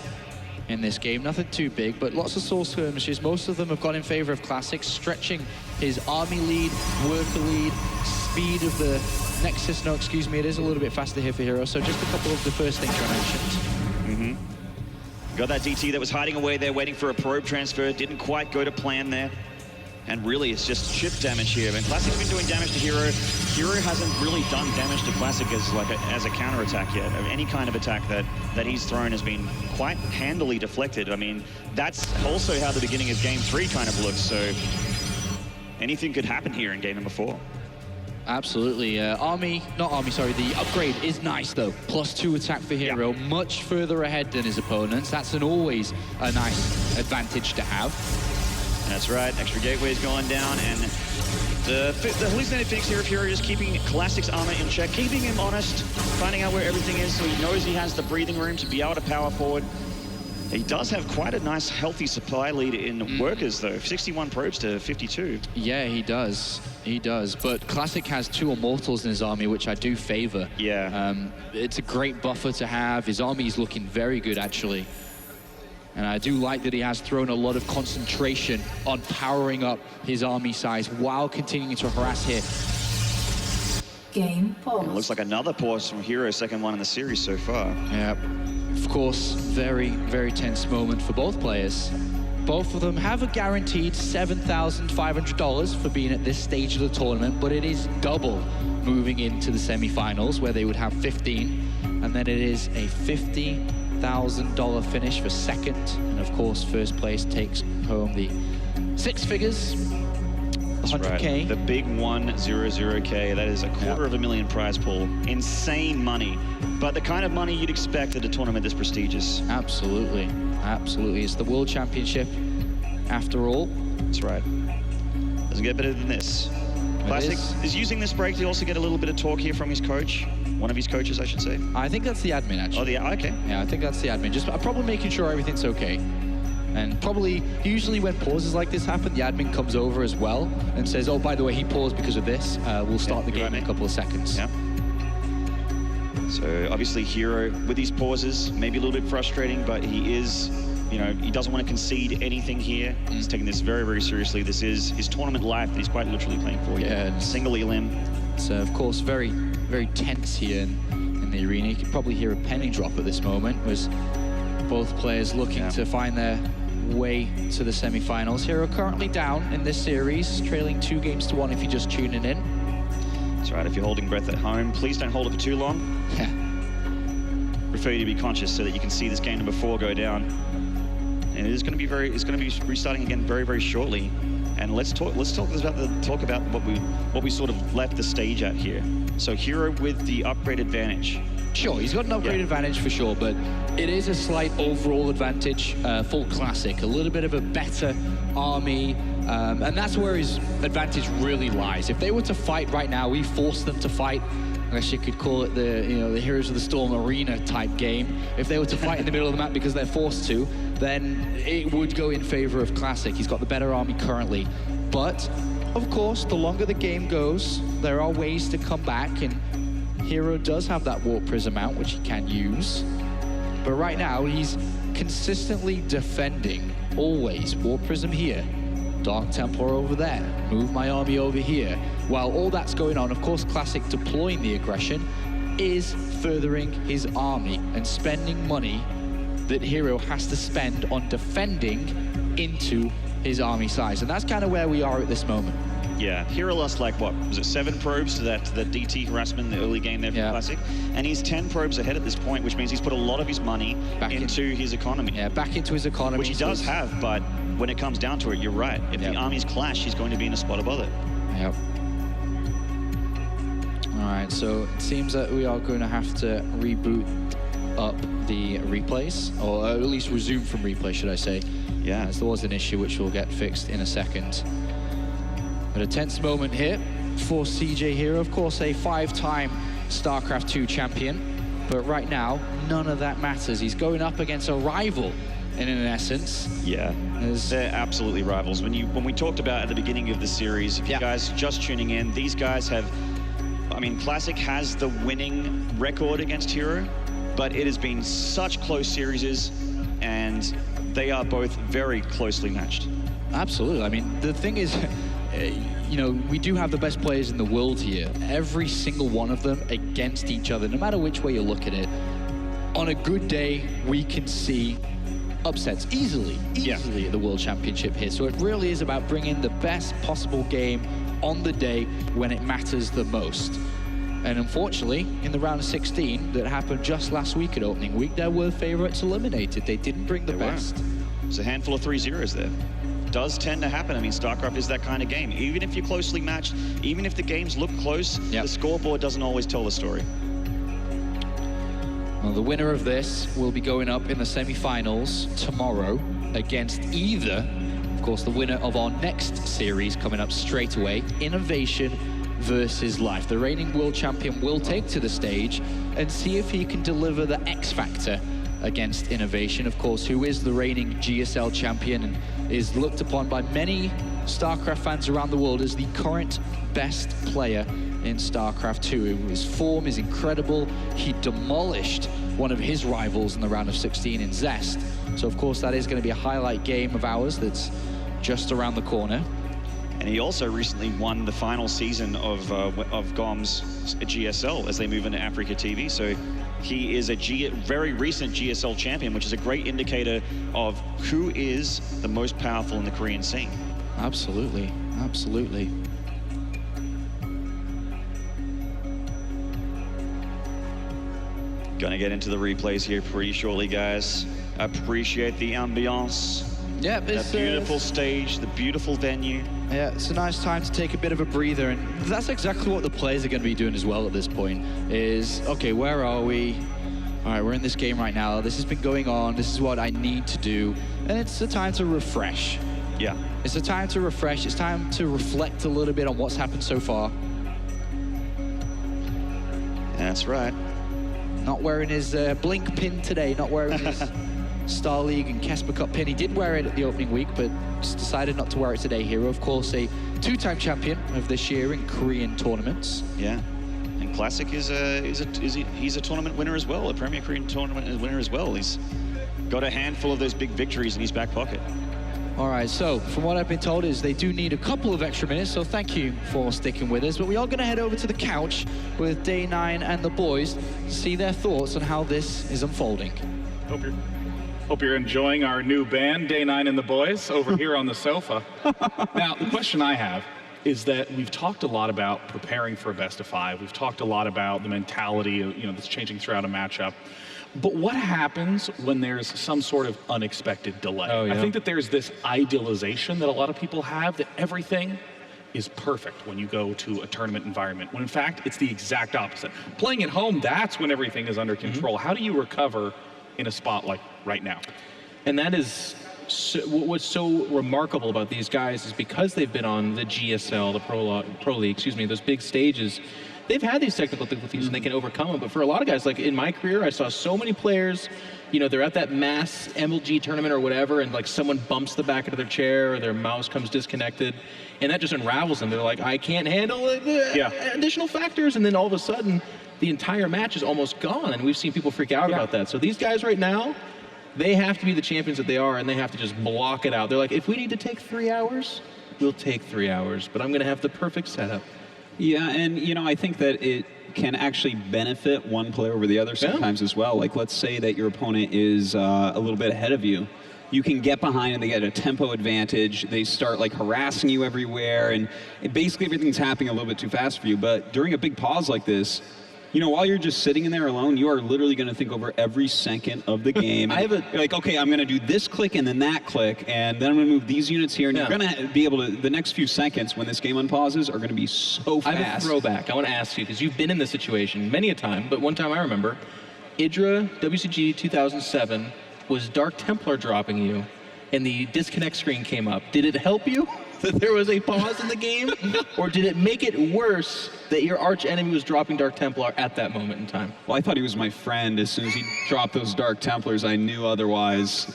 in this game. Nothing too big, but lots of small skirmishes. Most of them have gone in favor of Classic, stretching his army lead, worker lead, speed of the Nexus. No, excuse me, it is a little bit faster here for Hero. So just a couple of the first things I mentioned. Got that DT that was hiding away there, waiting for a probe transfer. Didn't quite go to plan there. And really, it's just chip damage here. And Classic's been doing damage to Hero. Hero hasn't really done damage to Classic as a counter-attack yet. Any kind of attack that he's thrown has been quite handily deflected. I mean, that's also how the beginning of Game 3 kind of looks. So anything could happen here in Game number 4. Absolutely. The upgrade is nice though. +2 attack for Hero, much further ahead than his opponents. That's always a nice advantage to have. That's right, extra gateways going down, and the hallucinated Phoenix here of Hero just keeping Classic's armor in check, keeping him honest, finding out where everything is so he knows he has the breathing room to be able to power forward. He does have quite a nice, healthy supply lead in workers, though. 61 probes to 52. Yeah, he does. He does. But Classic has 2 Immortals in his army, which I do favor. Yeah. It's a great buffer to have. His army is looking very good, actually. And I do like that he has thrown a lot of concentration on powering up his army size while continuing to harass here. Game pause. It looks like another pause from Hero, second one in the series so far. Yeah. Of course, very, very tense moment for both players. Both of them have a guaranteed $7,500 for being at this stage of the tournament, but it is double moving into the semifinals where they would have 15, and then it is a $50,000 finish for second, and of course first place takes home the 6 figures, 100K. Right. The big 100K, that is a $250,000 prize pool. Insane money, but the kind of money you'd expect at a tournament this prestigious. Absolutely, absolutely. It's the World Championship after all. That's right. Doesn't get better than this. Classic is using this break to also get a little bit of talk here from his coach. One of his coaches, I should say. I think that's the admin, actually. Oh, okay. Yeah, I think that's the admin. Just probably making sure everything's okay. And probably, usually when pauses like this happen, the admin comes over as well and says, oh, by the way, he paused because of this. We'll start the game in a couple of seconds. Yeah. So obviously Hero, with these pauses, maybe a little bit frustrating, but he is, you know, he doesn't want to concede anything here. He's taking this very, very seriously. This is his tournament life that he's quite literally playing for. Yeah. Single elim. So, of course, very, very tense here in the arena. You can probably hear a penny drop at this moment, as both players looking to find their way to the semi-finals. Hero currently down in this series, trailing 2-1 if you're just tuning in. That's right, if you're holding breath at home, please don't hold it for too long. Prefer you to be conscious so that you can see this game number 4 go down. And it's going to be restarting again very, very shortly. And let's talk about what we sort of left the stage at here. So Hero with the upgrade advantage. Sure, he's got an upgrade advantage for sure, but it is a slight overall advantage for Classic. A little bit of a better army, and that's where his advantage really lies. If they were to fight right now, we force them to fight. I guess you could call it the Heroes of the Storm arena type game. If they were to fight in the middle of the map because they're forced to, then it would go in favor of Classic. He's got the better army currently, but of course, the longer the game goes, there are ways to come back, and Hero does have that Warp Prism out, which he can use. But right now, he's consistently defending, always. Warp Prism here, Dark Templar over there, move my army over here. While all that's going on, of course, Classic deploying the aggression is furthering his army and spending money that Hero has to spend on defending into his army size. And that's kind of where we are at this moment. Yeah, Hero lost like, what, was it 7 probes to that DT harassment in the early game there for Classic? And he's 10 probes ahead at this point, which means he's put a lot of his money back into his economy. Yeah, back into his economy. Which he does have, but when it comes down to it, you're right. If the armies clash, he's going to be in a spot above it. Yep. All right, so it seems that we are going to have to reboot up the replays, or at least resume from replay, should I say. Yeah. As there was an issue which will get fixed in a second. But a tense moment here for CJ Hero, of course, a 5-time StarCraft 2 champion. But right now, none of that matters. He's going up against a rival in essence. Yeah. They're absolutely rivals. When we talked about at the beginning of the series, if you guys just tuning in, these guys have, I mean, Classic has the winning record against Hero, but it has been such close series, and they are both very closely matched. Absolutely. I mean, the thing is, you know, we do have the best players in the world here. Every single one of them against each other, no matter which way you look at it. On a good day, we can see upsets easily at the World Championship here. So it really is about bringing the best possible game on the day when it matters the most. And unfortunately, in the round of 16 that happened just last week at opening week, there were favorites eliminated. They didn't bring the best. There's a handful of 3-0s there. Does tend to happen. I mean, StarCraft is that kind of game. Even if you're closely matched, even if the games look close, the scoreboard doesn't always tell the story. Well, the winner of this will be going up in the semi-finals tomorrow against either, of course, the winner of our next series coming up straight away, Innovation versus Life. The reigning world champion will take to the stage and see if he can deliver the X factor against Innovation, of course, who is the reigning GSL champion and is looked upon by many StarCraft fans around the world as the current best player in StarCraft 2. His form is incredible. He demolished one of his rivals in the round of 16 in Zest. So of course that is going to be a highlight game of ours that's just around the corner. And he also recently won the final season of GOM's GSL as they move into Africa TV. So he is a very recent GSL champion, which is a great indicator of who is the most powerful in the Korean scene. Absolutely, absolutely. Gonna get into the replays here pretty shortly, guys. Appreciate the ambiance. Yeah, it's the beautiful stage, the beautiful venue. Yeah, it's a nice time to take a bit of a breather, and that's exactly what the players are going to be doing as well at this point. Is, okay, where are we? All right, we're in this game right now. This has been going on. This is what I need to do, and it's a time to refresh. Yeah. It's a time to refresh. It's time to reflect a little bit on what's happened so far. That's right. Not wearing his Blink pin today, not wearing his Star League and Kesper Cup pin. He did wear it at the opening week, but just decided not to wear it today. Hero, of course, a two-time champion of this year in Korean tournaments. Yeah, and Classic he's a tournament winner as well, a Premier Korean tournament winner as well. He's got a handful of those big victories in his back pocket. All right, so from what I've been told is they do need a couple of extra minutes, so thank you for sticking with us. But we are going to head over to the couch with Day 9 and the boys to see their thoughts on how this is unfolding. Hope you're enjoying our new band, Day 9 and the Boys, over here on the sofa. Now, the question I have is that we've talked a lot about preparing for a best of 5. We've talked a lot about the mentality, that's changing throughout a matchup. But what happens when there's some sort of unexpected delay? Oh, yeah. I think that there's this idealization that a lot of people have that everything is perfect when you go to a tournament environment, when in fact, it's the exact opposite. Playing at home, that's when everything is under control. How do you recover in a spot like right now? And that is what's so remarkable about these guys is because they've been on the GSL, the Pro League, those big stages, they've had these technical difficulties and they can overcome them. But for a lot of guys, like in my career, I saw so many players, they're at that mass MLG tournament or whatever, and like someone bumps the back of their chair or their mouse comes disconnected, and that just unravels them. They're like, I can't handle additional factors, and then all of a sudden, the entire match is almost gone, and we've seen people freak out about that. So these guys right now, they have to be the champions that they are, and they have to just block it out. They're like, if we need to take 3 hours, we'll take 3 hours, but I'm going to have the perfect setup. Yeah, and I think that it can actually benefit one player over the other sometimes as well. Like, let's say that your opponent is a little bit ahead of you. You can get behind and they get a tempo advantage. They start like harassing you everywhere, and basically everything's happening a little bit too fast for you. But during a big pause like this, while you're just sitting in there alone, you are literally going to think over every second of the game. Like, okay, I'm going to do this click and then that click, and then I'm going to move these units here, and you're going to be able to, the next few seconds when this game unpauses are going to be so fast. I have a throwback. I want to ask you, because you've been in this situation many a time, but one time I remember, Idra WCG 2007 was Dark Templar dropping you, and the disconnect screen came up. Did it help you that there was a pause in the game, or did it make it worse that your arch enemy was dropping Dark Templar at that moment in time? Well, I thought he was my friend. As soon as he dropped those Dark Templars, I knew otherwise.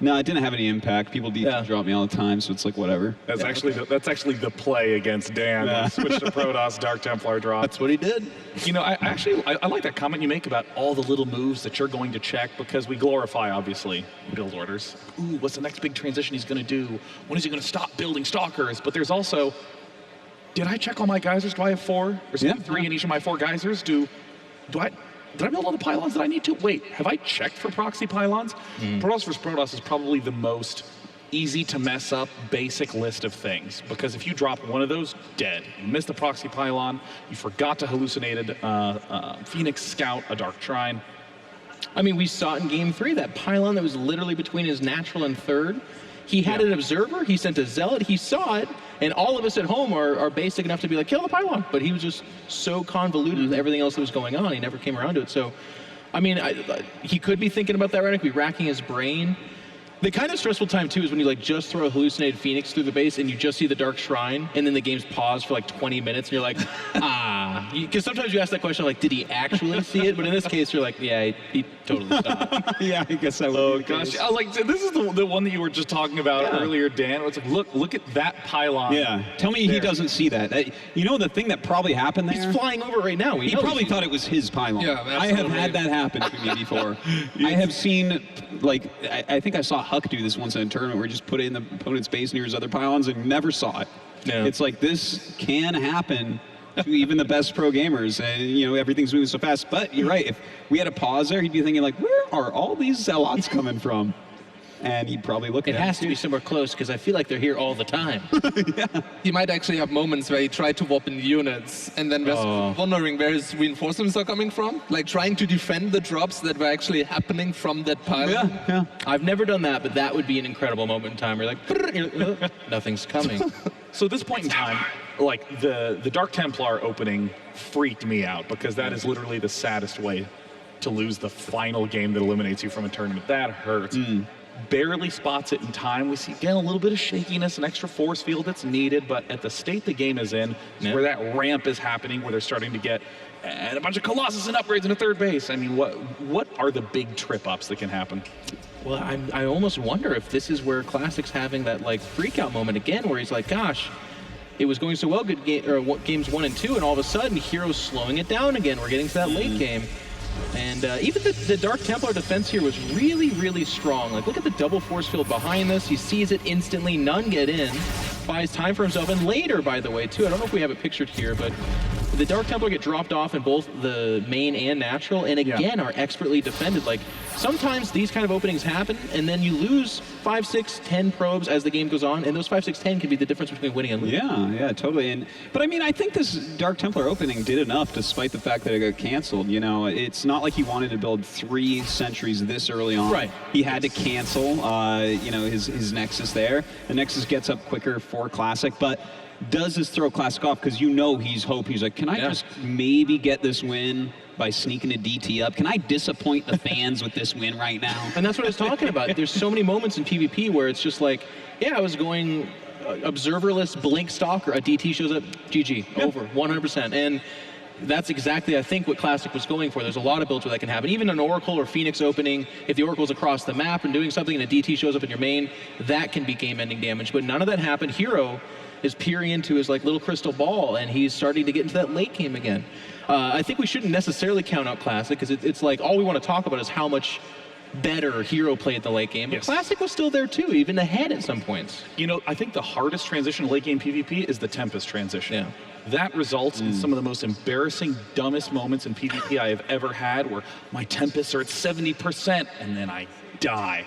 No, it didn't have any impact. People DT drop me all the time, so it's like whatever. That's actually the play against Dan. Yeah. Switch to Protoss, Dark Templar drop. That's what he did. You know, I like that comment you make about all the little moves that you're going to check, because we glorify, obviously, build orders. Ooh, what's the next big transition he's going to do? When is he going to stop building stalkers? But there's also, did I check all my geysers? Do I have 4? There's 3 in each of my 4 geysers. Did I build all the pylons that I need to? Wait, have I checked for proxy pylons? Protoss vs. Protoss is probably the most easy to mess up basic list of things, because if you drop one of those, dead. You missed the proxy pylon, you forgot to hallucinated Phoenix Scout, a Dark Shrine. I mean, we saw it in Game 3, that pylon that was literally between his natural and third. He had an observer, he sent a zealot, he saw it, and all of us at home are basic enough to be like, kill the pylon. But he was just so convoluted with everything else that was going on, he never came around to it. So, I mean, he could be thinking about that right now, could be racking his brain. The kind of stressful time, too, is when you like just throw a hallucinated Phoenix through the base and you just see the Dark Shrine, and then the game's paused for like 20 minutes, and you're like, because sometimes you ask that question, like, did he actually see it? But in this case, you're like, yeah, he totally stopped. Yeah, I guess I would. Oh, gosh. I was like, this is the one that you were just talking about earlier, Dan. It's like, look at that pylon. Yeah. Tell me he doesn't see that. You know the thing that probably happened there? He's flying over right now. He probably thought it was his pylon. Yeah, I have had that happen to me before. I have seen, like, I think I saw Huck do this once in a tournament where he just put it in the opponent's base near his other pylons and never saw it. Yeah. It's like, this can happen to even the best pro gamers, and you know, everything's moving so fast. But you're right, if we had a pause there, he'd be thinking like, where are all these zealots coming from? And he'd probably look at it. It has to be somewhere close, because I feel like they're here all the time. He might actually have moments where he tried to warp in units and then was wondering where his reinforcements are coming from, like trying to defend the drops that were actually happening from that pile. Yeah. I've never done that, but that would be an incredible moment in time where you're like, nothing's coming. So at this point in time, like the Dark Templar opening freaked me out, because that is literally the saddest way to lose the final game that eliminates you from a tournament. That hurts. Barely spots it in time. We see, again, a little bit of shakiness, an extra force field that's needed, but at the state the game is in, where that ramp is happening, where they're starting to get a bunch of Colossus and upgrades in a third base. I mean, what are the big trip-ups that can happen? Well, I almost wonder if this is where Classic's having that like freak-out moment again, where he's like, gosh, it was going so well, games 1 and 2, and all of a sudden, Hero's slowing it down again. We're getting to that late game. And even the Dark Templar defense here was really, really strong. Like, look at the double force field behind this. He sees it instantly. None get in. Buys time for himself. And later, by the way, too, I don't know if we have it pictured here, but the Dark Templar get dropped off in both the main and natural, and again are expertly defended. Like, sometimes these kind of openings happen, and then you lose 5, 6, 10 probes as the game goes on, and those 5, 6, 10 can be the difference between winning and losing. Yeah, totally. But I mean, I think this Dark Templar opening did enough, despite the fact that it got canceled. You know, it's not like he wanted to build 3 sentries this early on. Right. He had to cancel, you know, his Nexus there. The Nexus gets up quicker for Classic, but does this throw Classic off? Because you know he's like, can I just maybe get this win by sneaking a DT up? Can I disappoint the fans with this win right now? And that's what I was talking about. There's so many moments in PvP where it's just like, yeah, I was going observerless, blink stalker, a DT shows up, GG, over, 100%. And that's exactly, I think, what Classic was going for. There's a lot of builds where that can happen. Even an Oracle or Phoenix opening, if the Oracle's across the map and doing something and a DT shows up in your main, that can be game-ending damage. But none of that happened. Hero is peering into his like little crystal ball, and he's starting to get into that late game again. I think we shouldn't necessarily count out Classic, because it's like all we want to talk about is how much better Hero played the late game. But Classic was still there too, even ahead at some points. You know, I think the hardest transition late game PvP is the Tempest transition. Yeah. That results in some of the most embarrassing, dumbest moments in PvP I have ever had, where my Tempests are at 70% and then I die.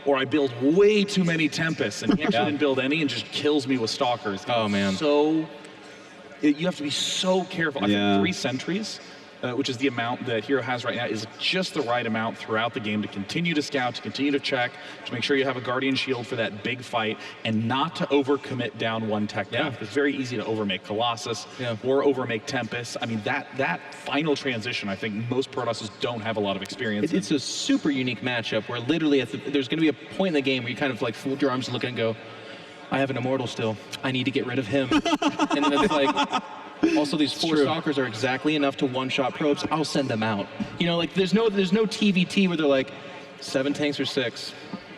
Or I build way too many Tempests and he actually didn't build any and just kills me with Stalkers. Oh, man. So, you have to be so careful. I think 3 sentries, which is the amount that Hero has right now, is just the right amount throughout the game to continue to scout, to continue to check, to make sure you have a Guardian Shield for that big fight, and not to overcommit down one tech path. It's very easy to overmake Colossus or overmake Tempest. I mean, that final transition, I think most Protosses don't have a lot of experience in. It's a super unique matchup where literally there's going to be a point in the game where you kind of like fold your arms and look and go, I have an Immortal still. I need to get rid of him. And then it's like, also these 4 Stalkers are exactly enough to one-shot probes. I'll send them out. You know, like there's no TVT where they're like 7 tanks or 6,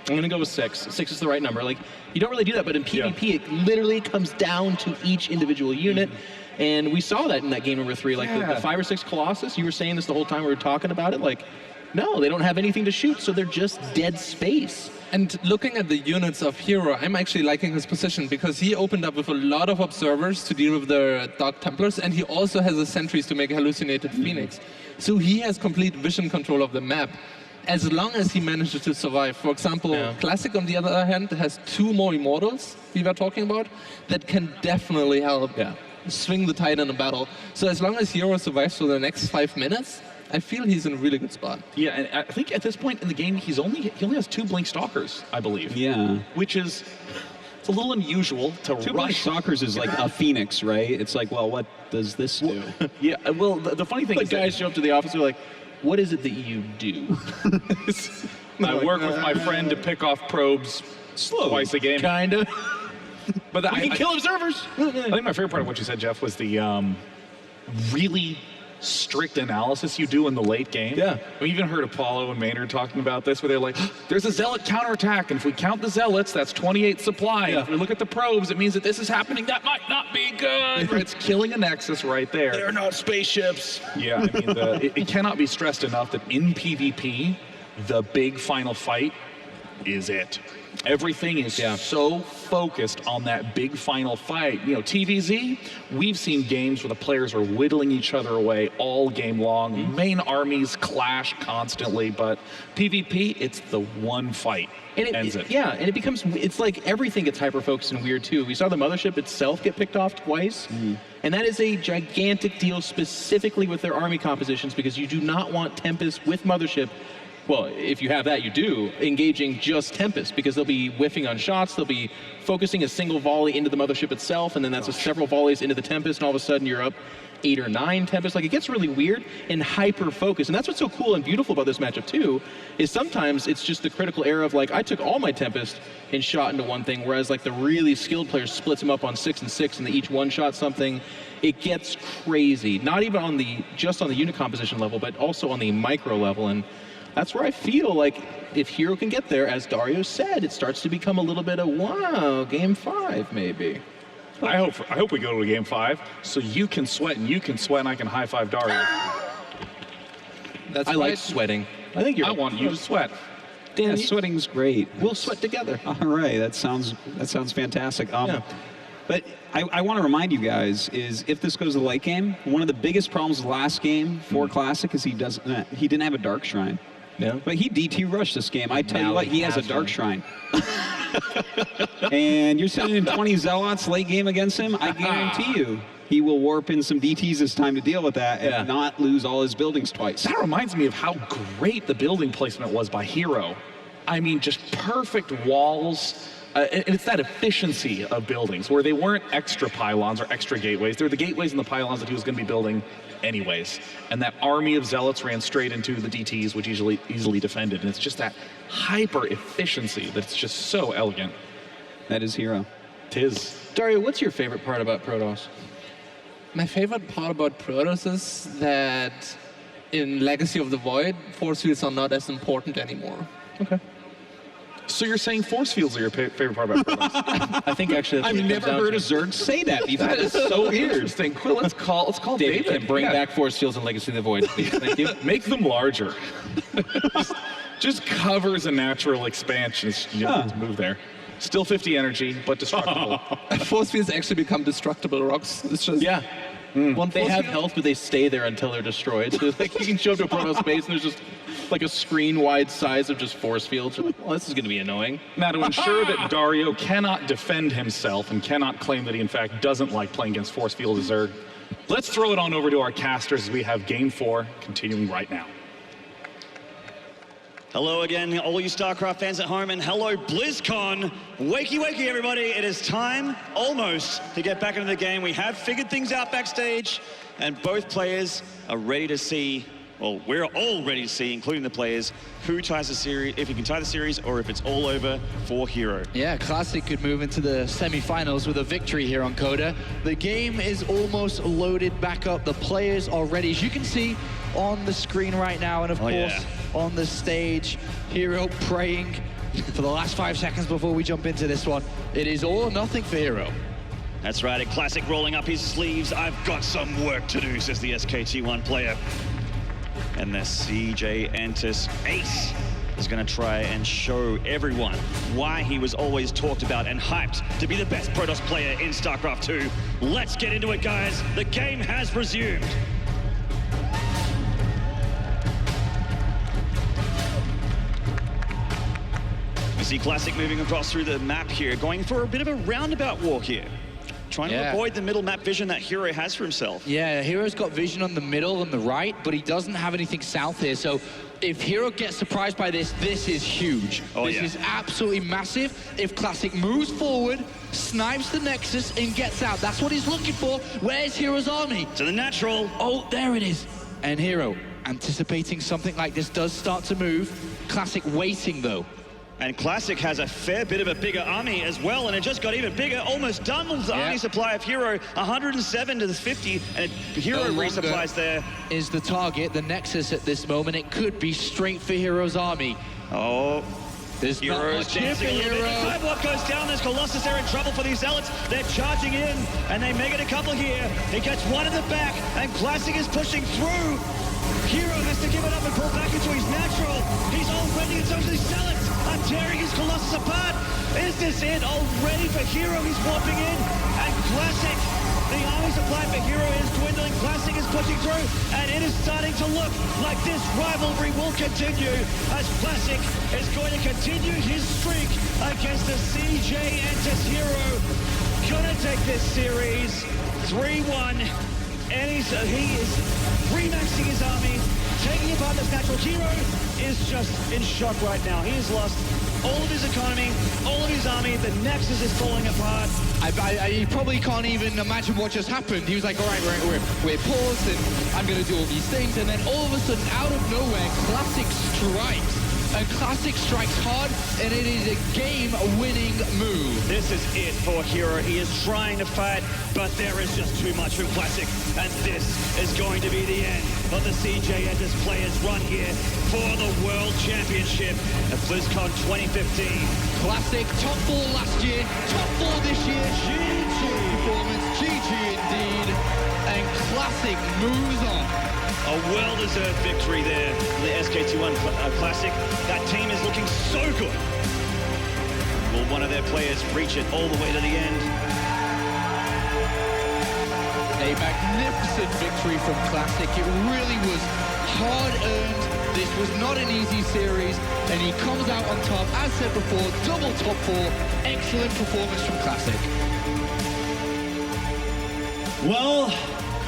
I'm going to go with 6. 6 is the right number. Like, you don't really do that, but in PvP, it literally comes down to each individual unit. And we saw that in that game number 3. Like, the 5 or 6 Colossus, you were saying this the whole time we were talking about it. Like, no, they don't have anything to shoot, so they're just dead space. And looking at the units of Hero, I'm actually liking his position because he opened up with a lot of observers to deal with the Dark Templars, and he also has the sentries to make a hallucinated Phoenix. So he has complete vision control of the map, as long as he manages to survive. For example, Classic, on the other hand, has 2 more Immortals we were talking about that can definitely help swing the tide in a battle. So as long as Hero survives for the next 5 minutes, I feel he's in a really good spot. Yeah, and I think at this point in the game, he only has 2 Blink Stalkers, I believe. Yeah. Which is, it's a little unusual to 2 Blink rush. Stalkers is like a Phoenix, right? It's like, well, what does this do? Yeah, well, the funny thing is guys show up to the office, they're like, what is it that you do? I work with my friend to pick off probes twice a game. Kinda. But We can kill observers. I think my favorite part of what you said, Jeff, was the really strict analysis you do in the late game. Yeah. We even heard Apollo and Maynard talking about this, where they're like, there's a Zealot counterattack, and if we count the Zealots, that's 28 supply. Yeah. If we look at the probes, it means that this is happening. That might not be good. It's killing a Nexus right there. They're not spaceships. Yeah, I mean, it cannot be stressed enough that in PvP, the big final fight is it. Everything is so focused on that big final fight. You know, TVZ, we've seen games where the players are whittling each other away all game long. Main armies clash constantly, but PvP, it's the one fight. And it becomes, it's like everything gets hyper-focused and weird too. We saw the Mothership itself get picked off twice, and that is a gigantic deal specifically with their army compositions, because you do not want Tempest with Mothership. Well, if you have that, you do, engaging just Tempest, because they'll be whiffing on shots, they'll be focusing a single volley into the Mothership itself, and then that's several volleys into the Tempest, and all of a sudden you're up 8 or 9 Tempest. Like, it gets really weird and hyper-focused. And that's what's so cool and beautiful about this matchup, too, is sometimes it's just the critical error of, like, I took all my Tempest and shot into one thing, whereas, like, the really skilled player splits them up on 6 and 6, and they each one-shot something. It gets crazy, not even on just on the unit composition level, but also on the micro level. And that's where I feel like if Hero can get there, as Dario said, it starts to become a little bit of, wow, game 5 maybe. I hope we go to a game 5 so you can sweat and I can high-five Dario. That's I like sweating. I think I want you to sweat. Dan, sweating's great. We'll sweat together. All right, that sounds fantastic. But I want to remind you guys is if this goes to the late game, one of the biggest problems last game for Classic is he didn't have a Dark Shrine. Yeah. But he DT rushed this game. I tell you what, he has a Dark Shrine. And you're sending in 20 Zealots late game against him, I guarantee you he will warp in some DTs this time to deal with that and not lose all his buildings twice. That reminds me of how great the building placement was by Hero. I mean, just perfect walls. And it's that efficiency of buildings where they weren't extra pylons or extra gateways. They're the gateways and the pylons that he was going to be building anyways. And that army of Zealots ran straight into the DTs, which easily defended. And it's just that hyper efficiency that's just so elegant. That is Hero. Tis. Dario, what's your favorite part about Protoss? My favorite part about Protoss is that in Legacy of the Void, force fields are not as important anymore. Okay. So you're saying force fields are your favorite part about Protoss? I think actually that's I've never heard a Zerg say that before. That is so interesting. Quill, let's call David. David. Bring back force fields and Legacy of the Void, please. Thank you. Make them larger. just covers a natural expansion. You don't have to move there. Still 50 energy, but destructible. Force fields actually become destructible rocks. It's just They have health, but they stay there until they're destroyed. So like you can show up to a Protoss base and there's just like a screen-wide size of just force fields. You're like, well, this is going to be annoying. Now, to ensure that Dario cannot defend himself and cannot claim that he, in fact, doesn't like playing against Force Field Zerg, let's throw it on over to our casters as we have Game 4 continuing right now. Hello again, all you StarCraft fans at home, and hello BlizzCon. Wakey, wakey, everybody. It is time, almost, to get back into the game. We have figured things out backstage, and both players are ready to see, well, we're all ready to see, including the players, who ties the series, if he can tie the series, or if it's all over for Hero. Yeah, Classic could move into the semi-finals with a victory here on Coda. The game is almost loaded back up. The players are ready. As you can see on the screen right now, and of course, on the stage, Hero praying For the last 5 seconds before we jump into this one, it is all or nothing for Hero. That's right, a Classic rolling up his sleeves. I've got some work to do, says the SKT1 player. And the CJ Entis ace is going to try and show everyone why he was always talked about and hyped to be the best Protoss player in StarCraft 2. Let's get into it, guys. The game has resumed. We see Classic moving across through the map here, going for a bit of a roundabout walk here. Trying to avoid the middle map vision that Hero has for himself. Yeah, Hero's got vision on the middle and the right, but he doesn't have anything south here. So if Hero gets surprised by this, this is huge. This is absolutely massive. If Classic moves forward, snipes the Nexus, and gets out, that's what he's looking for. Where's Hero's army? To the natural. Oh, there it is. And Hero, anticipating something like this, does start to move. Classic waiting, though. And Classic has a fair bit of a bigger army as well, and it just got even bigger, almost doubles the army supply of Hero, 107 to the 50, and Hero resupplies there. Is the target, the Nexus at this moment, it could be straight for Hero's army. Oh, there's Hero's dancing a little bit. The sidewalk goes down, there's Colossus there in trouble for these Zealots. They're charging in, and they make it a couple here. He gets one in the back, and Classic is pushing through. Hero has to give it up and pull back into his natural. He's already in terms of these Zealots are tearing his Colossus apart. Is this it already for Hero? He's warping in, and Classic, the army supply for Hero is dwindling. Classic is pushing through, and it is starting to look like this rivalry will continue as Classic is going to continue his streak against the CJ Entis Hero. Gonna take this series 3-1, and he is remaxing his army, taking apart this natural. Hero is just in shock right now. He has lost all of his economy, all of his army. The Nexus is falling apart. He probably can't even imagine what just happened. He was like, all right, we're paused, and I'm going to do all these things. And then all of a sudden, out of nowhere, Classic strikes. And Classic strikes hard, and it is a game-winning move. This is it for Hero. He is trying to fight, but there is just too much from Classic. And this is going to be the end of the CJ Entis players run here for the World Championship at BlizzCon 2015. Classic, top 4 last year, top 4 this year. GG performance, GG indeed. And Classic moves on. A well-deserved victory there for the SKT1 Classic. That team is looking so good. Will one of their players reach it all the way to the end? A magnificent victory from Classic. It really was hard-earned. This was not an easy series, and he comes out on top. As said before, double top 4. Excellent performance from Classic. Well,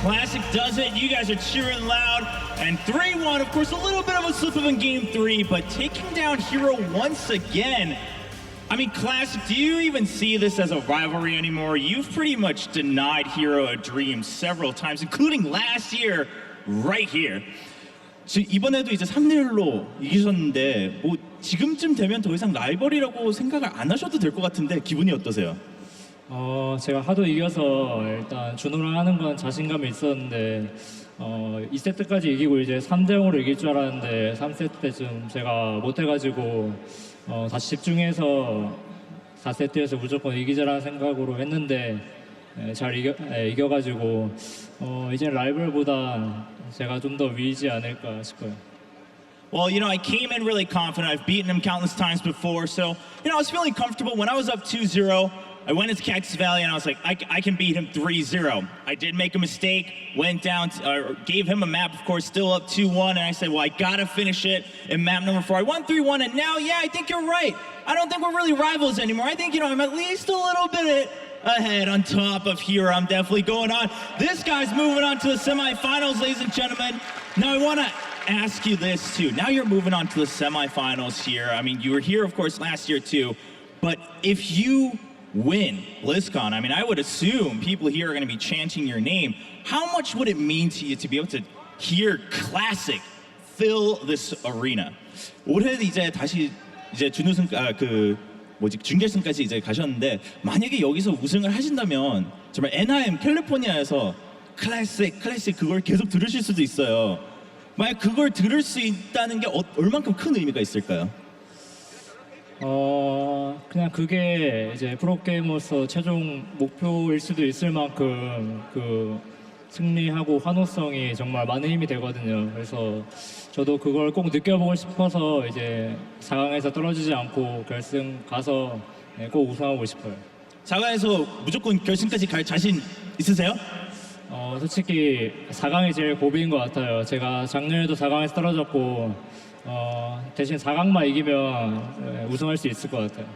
Classic does it. You guys are cheering loud. And 3-1, of course, a little bit of a slip up in Game 3, but taking down Hero once again. I mean, Classic, do you even see this as a rivalry anymore? You've pretty much denied Hero a dream several times, including last year, right here. 이번에도 이제 3대1로 이기셨는데, 뭐 지금쯤 되면 더 이상 라이벌이라고 생각을 안 하셔도 될 것 같은데 기분이 어떠세요? 제가 하도 이겨서 일단 준우랑 하는 건 자신감이 있었는데 2세트까지 이기고 이제 3대0으로 이길 줄 알았는데 3세트 때쯤 제가 못해가지고 다시 집중해서 4세트에서 무조건 이기자라는 생각으로 했는데 잘 이겨가지고 이제 라이벌보다 제가 좀 더 위이지 않을까 싶어요. Well, you know, I came in really confident. I've beaten him countless times before, so, you know, I was feeling comfortable. When I was up 2-0, I went into Cactus Valley and I was like, I can beat him 3-0. I did make a mistake, went down, gave him a map, of course, still up 2-1, and I said, well, I gotta finish it in map number 4. I won 3-1, and now, yeah, I think you're right. I don't think we're really rivals anymore. I think, you know, I'm at least a little bit ahead on top of Hero. I'm definitely going on. This guy's moving on to the semifinals, ladies and gentlemen. Now, I want to ask you this, too. Now you're moving on to the semifinals here. I mean, you were here, of course, last year, too. But if you win BlizzCon, I mean, I would assume people here are going to be chanting your name. How much would it mean to you to be able to hear Classic fill this arena? 올해 이제 다시 이제 준우승 준결승까지 이제 가셨는데 만약에 여기서 우승을 하신다면 정말 애나임 캘리포니아에서 클래식 그걸 계속 들으실 수도 있어요. 만약 그걸 들을 수 있다는 게 얼만큼 큰 의미가 있을까요? 그냥 그게 이제 프로게이머로서 최종 목표일 수도 있을 만큼 그 승리하고 환호성이 정말 많은 힘이 되거든요. 그래서 저도 그걸 꼭 느껴보고 싶어서 이제 4강에서 떨어지지 않고 결승 가서 꼭 우승하고 싶어요. 4강에서 무조건 결승까지 갈 자신 있으세요? 솔직히 4강이 제일 고비인 것 같아요. 제가 작년에도 4강에서 떨어졌고 대신 4강만 이기면 우승할 수 있을 것 같아요.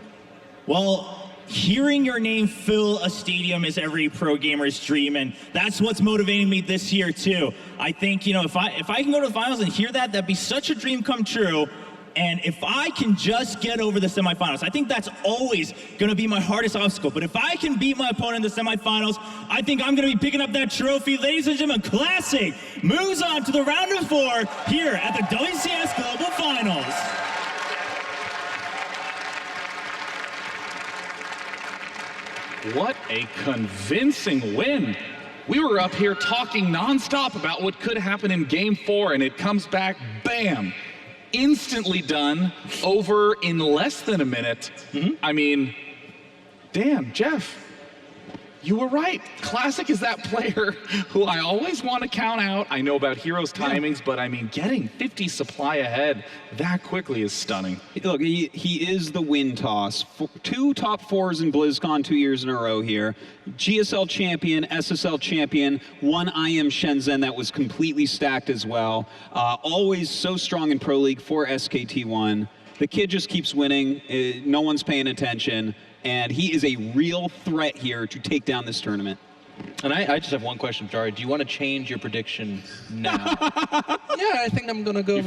Well, hearing your name fill a stadium is every pro gamer's dream, and that's what's motivating me this year too. I think, you know, if I can go to the finals and hear that, that'd be such a dream come true. And if I can just get over the semifinals, I think that's always going to be my hardest obstacle. But if I can beat my opponent in the semifinals, I think I'm going to be picking up that trophy. Ladies and gentlemen, Classic moves on to the round of 4 here at the WCS Global Finals. What a convincing win. We were up here talking nonstop about what could happen in Game 4, and it comes back, bam, instantly done, over in less than a minute. I mean, damn, Jeff, you were right. Classic is that player who I always want to count out. I know about Hero's timings, but I mean, getting 50 supply ahead that quickly is stunning. Look, he is the win toss. 2 top 4s in BlizzCon 2 years in a row here. GSL champion, SSL champion, 1 IM Shenzhen that was completely stacked as well. Always so strong in Pro League for SKT1. The kid just keeps winning. No one's paying attention. And he is a real threat here to take down this tournament. And I just have one question, Jari. Do you want to change your prediction now? Yeah, I think I'm gonna go.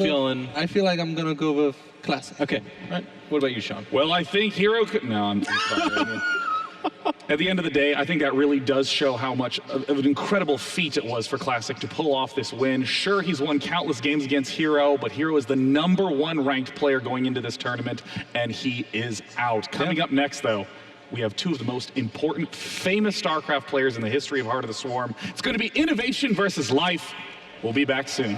I feel like I'm gonna go with Classic. Okay. All right. What about you, Sean? Well, I think Hero could... No, I'm sorry. At the end of the day, I think that really does show how much of an incredible feat it was for Classic to pull off this win. Sure, he's won countless games against Hero, but Hero is the #1 ranked player going into this tournament, and he is out. Coming up next, though, we have 2 of the most important, famous StarCraft players in the history of Heart of the Swarm. It's going to be innovation versus life. We'll be back soon.